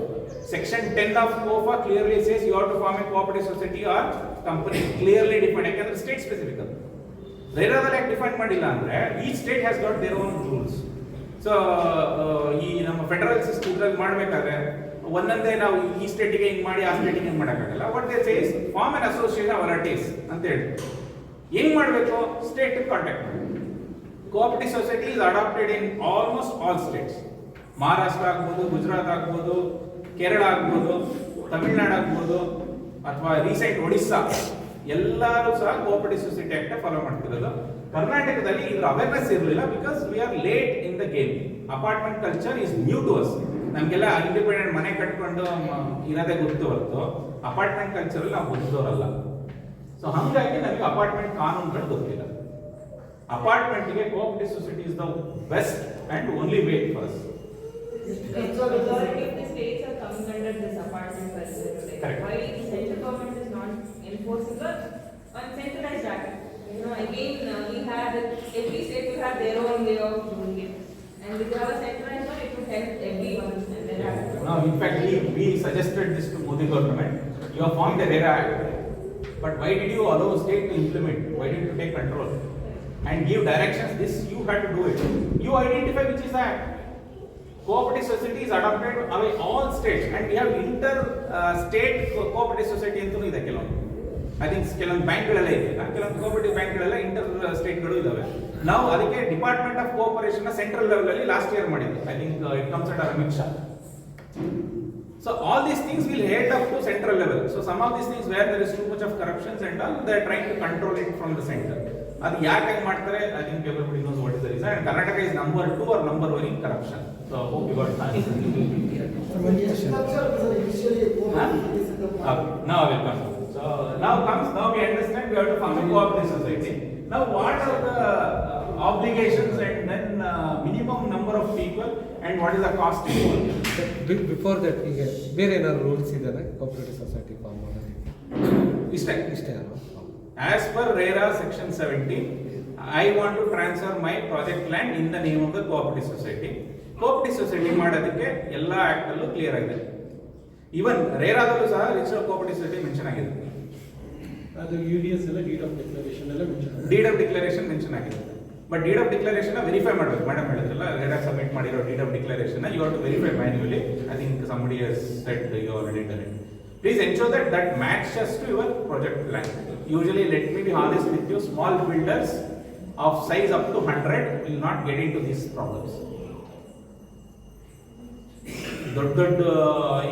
Section 10 of COFA clearly says you have to form a cooperative society or company, clearly defined. ಯಾಕಂದ್ರೆ ಸ್ಟೇಟ್ ಸ್ಪೆಸಿಫಿಕ್ ಅದು. ರೇರಾದಲ್ಲಿ ಯಾಕೆ ಡಿಫೈನ್ ಮಾಡಿಲ್ಲ ಅಂದ್ರೆ each state has got their own rules. So ಈ ನಮ್ಮ ಫೆಡರಲ್ ಸಿಸ್ಟಮ್ ಇದ್ರಲ್ಲಿ ಮಾಡಬೇಕಾದ್ರೆ ಒಂದೊಂದೇ ನಾವು ಈ ಸ್ಟೇಟಿಗೆ ಹಿಂಗ್ ಮಾಡಿ ಆ ಸ್ಟೇಟಿಗೆ ಹಿಂಗ್ ಮಾಡೋಕ್ಕಾಗಲ್ಲ. What they says form an association ಅವರ್ ಟೇಸ್ ಅಂತ ಹೇಳಿ ಹೆಂಗ್ ಮಾಡಬೇಕು, ಸ್ಟೇಟ್ ಕಾಂಟ್ಯಾಕ್ಟ್ ಮಾಡಿ. Cooperative society is adapted in almost all states. Maharashtra ಆಗ್ಬೋದು, ಗುಜರಾತ್ ಆಗ್ಬೋದು, ಕೇರಳ ಆಗ್ಬೋದು, ತಮಿಳುನಾಡು ಆಗ್ಬೋದು, ಅಥವಾ ರೀಸೆಂಟ್ ಒಡಿಸ್ಸಾ, ಎಲ್ಲರೂ ಸಹ ಕೋಆಪರೇಟಿವ್ ಸೊಸೈಟಿ ಆಕ್ಟ್ ಫಾಲೋ ಮಾಡ್ತಿರೋದು. ಕರ್ನಾಟಕದಲ್ಲಿ ಇದ್ರ ಅವೇರ್ನೆಸ್ ಇರಲಿಲ್ಲ because we are late in the game. Apartment culture is new to us. ನಮಗೆಲ್ಲ ಇಂಡಿಪೆಂಡೆಂಟ್ ಮನೆ ಕಟ್ಕೊಂಡು ಇರೋದೇ ಗೊತ್ತು ಹೊರತು ಅಪಾರ್ಟ್ಮೆಂಟ್ ಕಲ್ಚರ್ ನಾವು ಗೊತ್ತಿರೋರಲ್ಲ. ಸೊ ಹಾಗಾಗಿ ನಮಗೆ ಅಪಾರ್ಟ್ಮೆಂಟ್ ಕಾನೂನುಗಳು ಗೊತ್ತಿಲ್ಲ. ಅಪಾರ್ಟ್ಮೆಂಟ್ಗೆ cooperative society is the best and only way for us. Majority of the states are coming under this apartment culture. Correct. Why the central government is not enforcing one centralized act? Again, we have every state will have their own way of doing it, and if you have a centralized one, it will help everyone. And then now, in fact, we suggested this to Modi government. You have formed the RERA Act, but why did you allow state to implement? Why did you take control and give directions? This you had to do it. You identify which is the act. Cooperative society is adopted by all states and we have state cooperative society ಅಂತೂ ಇದೆ. ಕೆಲವೊಂದು I think ಕೆಲವೊಂದು ಬ್ಯಾಂಕ್ಗಳೆಲ್ಲ ಇದೆ, ಕೆಲವೊಂದು cooperative ಬ್ಯಾಂಕ್ಗಳೆಲ್ಲ ಸ್ಟೇಟ್ಗಳು ಇದಾವೆ. ನಾವು ಅದಕ್ಕೆ department of cooperation central level ಅಲ್ಲಿ ಲಾಸ್ಟ್ ಇಯರ್ ಮಾಡಿದ್ವಿ. I think it comes under Amit Shah. So all these things will head up to central level. So some of these things where there is too much of corruptions and all, they are trying to control it from the center. ಅದು ಯಾಕೆ ಹಂಗೆ ಮಾಡ್ತಾರೆ, I think everybody knows what is the reason. And Karnataka is number 2 or number 1 in corruption. So hope you got that. Now I will come. So now we understand we have to form a cooperative society. Now what are the obligations and then minimum number of people and what is the cost involved? Before that, ಈಗ ಬೇರೆ ಏನಾದ್ರು rules ಇದೆಯಾ cooperative society form ಮಾಡೋದಕ್ಕೆ? ಇಷ್ಟೇ ಅಲ್ವಾ? As per RERA section 70, I want to transfer my project land in the name of the cooperative society. Cooperative society ಮಾಡೋದಕ್ಕೆ ಎಲ್ಲ act ಅಲ್ಲೂ ಕ್ಲಿಯರ್ ಆಗಿದೆ. ಈವನ್ ರೇರಾದಲ್ಲೂ ಸಹ ರಿಜಿಸ್ಟರ್ಡ್ ಕೋಆಪರೇಟಿವ್ ಸೊಸೈಟಿ ಮೆನ್ಷನ್ ಆಗಿದೆ. ಅದು UDS ಎಲ್ಲ ಡೀಡ್ ಆಫ್ ಡಿಕ್ಲರೇಷನ್ ಎಲ್ಲ mention ಆಗಿದೆ. ಡೀಡ್ ಆಫ್ ಡಿಕ್ಲರೇಷನ್ ಮೆನ್ಷನ್ ಆಗಿದೆ. But deed of declaration verify ಮಾಡಬೇಕು. ಮೇಡಮ್ ಹೇಳಿದ್ರಲ್ಲ, ರೇರಾ ಸಬ್ಮಿಟ್ ಮಾಡಿರೋ deed of declaration you have to verify manually. I think somebody has said you already done it. Please ensure that matches to your project plan. Usually, let me be honest with you, small builders of size up to 100 will not get into these problems. ದೊಡ್ಡ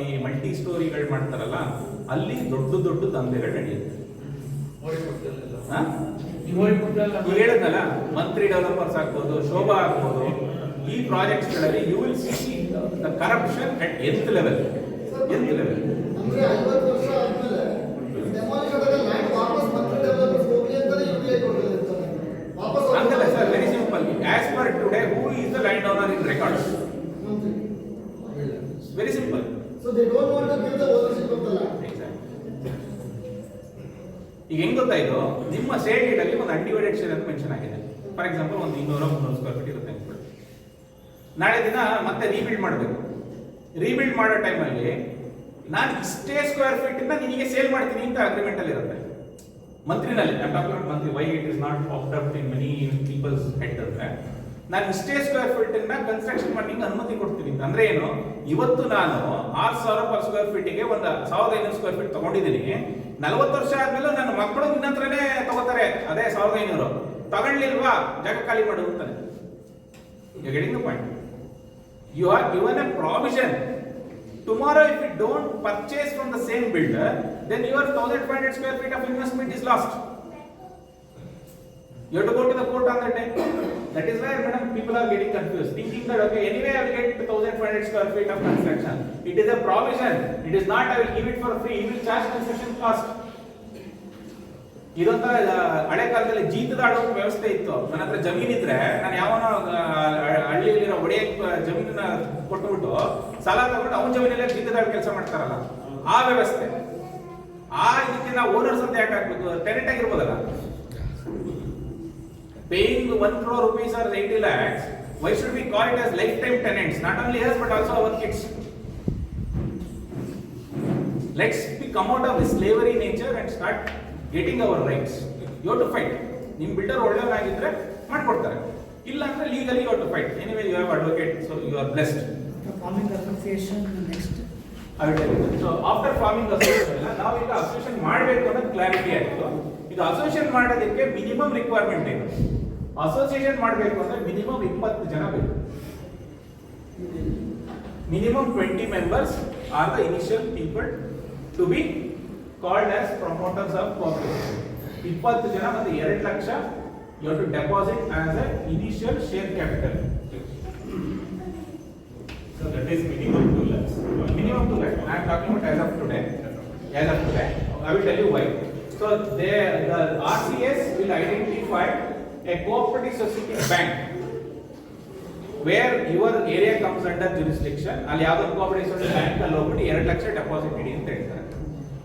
ಈ multi ಸ್ಟೋರಿಗಳು ಮಾಡ್ತಾರಲ್ಲ, ಅಲ್ಲಿ ದೊಡ್ಡ ದಂಧೆಗಳು ನಡೆಯುತ್ತೆ. ಈಗ ಹೇಳಿದ್ನಲ್ಲ, ಮಂತ್ರಿ developers ಆಗ್ಬೋದು, ಶೋಭಾ ಆಗ್ಬೋದು, ಈ ಪ್ರಾಜೆಕ್ಟ್ಸ್ಗಳಲ್ಲಿ you will see the corruption at nth level. ಅಂದ್ರೆ 50 ವರ್ಷ ಆದ್ಮೇಲೆ ಡೆಮಾಲಿಷ್ ಆದಾಗ ಲ್ಯಾಂಡ್ ವಾಪಸ್ ಮಂತ್ರಿ ಡೆವಲಪರ್ಸ್ ಹೋಗ್ಲಿ ಅಂತಾನೆ UDI ಕೊಡ್ತಾರೆ. ವಾಪಸ್ ಹಂಗಲ್ಲ sir, very simple. As per today who is the land owner in records? Very simple. So they don't want to give the ownership of the land. ಈಗ ಹೆಂಗ್ ಗೊತ್ತಾಯ್ತು, ನಿಮ್ಮ ಸೇಲ್ ಡೀಡ್ ಅಲ್ಲಿ ಒಂದು ಅನ್ಡಿವೈಡೆಡ್ ಶೇರ್ ಅಂತ ಮೆನ್ಷನ್ ಆಗಿದೆ. For example ಒಂದು 200-300 square feet ಇರುತ್ತೆ ಅನ್ಕೊಳ್ಳಿ. ನಾಳೆ ದಿನ ಮತ್ತೆ ರೀಬಿಲ್ಡ್ ಮಾಡಬೇಕು. ರೀಬಿಲ್ಡ್ ಮಾಡೋ ಟೈಮಲ್ಲಿ ನಾನು ಇಷ್ಟೇ ಸ್ಕ್ವೇರ್ ಫೀಟ್ ಇಂದ ನಿನಗೆ ಸೇಲ್ ಮಾಡ್ತೀನಿ ಅಂತ ಅಗ್ರಿಮೆಂಟ್ ಅಲ್ಲಿ ಇರುತ್ತೆ ಮಂತ್ರಿನಲ್ಲಿ. ಮಂತ್ರಿ why it is not popped up in many people's head ಅಂದ್ರೆ ನಾನು ಇಷ್ಟೇ ಸ್ಕ್ವೇರ್ ಫೀಟ್ ಇಂದ ಕನ್ಸ್ಟ್ರಕ್ಷನ್ ಮಾಡಿ ಅನುಮತಿ ಕೊಡ್ತೀನಿ ಅಂದ್ರೆ ಏನು, ಇವತ್ತು ನಾನು 6,000 per square feet ಗೆ ಒಂದು 1,500 square feet ತಗೊಂಡಿದ್ದೀನಿ. 40 ವರ್ಷ ಆದ್ಮೇಲೆ ನನ್ನ ಮಕ್ಕಳು ನಿನ್ನ ಹತ್ರನೇ ತಗೋತಾರೆ ಅದೇ 1,500. ತಗೊಳ್ಳಿಲ್ವಾ ಜಾಗ ಖಾಲಿ ಮಾಡು ಅಂತಾನೆ. You're getting the point? You are given a provision. Tomorrow if you don't purchase from the same builder, then your 1,500 square feet of investment is lost. You have to go to the court on that day. That is why, madam, people are getting confused, thinking that okay, anyway I will get 1,500 square feet of construction. It is a provision. It is not I will give it for free. He will charge construction cost. ಇದೊಂಥರ ಹಳೆ ಕಾಲದಲ್ಲಿ ಜೀತದಾಡೋ ವ್ಯವಸ್ಥೆ ಇತ್ತು. ನನ್ನ ಹತ್ರ ಜಮೀನಿದ್ರೆ ನಾನು ಯಾವನೋ ಹಳ್ಳಿಯಲ್ಲಿರೋ ಒಡೆಯ ಜಮೀನನ್ನ ಕೊಟ್ಟುಬಿಟ್ಟು ಸಾಲ ತಗೊಂಡು ಅವನ ಜಮೀನಲ್ಲೇ ಜೀತದಾಡ ಕೆಲಸ ಮಾಡ್ತಾರಲ್ಲ, ಆ ವ್ಯವಸ್ಥೆ. ಆ ಇದಕ್ಕೆ ನಾವು ಓನರ್ಸ್ ಅಂತ ಯಾಕೆ ಹಾಕ್ಬೇಕು? Tenant ಆಗಿರ್ಬೋದಲ್ಲ. Paying 1 crore rupees or 80 lakhs, why should we call it as lifetime tenants? Not only us but also our kids. Let's come out of this slavery nature and start getting our rights. You have to fight. ನಿಮ್ಮ builder ಒಳ್ಳೆಯವರಾಗಿದ್ರೆ ಮಾಡ್ಕೊಡ್ತಾರೆ, ಇಲ್ಲ ಅಂದ್ರೆ legally you have to fight. Anyway, you have advocate, so you are blessed. Farming association next. I will tell you. So after farming association, ನಾವು ಈಗ association ಮಾಡಬೇಕು ಅನ್ನೋದು clarity ಆಯಿತು. ಈಗ ಅಸೋಸಿಯೇಷನ್ ಮಾಡೋದಕ್ಕೆ ಮಿನಿಮಮ್ ರಿಕ್ವೈರ್ಮೆಂಟ್ ಏನು? ಅಸೋಸಿಯೇಷನ್ ಮಾಡಬೇಕು ಅಂದ್ರೆ ಮಿನಿಮಮ್ 20 ಜನ ಬೇಕು. Minimum 20 members are the initial people to be called as promoters of cooperative. 20 ಜನ ಮತ್ತು 2 lakh you have to deposit as a initial share capital. So that is minimum 2 lakhs. Minimum 2 lakhs. I am talking about as of today. As of today, I will tell you why. So the RCS will identify a cooperative society bank where your area comes under jurisdiction. ಅಲ್ಲಿ ಯಾವುದೋ cooperative society bank ಅಲ್ಲಿ ಹೋಗ್ಬಿಟ್ಟು 2 lakh deposit ಇಡಿ ಅಂತ ಹೇಳ್ತಾರೆ.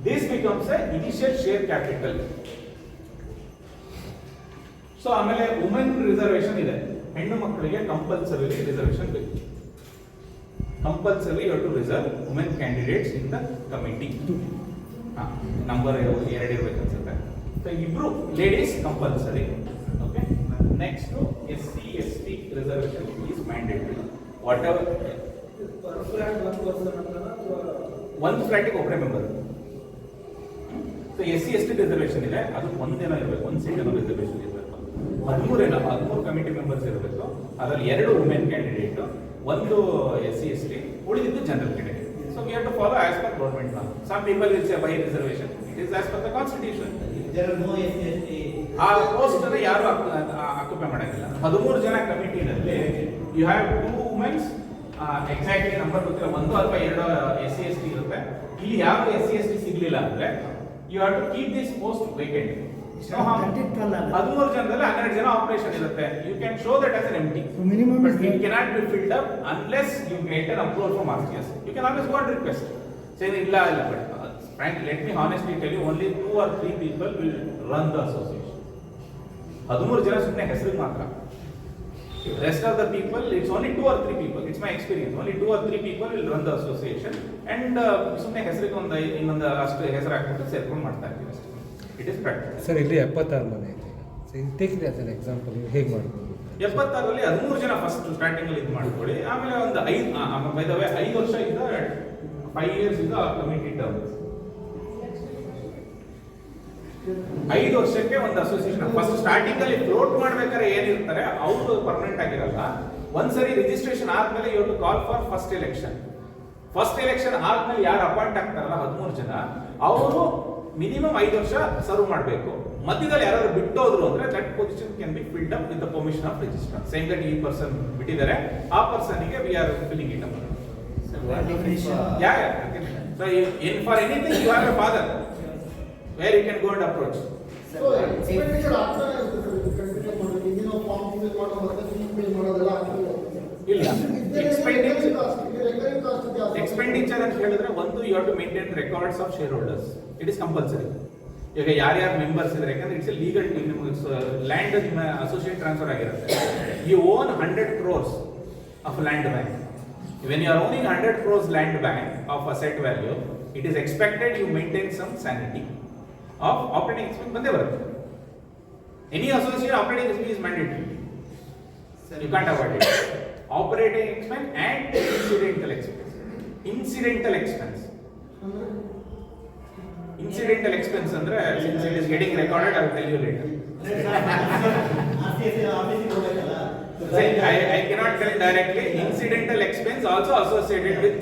This becomes a initial share capital. So ಆಮೇಲೆ women reservation ಇದೆ. ಹೆಣ್ಣು ಮಕ್ಕಳಿಗೆ ಕಂಪಲ್ಸರಿ ರಿಸರ್ವೇಶನ್ ಬೇಕು. Compulsory you have to reserve women candidates in the committee. Number 2 ಇರಬೇಕು ಅನ್ಸುತ್ತೆ. So ಇಬ್ರು ladies compulsory. Okay. Next to SC ST reservation is mandatory. Whatever one flat ಗೆ ಒಬ್ಬರೇ member. So SC ST reservation ಇದೆ, ಅದು ಒಂದೇನೋ ಇರಬೇಕು, ಒಂದು ಸೀಟ್ ಏನೋ ರಿಸರ್ವೇಶನ್ ಇರಬೇಕು. 13 ಕಮಿಟಿ ಮೆಂಬರ್ಸ್ ಇರಬೇಕು. ಅದರಲ್ಲಿ 2 ವುಮೆನ್ ಕ್ಯಾಂಡಿಡೇಟ್, 1 SC ST, ಉಳಿದಿದ್ದು general candidate. So we have to follow as per government law. Some people will say by reservation. It is as per the constitution. There are no SC. ಆ post ಅನ್ನು ಯಾರು occupy ಮಾಡಂಗಿಲ್ಲ. 13 ಜನ ಕಮಿಟಿನಲ್ಲಿ you have 2 womens, exactly number ಗೊತ್ತಿಲ್ಲ, 1 ಅಥವಾ 2 SC ST ಇರುತ್ತೆ. ಇಲ್ಲಿ ಯಾರು SC ST ಸಿಗ್ಲಿಲ್ಲ ಅಂದ್ರೆ you have to keep this post vacant. 13 ಜನದಲ್ಲಿ 12 ಜನ ಆಪರೇಷನ್ ಇರುತ್ತೆ. You can show that as an empty. Minimum But it cannot be filled up unless you get an approval from RCS. You can always go and request. Say illa, but frankly, let me honestly tell you, only 2 or 3 people will run the association. 13 ಜನ ಸುಮ್ಮನೆ ಹೆಸರಿಗೆ ಮಾತ್ರ. Rest of the people, it's only 2 or 3 people. It's my experience. Only 2 or 3 people will run the association, and ಸುಮ್ಮನೆ ಹೆಸರಿಗೆ ಒಂದು ಇನ್ನೊಂದು ಅಷ್ಟು ಹೆಸರು ಹಾಕ್ಬಿಟ್ಟು ಸೇರ್ಕೊಂಡು ಮಾಡ್ತಾ ಇರ್ತೀವಿ ಅಷ್ಟೇ. It is practical. ಸರ್ ಇಲ್ಲಿ 76 ಮನೆ ಇದೆ. Take it as an example, ನೀವು ಹೇಗೆ ಮಾಡ್ಬೋದು? 76ರಲ್ಲಿ 13 ಜನ ಫಸ್ಟ್ ಸ್ಟಾರ್ಟಿಂಗ್ ಅಲ್ಲಿ ಇದು ಮಾಡ್ಕೊಳ್ಳಿ. ಆಮೇಲೆ ಒಂದು 5 ವರ್ಷ ಇಂದ 5 years ಇಂದ ಕಮಿಟಿ ಟರ್ಮ್. 5 ವರ್ಷಕ್ಕೆ ಒಂದು ಅಸೋಸಿಯೇಷನ್ ಫಸ್ಟ್ ಸ್ಟಾರ್ಟಿಂಗ್ ಅಲ್ಲಿ ಫ್ಲೋಟ್ ಮಾಡ್ಬೇಕಾದ್ರೆ ಏನಿರ್ತಾರೆ ಅವರು ಪರ್ಮನೆಂಟ್ ಆಗಿರಲ್ಲ. ಒಂದ್ಸರಿ ರಿಜಿಸ್ಟ್ರೇಷನ್ ಆದ್ಮೇಲೆ you have to call for first election. First election ಆದ್ಮೇಲೆ ಯಾರು ಅಪಾಯಿಂಟ್ ಆಗ್ತಾರಲ್ಲ 13 ಜನ, ಅವರು ಮಿನಿಮಮ್ 5 ವರ್ಷ ಸರ್ವ್ ಮಾಡಬೇಕು. ಮಧ್ಯದಲ್ಲಿ ಯಾರಾದ್ರು ಬಿಟ್ಟೋದ್ರು ಅಂದ್ರೆ that position can be filled up with the permission of registrar, same that ಈ ಪರ್ಸನ್ ಬಿಟ್ಟಿದ್ದಾರೆ, ಆ ಪರ್ಸನ್ಗೆ we are filling it up. So in for anything you have a father where you can go and approach. So expenditure ಆಗ್ತಾನೆ ಇರುತ್ತೆ sir, continue ಮಾಡೋದು, ಇನ್ನೂ form fill ಮಾಡೋ ಮತ್ತೆ ಫೀಸ್ ಪೇ ಮಾಡೋದೆಲ್ಲ ಆಗ್ತದೆ. ಇಲ್ಲ, ಎಕ್ಸ್ಪೆಂಡಿಚರ್ ಎಕ್ಸ್ಪೆಂಡಿಚರ್ ಅಂತ ಹೇಳಿದ್ರೆ ಒಂದು you have to maintain records of share holders. It is compulsory. ಈಗ ಯಾರ್ಯಾರು ಮೆಂಬರ್ಸ್ ಇದ್ದಾರೆ, ಯಾಕಂದ್ರೆ ಇಟ್ಸ್ ಎ ಲೀಗಲ್ ಲ್ಯಾಂಡ್ ನಿಮ್ಮ ಅಸೋಸಿಯೇಟ್ ಟ್ರಾನ್ಸ್ಫರ್ ಆಗಿರುತ್ತೆ. You own 100 crores of land bank. When you are owning 100 crores land bank of asset value, it is expected you maintain some sanity of operating expense. ಬಂದೇ ಬರುತ್ತೆ. Any associate operating expense is mandatory. You can't avoid it. Operating expense and incidental expense. Incidental expense. Incidental expense andre, since it is getting recorded, I will tell you later. See, I cannot tell directly. Incidental expense also associated with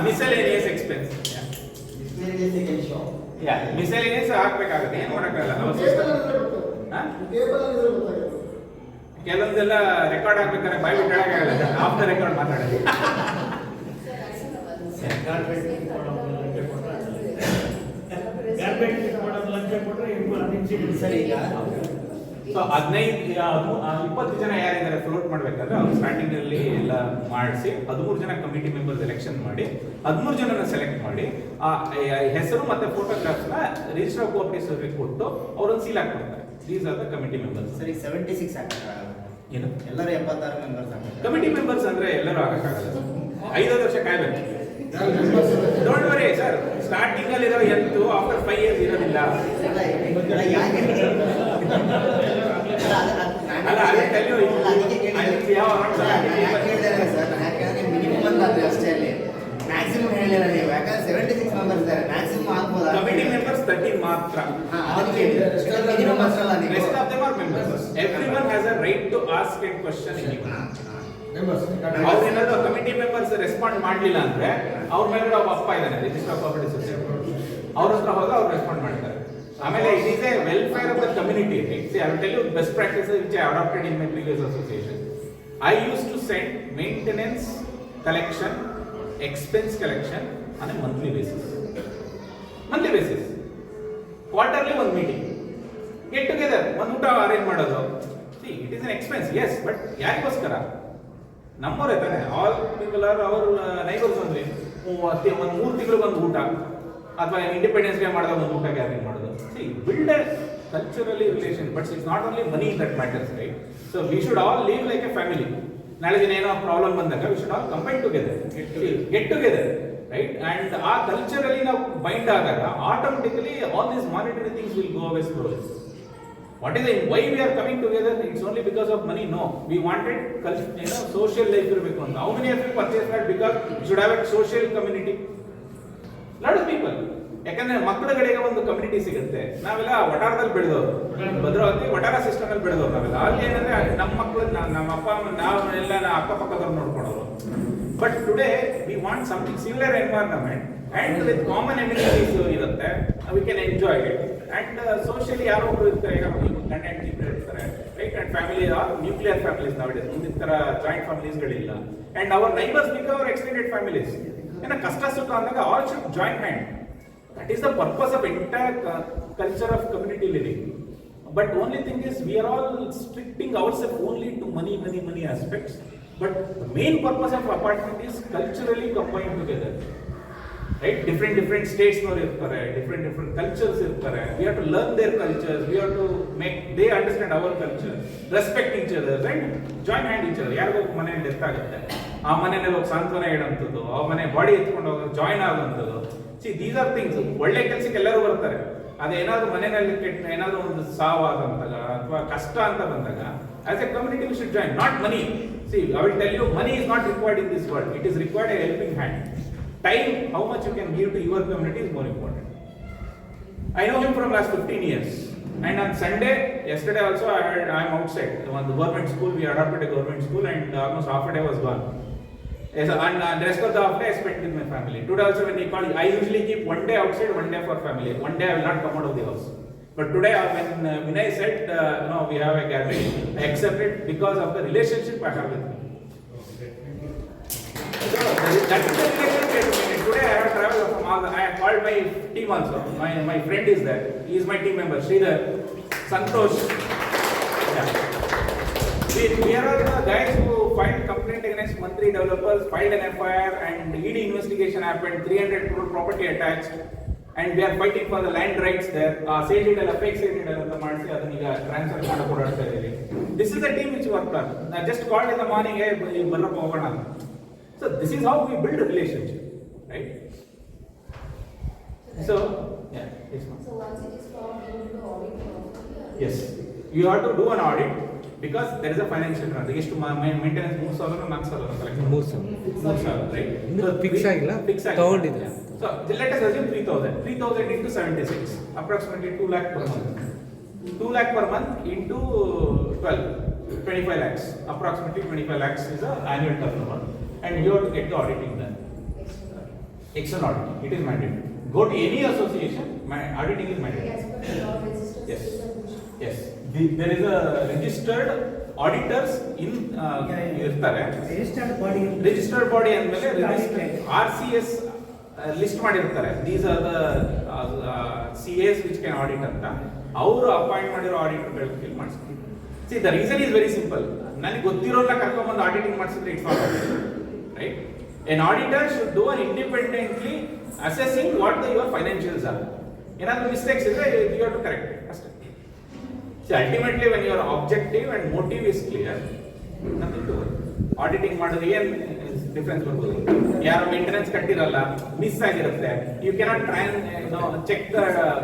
miscellaneous expense. Yeah, miscellaneous ಹಾಕ್ಬೇಕಾಗುತ್ತೆ, ಏನು ಮಾಡೋಕ್ಕಾಗಲ್ಲ ನಾವು system. ಕೆಲವೊಂದೆಲ್ಲ record ಆಗ್ಬೇಕಾದ್ರೆ ಬಾಯ್ ಬಿಟ್ಟು ಹೇಳಕ್ಕಾಗಲ್ಲ, of the record ಮಾತಾಡೋದು. So 15-20 ಜನ ಯಾರಿದ್ದಾರೆ ಫ್ಲೋಟ್ ಮಾಡ್ಬೇಕಾದ್ರೆ ಅವ್ರು ಸ್ಟಾರ್ಟಿಂಗ್ ಅಲ್ಲಿ ಎಲ್ಲ ಮಾಡಿಸಿ 13 ಜನ ಕಮಿಟಿ ಮೆಂಬರ್ಸ್ ಎಲೆಕ್ಷನ್ ಮಾಡಿ 13 ಜನನ ಸೆಲೆಕ್ಟ್ ಮಾಡಿ ಆ ಹೆಸರು ಮತ್ತೆ ಫೋಟೋಗ್ರಾಫ್ಸ್ ನ ರಿಜಿಸ್ಟರ್ ಆಫ್ ಕೋಆಪರೇಟಿವ್ ಸೊಸೈಟಿ ಕೊಟ್ಟು ಅವರನ್ನು ಸೀಲ್ ಹಾಕ್ತಾರೆ. These are the committee members. ಸರಿ, 76 ಆಗಕ್ಕಾಗಲ್ಲ. ಏನು ಎಲ್ಲರೂ 76 ಮೆಂಬರ್ಸ್ ಆಗ್ತಾರೆ. ಕಮಿಟಿ ಮೆಂಬರ್ಸ್ ಅಂದ್ರೆ ಎಲ್ಲರೂ ಆಗಕ್ಕಾಗಲ್ಲ. 5 ವರ್ಷ ಕಾಯ್ಬೇಕು. ಡೋಂಟ್ ವರಿ ಸರ್, ಸ್ಟಾರ್ಟಿಂಗ್ ಅಲ್ಲಿ ಇರೋ ಎಂಟು ಆಫ್ಟರ್ 5 years ಇರೋದಿಲ್ಲ. ಅಲ್ಲ ಅದೇ ತಲೆಯೋ ಮಿನಿಮಮ್ ಅಂತಾದ್ರೆ ಅಷ್ಟೇ, ಅಲ್ಲಿ ಮ್ಯಾಕ್ಸಿಮಮ್ ಹೇಳಿಲ್ಲ ನೀವು. ಯಾಕಂದ್ರೆ 76 ಮೆಂಬರ್ಸ್ ಇದ್ದಾರೆ, ಮ್ಯಾಕ್ಸಿಮಮ್ ಆಗ್ಬೋದು. ಕಮಿಟಿ ಮೆಂಬರ್ಸ್ 13 ಮಾತ್ರ. ಮಿನಿಮಮ್ ಅಷ್ಟಲ್ಲ. Rest of them are members. Everyone has a right to ask a question anyone. ಅವ್ರೇನಾದ್ರು ಕಮಿಟಿ ಮೆಂಬರ್ಸ್ ರೆಸ್ಪಾಂಡ್ ಮಾಡಲಿಲ್ಲ ಅಂದ್ರೆ ಅವ್ರ ಮೇಲೆ ಒಬ್ಬ ಅಪ್ಪ ಇದ್ದಾನೆ, ರಿಜಿಸ್ಟರ್ ಆಫ್ ಕೋಆಪರೇಟಿವ್ ಸೊಸೈಟಿ, ಅವ್ರ ಹತ್ರ ಹೋದ್ರೆ ಅವ್ರು ರೆಸ್ಪಾಂಡ್ ಮಾಡ್ತಾರೆ. ಆಮೇಲೆ it is a welfare of the community. I will tell you best practices which I adopted in my previous association. I use to send maintenance collection, expense collection on a monthly basis. Quarterly ಒಂದು meeting, get together, ಒಂದು ಊಟ arrange ಮಾಡೋದು. See, it is an expense, yes, but ಯಾರಿಗೋಸ್ಕರ? ನಮ್ಮವರೇ ತಾನೆ. All people are our neighbours. ಅಂದ್ರೆ ಒಂದು 3 ತಿಂಗಳಿಗೆ ಒಂದು ಊಟ, ಅಥವಾ ಇಂಡಿಪೆಂಡೆನ್ಸ್ ಡೇ ಮಾಡಿದಾಗ ಒಂದು ಊಟ ಗ್ಯಾದರಿಂಗ್ ಮಾಡೋದು. See, build a culturally relation, but it's not only money that matters, right? So we should all live like a family. ನಾಳೆ ದಿನ ಏನೋ ಪ್ರಾಬ್ಲಮ್ ಬಂದಾಗ we should all combine together, get together, right? And ಆ ಕಲ್ಚರಲ್ಲಿ ನಾವು bind ಆದಾಗ automatically all these monetary things will go away slowly. What is it? Why we are coming together? It's only because of money? No. We wanted social life ಇರಬೇಕು ಅಂತ. How many of you purchase that because you should have a social community? Lot of people. ಯಾಕಂದ್ರೆ ಮಕ್ಕಳ ಕಡೆಗೆ ಒಂದು community ಸಿಗುತ್ತೆ. ನಾವೆಲ್ಲ ವಟಾರದಲ್ಲಿ ಬೆಳೆದವರು, Bhadravati ವಟಾರ system ಅಲ್ಲಿ ಬೆಳೆದವರು ನಾವೆಲ್ಲ. ಅಲ್ಲಿ ಏನಂದ್ರೆ ನಮ್ಮ ಮಕ್ಕಳು, ನಮ್ಮ ಅಪ್ಪ ಅಮ್ಮ, ನಾವು ಎಲ್ಲ ಅಕ್ಕಪಕ್ಕದವ್ರು ನೋಡ್ಕೊಳೋರು. But today we want something similar environment and with common amenities ಇರುತ್ತೆ, we can enjoy it. And socially ಯಾರೋ ಒಬ್ರು ಇರ್ತಾರೆ, ಈಗ ಗಂಡ ಹೆಂಡತಿ ಇರ್ತಾರೆ, right? And family are nuclear families nowadays. ಮುಂದಿನ ತರ ಜಾಯಿಂಟ್ ಫ್ಯಾಮಿಲೀಸ್ಗಳಿಲ್ಲ. And our neighbours become our extended families. ಏನೋ ಕಷ್ಟ ಸುಖ ಅಂದಾಗ all should join hand. That is the purpose of entire culture of community living. But only thing is we are all restricting ourselves only to money aspects. But the main purpose of apartment is culturally combined together. Right? Different states irtare, different cultures irtare. We have to learn their cultures. We have to make they understand our culture, respect each other, and join hand each other. ಯಾರಿಗೋ ಮನೆಯಲ್ಲಿ death ಆಗುತ್ತೆ, ಆ ಮನೆಯಲ್ಲಿ ಹೋಗಿ ಸಾಂತ್ವನ ಹೇಳೋಂಥದ್ದು, ಆ ಮನೆ body ಎತ್ಕೊಂಡು ಹೋಗೋದು, ಜಾಯಿನ್ ಆಗೋಂಥದ್ದು. See, these are things. ಒಳ್ಳೆ ಕೆಲಸಕ್ಕೆ ಎಲ್ಲರೂ ಬರ್ತಾರೆ. ಅದೇನಾದ್ರು ಮನೆಯಲ್ಲಿ ಕೆಟ್ಟ ಏನಾದ್ರು ಒಂದು ಸಾವಾದಂತಾಗ ಅಥವಾ ಕಷ್ಟ ಅಂತ ಬಂದಾಗ as a community we should join, not money. See, I will tell you, money is not required in this world. It is required a helping hand. Time, how much you can give to your community is more important. I know him from last 15 years. And on Sunday, yesterday also I am outside. On the government school, we adopted a government school, and almost half a day was gone. Yes, and the rest of the half day I spent with my family. Today also when he called, I usually keep 1 day outside, 1 day for family. 1 day I will not come out of the house. But today when Vinay said, no, we have a gathering, I accepted because of the relationship I have with him. So that is the relationship. Today I have traveled from all I have called my team also. My friend is there. He is my team member. Sridhar, Santosh. Yeah. We are all the guys who filed complaint against Mantri developers, filed an FIR, and ED investigation happened. 300 crore property attached, and we are fighting for the land rights there. Sage idella, fake sage idella anta ಮಾಡಿಸಿ ಅದನ್ನ ಈಗ transfer ಮಾಡಕ್ಕೆ ಓಡಾಡ್ತಾ ಇದ್ದೀವಿ. This is the team which worked on. I just called in the morning, hey, ಬರಪ್ಪ ಹೋಗೋಣ. So this is how we build a relationship, right? So, yeah, yes, ma'am. So once it is formed, you will do audit? Yes. You have to do an audit because there is a financial grant. ಎಷ್ಟು maintenance 3,000 4,000 collect 3,000 right. ಇನ್ನು fix ಆಗಿಲ್ಲ, ತಗೊಂಡಿದೆ. So let us assume 3,000 into 76, approximately 2 lakh per month. 2 lakh per month into 12, 25 lakhs. Approximately 25 lakhs is the annual turnover, and you have to get the auditing done. External auditing, it is mandatory. Go to any association, auditing is mandatory. Yes. Yes. There is a registered auditors in irtare. Registered body andmele RCS list ಮಾಡಿರ್ತಾರೆ. These are the CAs which can audit ಅಂತ ಅವರು appoint ಮಾಡಿರೋ ಆಡಿಟರ್ಗಳು fill ಮಾಡಿಸ್ತಾರೆ. See, the reason is very simple. ನನಗೆ ಗೊತ್ತಿರೋಲ್ಲ ಕರ್ಕೊಂಡ್ಬಂದು auditing ಮಾಡಿಸಿದ್ರೆ it's not right. An auditor should do an independently assessing what your financials are. ಏನಾದರೂ ಮಿಸ್ಟೇಕ್ಸ್ ಇದ್ರೆ you have to correct it ಅಷ್ಟೇ. See, ultimately when your objective and motive is clear, nothing to worry. Auditing ಮಾಡೋದು ಏನು difference ಬರ್ಬೋದು. ಯಾರು maintenance ಕಟ್ಟಿರಲ್ಲ, miss ಆಗಿರುತ್ತೆ, you cannot try check the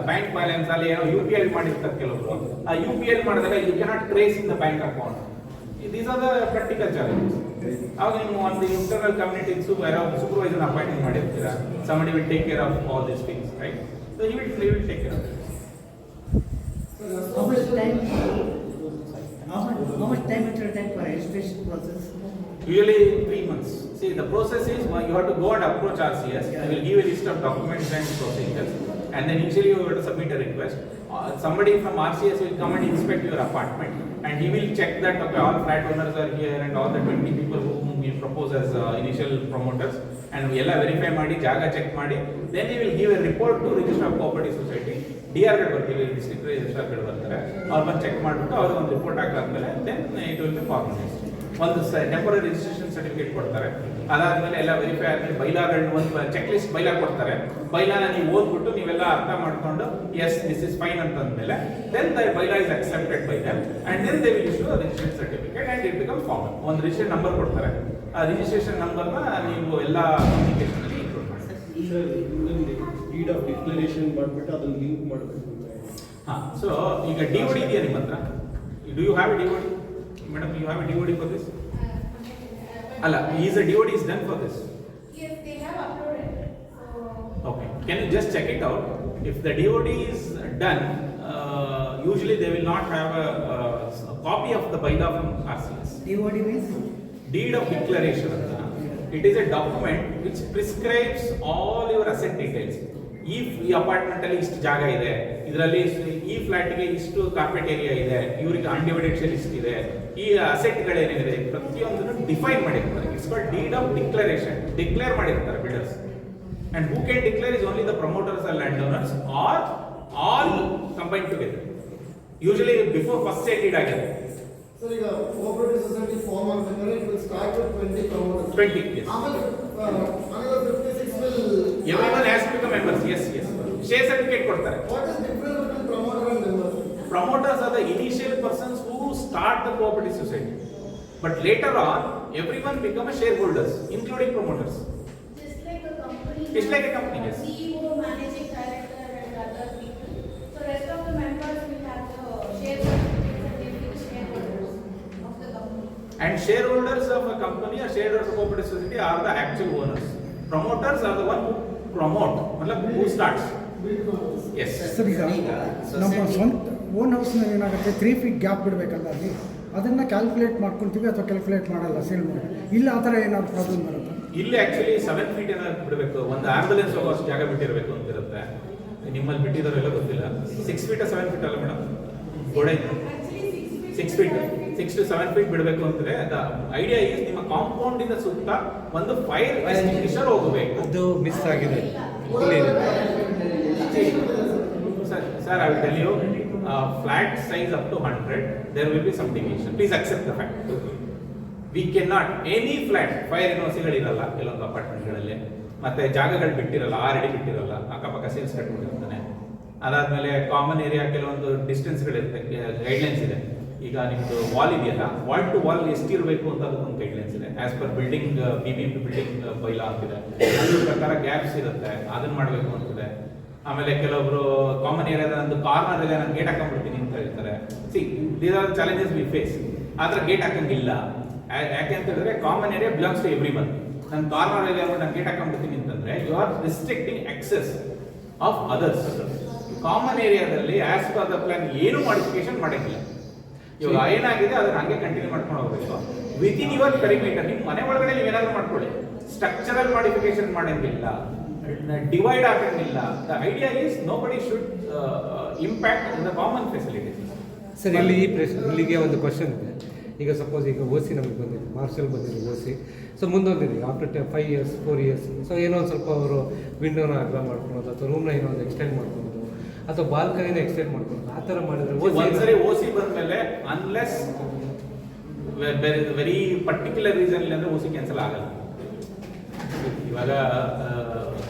bank balance. ಅಲ್ಲಿ ಏನೋ UPI ಮಾಡಿರ್ತಾರೆ ಕೆಲವರು, ಆ UPI ಮಾಡಿದಾಗ you cannot trace in the bank account. These are the practical challenges. ಆವಾಗ ನೀವು ಒಂದು ಇಂಟರ್ನಲ್ ಕಮ್ಯುನಿಟಿ ಸೂಪರ್ವೈಸರ್ ಅಪಾಯಿಂಟಿಂಗ್ ಮಾಡಿರ್ತೀರಾ, somebody will take care of all these things, right? So he will take care of it. How much time it will take for registration process? Usually 3 months. See, the process is you have to go and approach RCS. They will give a list of documents and procedures, and then initially you have to submit a request. Somebody from RCS will come and inspect your apartment, and he will check that okay, all flat owners are here and all the 20 people whom we propose as initial promoters, and we all verify ಮಾಡಿ ಜಾಗ check ಮಾಡಿ, then he will give a report to Register of Cooperative Society. DR ಗಳು ಬರ್ತೀವಿ, district registrar ಗಳು ಬರ್ತಾರೆ, ಅವ್ರು ಬಂದು check ಮಾಡಿಬಿಟ್ಟು ಅವ್ರಿಗೆ ಒಂದು ರಿಪೋರ್ಟ್ ಹಾಕಾದ್ಮೇಲೆ then it will be formalized. ಒಂದು ಟೆಂಪರರಿ ರಿಜಿಸ್ಟ್ರೇಷನ್ ಸರ್ಟಿಫಿಕೇಟ್ ಕೊಡ್ತಾರೆ. ಅದಾದ್ಮೇಲೆ ಎಲ್ಲ ವೆರಿಫೈ ಆದ್ಮೇಲೆ ಬೈಲಾಗಳನ್ನ ಒಂದು ಚೆಕ್ ಲಿಸ್ಟ್ ಬೈಲಾ ಕೊಡ್ತಾರೆ. ಬೈಲಾನ ನೀವು ಓದ್ಬಿಟ್ಟು ನೀವೆಲ್ಲ ಅರ್ಥ ಮಾಡ್ಕೊಂಡು ಎಸ್ ದಿಸ್ ಇಸ್ ಫೈನ್ ಅಂತಂದ್ಮೇಲೆ then the bylaw is accepted by them, and then they will issue a registration certificate and it becomes formal. ಒಂದು ರಿಜಿಸ್ಟ್ರೇಷನ್ ನಂಬರ್ ಕೊಡ್ತಾರೆ, ಆ ರಿಜಿಸ್ಟ್ರೇಷನ್ ನಂಬರ್ನ ನೀವು ಎಲ್ಲ ಕಮ್ಯುನಿಕೇಶನ್ ಅಲ್ಲಿ ಇನ್ಕ್ಲೂಡ್ ಮಾಡ್ತೀರಿ. ಡೀಡ್ ಆಫ್ ಡಿಕ್ಲರೇಷನ್ ಮಾಡಿಬಿಟ್ಟು ಅದನ್ನು ಲಿಂಕ್ ಮಾಡಬೇಕು. ಸೊ ಈಗ DOD ಇದೆಯಾ ನಿಮ್ಮ ಹತ್ರ? Do you have a DOD? Madam, you have a DOD for this? Allah, is a DOD is done for this? Yes, they have uploaded. Okay. Can you just check it out? If the DOD is done, usually they will not have a copy of the bylaw from RCS. DOD means? Deed of declaration. It is a document which prescribes all your asset details. ಈ apartment ಅಲ್ಲಿ ಇಷ್ಟು ಜಾಗ ಇದೆ, ಇದರಲ್ಲಿ ಈ ಫ್ಲಾಟ್ಗೆ ಇಷ್ಟು carpet area ಇದೆ, ಇವರಿಗೆ ಅನ್ಡಿವೈಡೆಡ್ ಶೇರ್ ಇಷ್ಟಿದೆ, ಈ ಅಸೆಟ್ಗಳೇನಿದೆ ಪ್ರತಿಯೊಂದನ್ನು ಡಿಫೈನ್ ಮಾಡಿರ್ತಾರೆ. It's called deed of declaration. Declare ಮಾಡಿರ್ತಾರೆ builders. And who can declare is only the promoters and land owners are all combine together. Usually before first state deed ಆಗಿದೆ. Sir, ಈಗ cooperative society form ಆಗಬೇಕಾದ್ರೆ it will start with 20 promoters. 20, yes. ಆಮೇಲೆ another 56 will Everyone has to become members. Yes. Share certificate ಕೊಡ್ತಾರೆ. What is difference between promoter and member? Promoters are the initial persons who start the cooperative society, but later on everyone become a shareholders, including promoters. Just like a company. Just like a company, yes. CEO, managing director, and other people. So rest of the members will have the share certificates and they will be shareholders of the company. And shareholders of a company or shareholders of a cooperative society are the actual owners. Promoters are the one who promote, matlab who starts. Yes. Sir, ಈಗ ನಮ್ಮ ಸ್ವಂತ own ಹೌಸ್ನಲ್ಲಿ ಏನಾಗುತ್ತೆ 3 feet gap ಬಿಡಬೇಕಲ್ಲ, ಅಲ್ಲಿ ಅದನ್ನು calculate ಮಾಡ್ಕೊತೀವಿ ಅಥವಾ calculate ಮಾಡಲ್ಲ ಸೇಲ್ ಮಾಡಿ. ಇಲ್ಲ ಆ ಥರ ಏನಾದ್ರು ಪ್ರಾಬ್ಲಮ್ ಬರುತ್ತೆ? ಇಲ್ಲಿ ಆಕ್ಚುಲಿ 7 feet ಏನಾದ್ರು ಬಿಡಬೇಕು, ಒಂದು ಆಂಬುಲೆನ್ಸ್ ಹೋಗೋಷ್ಟು ಜಾಗ ಬಿಟ್ಟಿರಬೇಕು ಅಂತ ಇರುತ್ತೆ. ನಿಮ್ಮಲ್ಲಿ ಬಿಟ್ಟಿದಾರೆಲ್ಲ ಗೊತ್ತಿಲ್ಲ. 6 feet 7 feet ಅಲ್ಲ ಮೇಡಮ್, ಗೋಡೆ 6 feet 6 to 7 feet ಬಿಡಬೇಕು ಅಂತಂದ್ರೆ ದ ಐಡಿಯಾ ಈಸ್ ನಿಮ್ಮ ಕಾಂಪೌಂಡ್ ಇಂದ ಸುತ್ತ ಒಂದು ಫೈರ್ ಎಕ್ಸ್ಟಿಂಗ್ವಿಷರ್ ಹೋಗಬೇಕು. ಅದು ಮಿಸ್ ಆಗಿದೆ. Sir, I will tell you, flat size up to 100, there will be some deviation. Please accept the fact. We cannot, any flat, fire ಎನ್ಒಸಿಗಳಿರಲ್ಲ ಕೆಲವೊಂದು ಅಪಾರ್ಟ್ಮೆಂಟ್ಗಳಲ್ಲಿ, ಮತ್ತೆ ಜಾಗಗಳು ಬಿಟ್ಟಿರಲ್ಲ, 6 ಅಡಿ ಬಿಟ್ಟಿರಲ್ಲ, ಅಕ್ಕಪಕ್ಕ ಸೇಲ್ಸ್ ಕಟ್ಬಿಟ್ಟಿರ್ತಾನೆ. ಅದಾದ್ಮೇಲೆ ಕಾಮನ್ ಏರಿಯಾ ಕೆಲವೊಂದು ಡಿಸ್ಟೆನ್ಸ್ಗಳಿರುತ್ತೆ, ಗೈಡ್ಲೈನ್ಸ್ ಇದೆ. ಈಗ ನಿಮ್ಮದು ವಾಲ್ ಇದೆಯಲ್ಲ, ವಾಲ್ ಟು ವಾಲ್ ಎಷ್ಟಿರಬೇಕು ಅಂತ ಅದಕ್ಕೊಂದು ಗೈಡ್ಲೈನ್ಸ್ ಇದೆ. As per building BBMP building bylaw ಅಂತಿದೆ. ಅದ್ರ ಪ್ರಕಾರ ಗ್ಯಾಪ್ಸ್ ಇರುತ್ತೆ, ಅದನ್ನ ಮಾಡಬೇಕು ಅಂತಿದೆ. ಆಮೇಲೆ ಕೆಲವೊಬ್ರು ಕಾಮನ್ ಏರಿಯಾದ ಒಂದು ಕಾರ್ನರ್ ಇದೆ ನಾನು ಗೇಟ್ ಹಾಕೊಂಡ್ಬಿಡ್ತೀನಿ ಅಂತ ಹೇಳ್ತಾರೆ. See these are challenges we face. ಆ ಥರ ಗೇಟ್ ಹಾಕಂಗಿಲ್ಲ. ಯಾಕೆ ಅಂತ ಹೇಳಿದ್ರೆ common area belongs to everyone. ನನ್ನ ಕಾರ್ನರ್ ಏರಿಯಾ ನಾನು ಗೇಟ್ ಹಾಕೊಂಡ್ಬಿಡ್ತೀನಿ ಅಂತಂದ್ರೆ you are restricting access of others. Common ಏರಿಯಾದಲ್ಲಿ ಆಸ್ ಪರ್ ದ ಪ್ಲಾನ್ ಏನು ಮಾಡಿಫಿಕೇಶನ್ ಮಾಡಂಗಿಲ್ಲ. ಇವಾಗ ಏನಾಗಿದೆ ಅದನ್ನ ಹಂಗೆ ಕಂಟಿನ್ಯೂ ಮಾಡ್ಕೊಂಡು ಹೋಗ್ಬೇಕು ವಿತ್ ಇನ್ ಯುವರ್ ಪೆರಿಮೀಟರ್. ನಿಮ್ಮ ಮನೆ ಒಳಗಡೆ ನೀವು ಏನಾದ್ರು ಮಾಡ್ಕೊಳ್ಳಿ, ಸ್ಟ್ರಕ್ಚರಲ್ ಮಾಡಿಫಿಕೇಶನ್ ಮಾಡಂಗಿಲ್ಲ, ಡಿವೈಡ್ ಆಗಂಗಿಲ್ಲ. ದ ಐಡಿಯಾ ಈಸ್ ನೋ ಬಡಿ should impact in the common facilities. Sir ಇಲ್ಲಿ ಇಲ್ಲಿಗೆ ಒಂದು ಕ್ವಶನ್ ಇದೆ. ಈಗ ಸಪೋಸ್ ಈಗ ಓ ಸಿ ನಮಗೆ ಬಂದಿದೆ, ಮಾರ್ಷಲ್ ಬಂದಿದೆ ಓ ಸಿ. ಸೊ ಮುಂದೊಂದಿದೆ ಆಫ್ಟರ್ 5 years 4 years. ಸೊ ಏನೋ ಒಂದು ಸ್ವಲ್ಪ ಅವರು ವಿಂಡೋನ ಅಗ್ಲ ಮಾಡ್ಕೊಳೋದು ಅಥವಾ ರೂಮ್ನ ಏನೋ ಒಂದು ಎಕ್ಸ್ಟೆಂಡ್ ಮಾಡ್ಕೊಳೋದು ಅಥವಾ ಬಾಲ್ಕನಿನ ಎಕ್ಸ್ಟೆಂಡ್ ಮಾಡ್ಕೊಳೋದು ಆ ಥರ ಮಾಡಿದ್ರೆ ಒಂದ್ಸರಿ ಓ ಸಿ ಬಂದ್ಮೇಲೆ ಅನ್ಲೆಸ್ ವೆರಿ ಪರ್ಟಿಕ್ಯುಲರ್ ರೀಸನ್ ಇಲ್ಲ ಅಂದ್ರೆ ಓ ಸಿ ಕ್ಯಾನ್ಸಲ್ ಆಗಲ್ಲ. ಇವಾಗ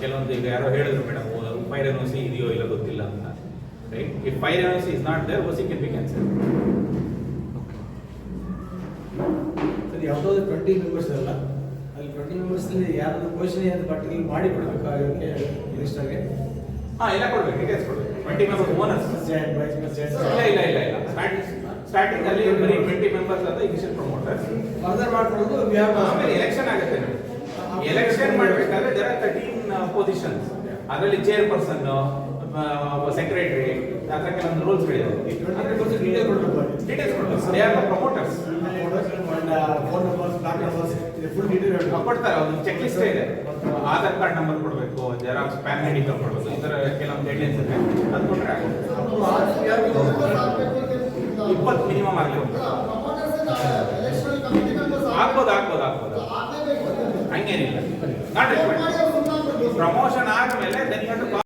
ಕೆಲವೊಂದು ಈಗ ಯಾರೋ ಹೇಳಿದ್ರು madam fire N O C ಇದೆಯೋ ಇಲ್ಲ ಗೊತ್ತಿಲ್ಲ ಅಂತ. Right, if fire N O C is not there O C can be cancel. ಯಾವುದೋ 20 ಮೆಂಬರ್ಸ್ ಅಲ್ಲ, ಅಲ್ಲಿ 20 ಮೆಂಬರ್ಸ್ ಯಾರಾದ್ರೂ ಘೋಷಣೆ ಪಟ್ಟಿಗೆ ಮಾಡಿ ಕೊಡಬೇಕಾಗುತ್ತೆ ಮಿನಿಸ್ಟರ್ಗೆ. ಎಲ್ಲ ಕೊಡ್ಬೇಕು, ಡೀಟೇಲ್ಸ್ ಕೊಡ್ಬೇಕು. 20 ಮೆಂಬರ್ಸ್ ಓನರ್ಸ್ ಇಲ್ಲ ಸ್ಟಾರ್ಟಿಂಗ್ ಅಲ್ಲಿ ಬರೀ 20 ಮೆಂಬರ್ಸ್ ಅಂತ ಇನಿಷಿಯಲ್ ಪ್ರಮೋಟರ್ಸ್. ಫರ್ದರ್ ಮಾಡ್ಕೊಳ್ಳೋದು ಆಮೇಲೆ ಎಲೆಕ್ಷನ್ ಆಗುತ್ತೆ. ಎಲೆಕ್ಷನ್ ಮಾಡಬೇಕಾದ್ರೆ ದೇರ್ ಆರ್ 13 ಪೊಸಿಷನ್ಸ್. ಅದರಲ್ಲಿ ಚೇರ್ಪರ್ಸನ್, ಸೆಕ್ರೆಟರಿ, ಅದರ ಕೆಲವೊಂದು ರೂಲ್ಸ್ಗಳಿದೆ. ಡೀಟೇಲ್ಸ್ ಕೊಡ್ಬೇಕು. They are the promoters. Phone numbers, flat numbers, full detail ಕೊಡ್ತಾರೆ. ಒಂದು ಚೆಕ್ ಲಿಸ್ಟ್ ಇದೆ. ಆಧಾರ್ ಕಾರ್ಡ್ ನಂಬರ್ ಕೊಡಬೇಕು, ಜೆರಾಕ್ಸ್, ಪ್ಯಾನ್ ಐಡಿ ಕಾರ್ಡ್ ಕೊಡಬೇಕು. ಈ ತರ ಕೆಲವೊಂದು ಗೈಡ್ಲೈನ್ಸ್ ಇದೆ. ಅದು ಕೊಟ್ಟರೆ ಆಗುತ್ತೆ. 20 ಮಿನಿಮಮ್ ಆಗಲಿ. ಆಗ್ಬೋದು ಹಂಗೇನಿಲ್ಲ. Not required. ಪ್ರಮೋಷನ್ ಆದ್ಮೇಲೆ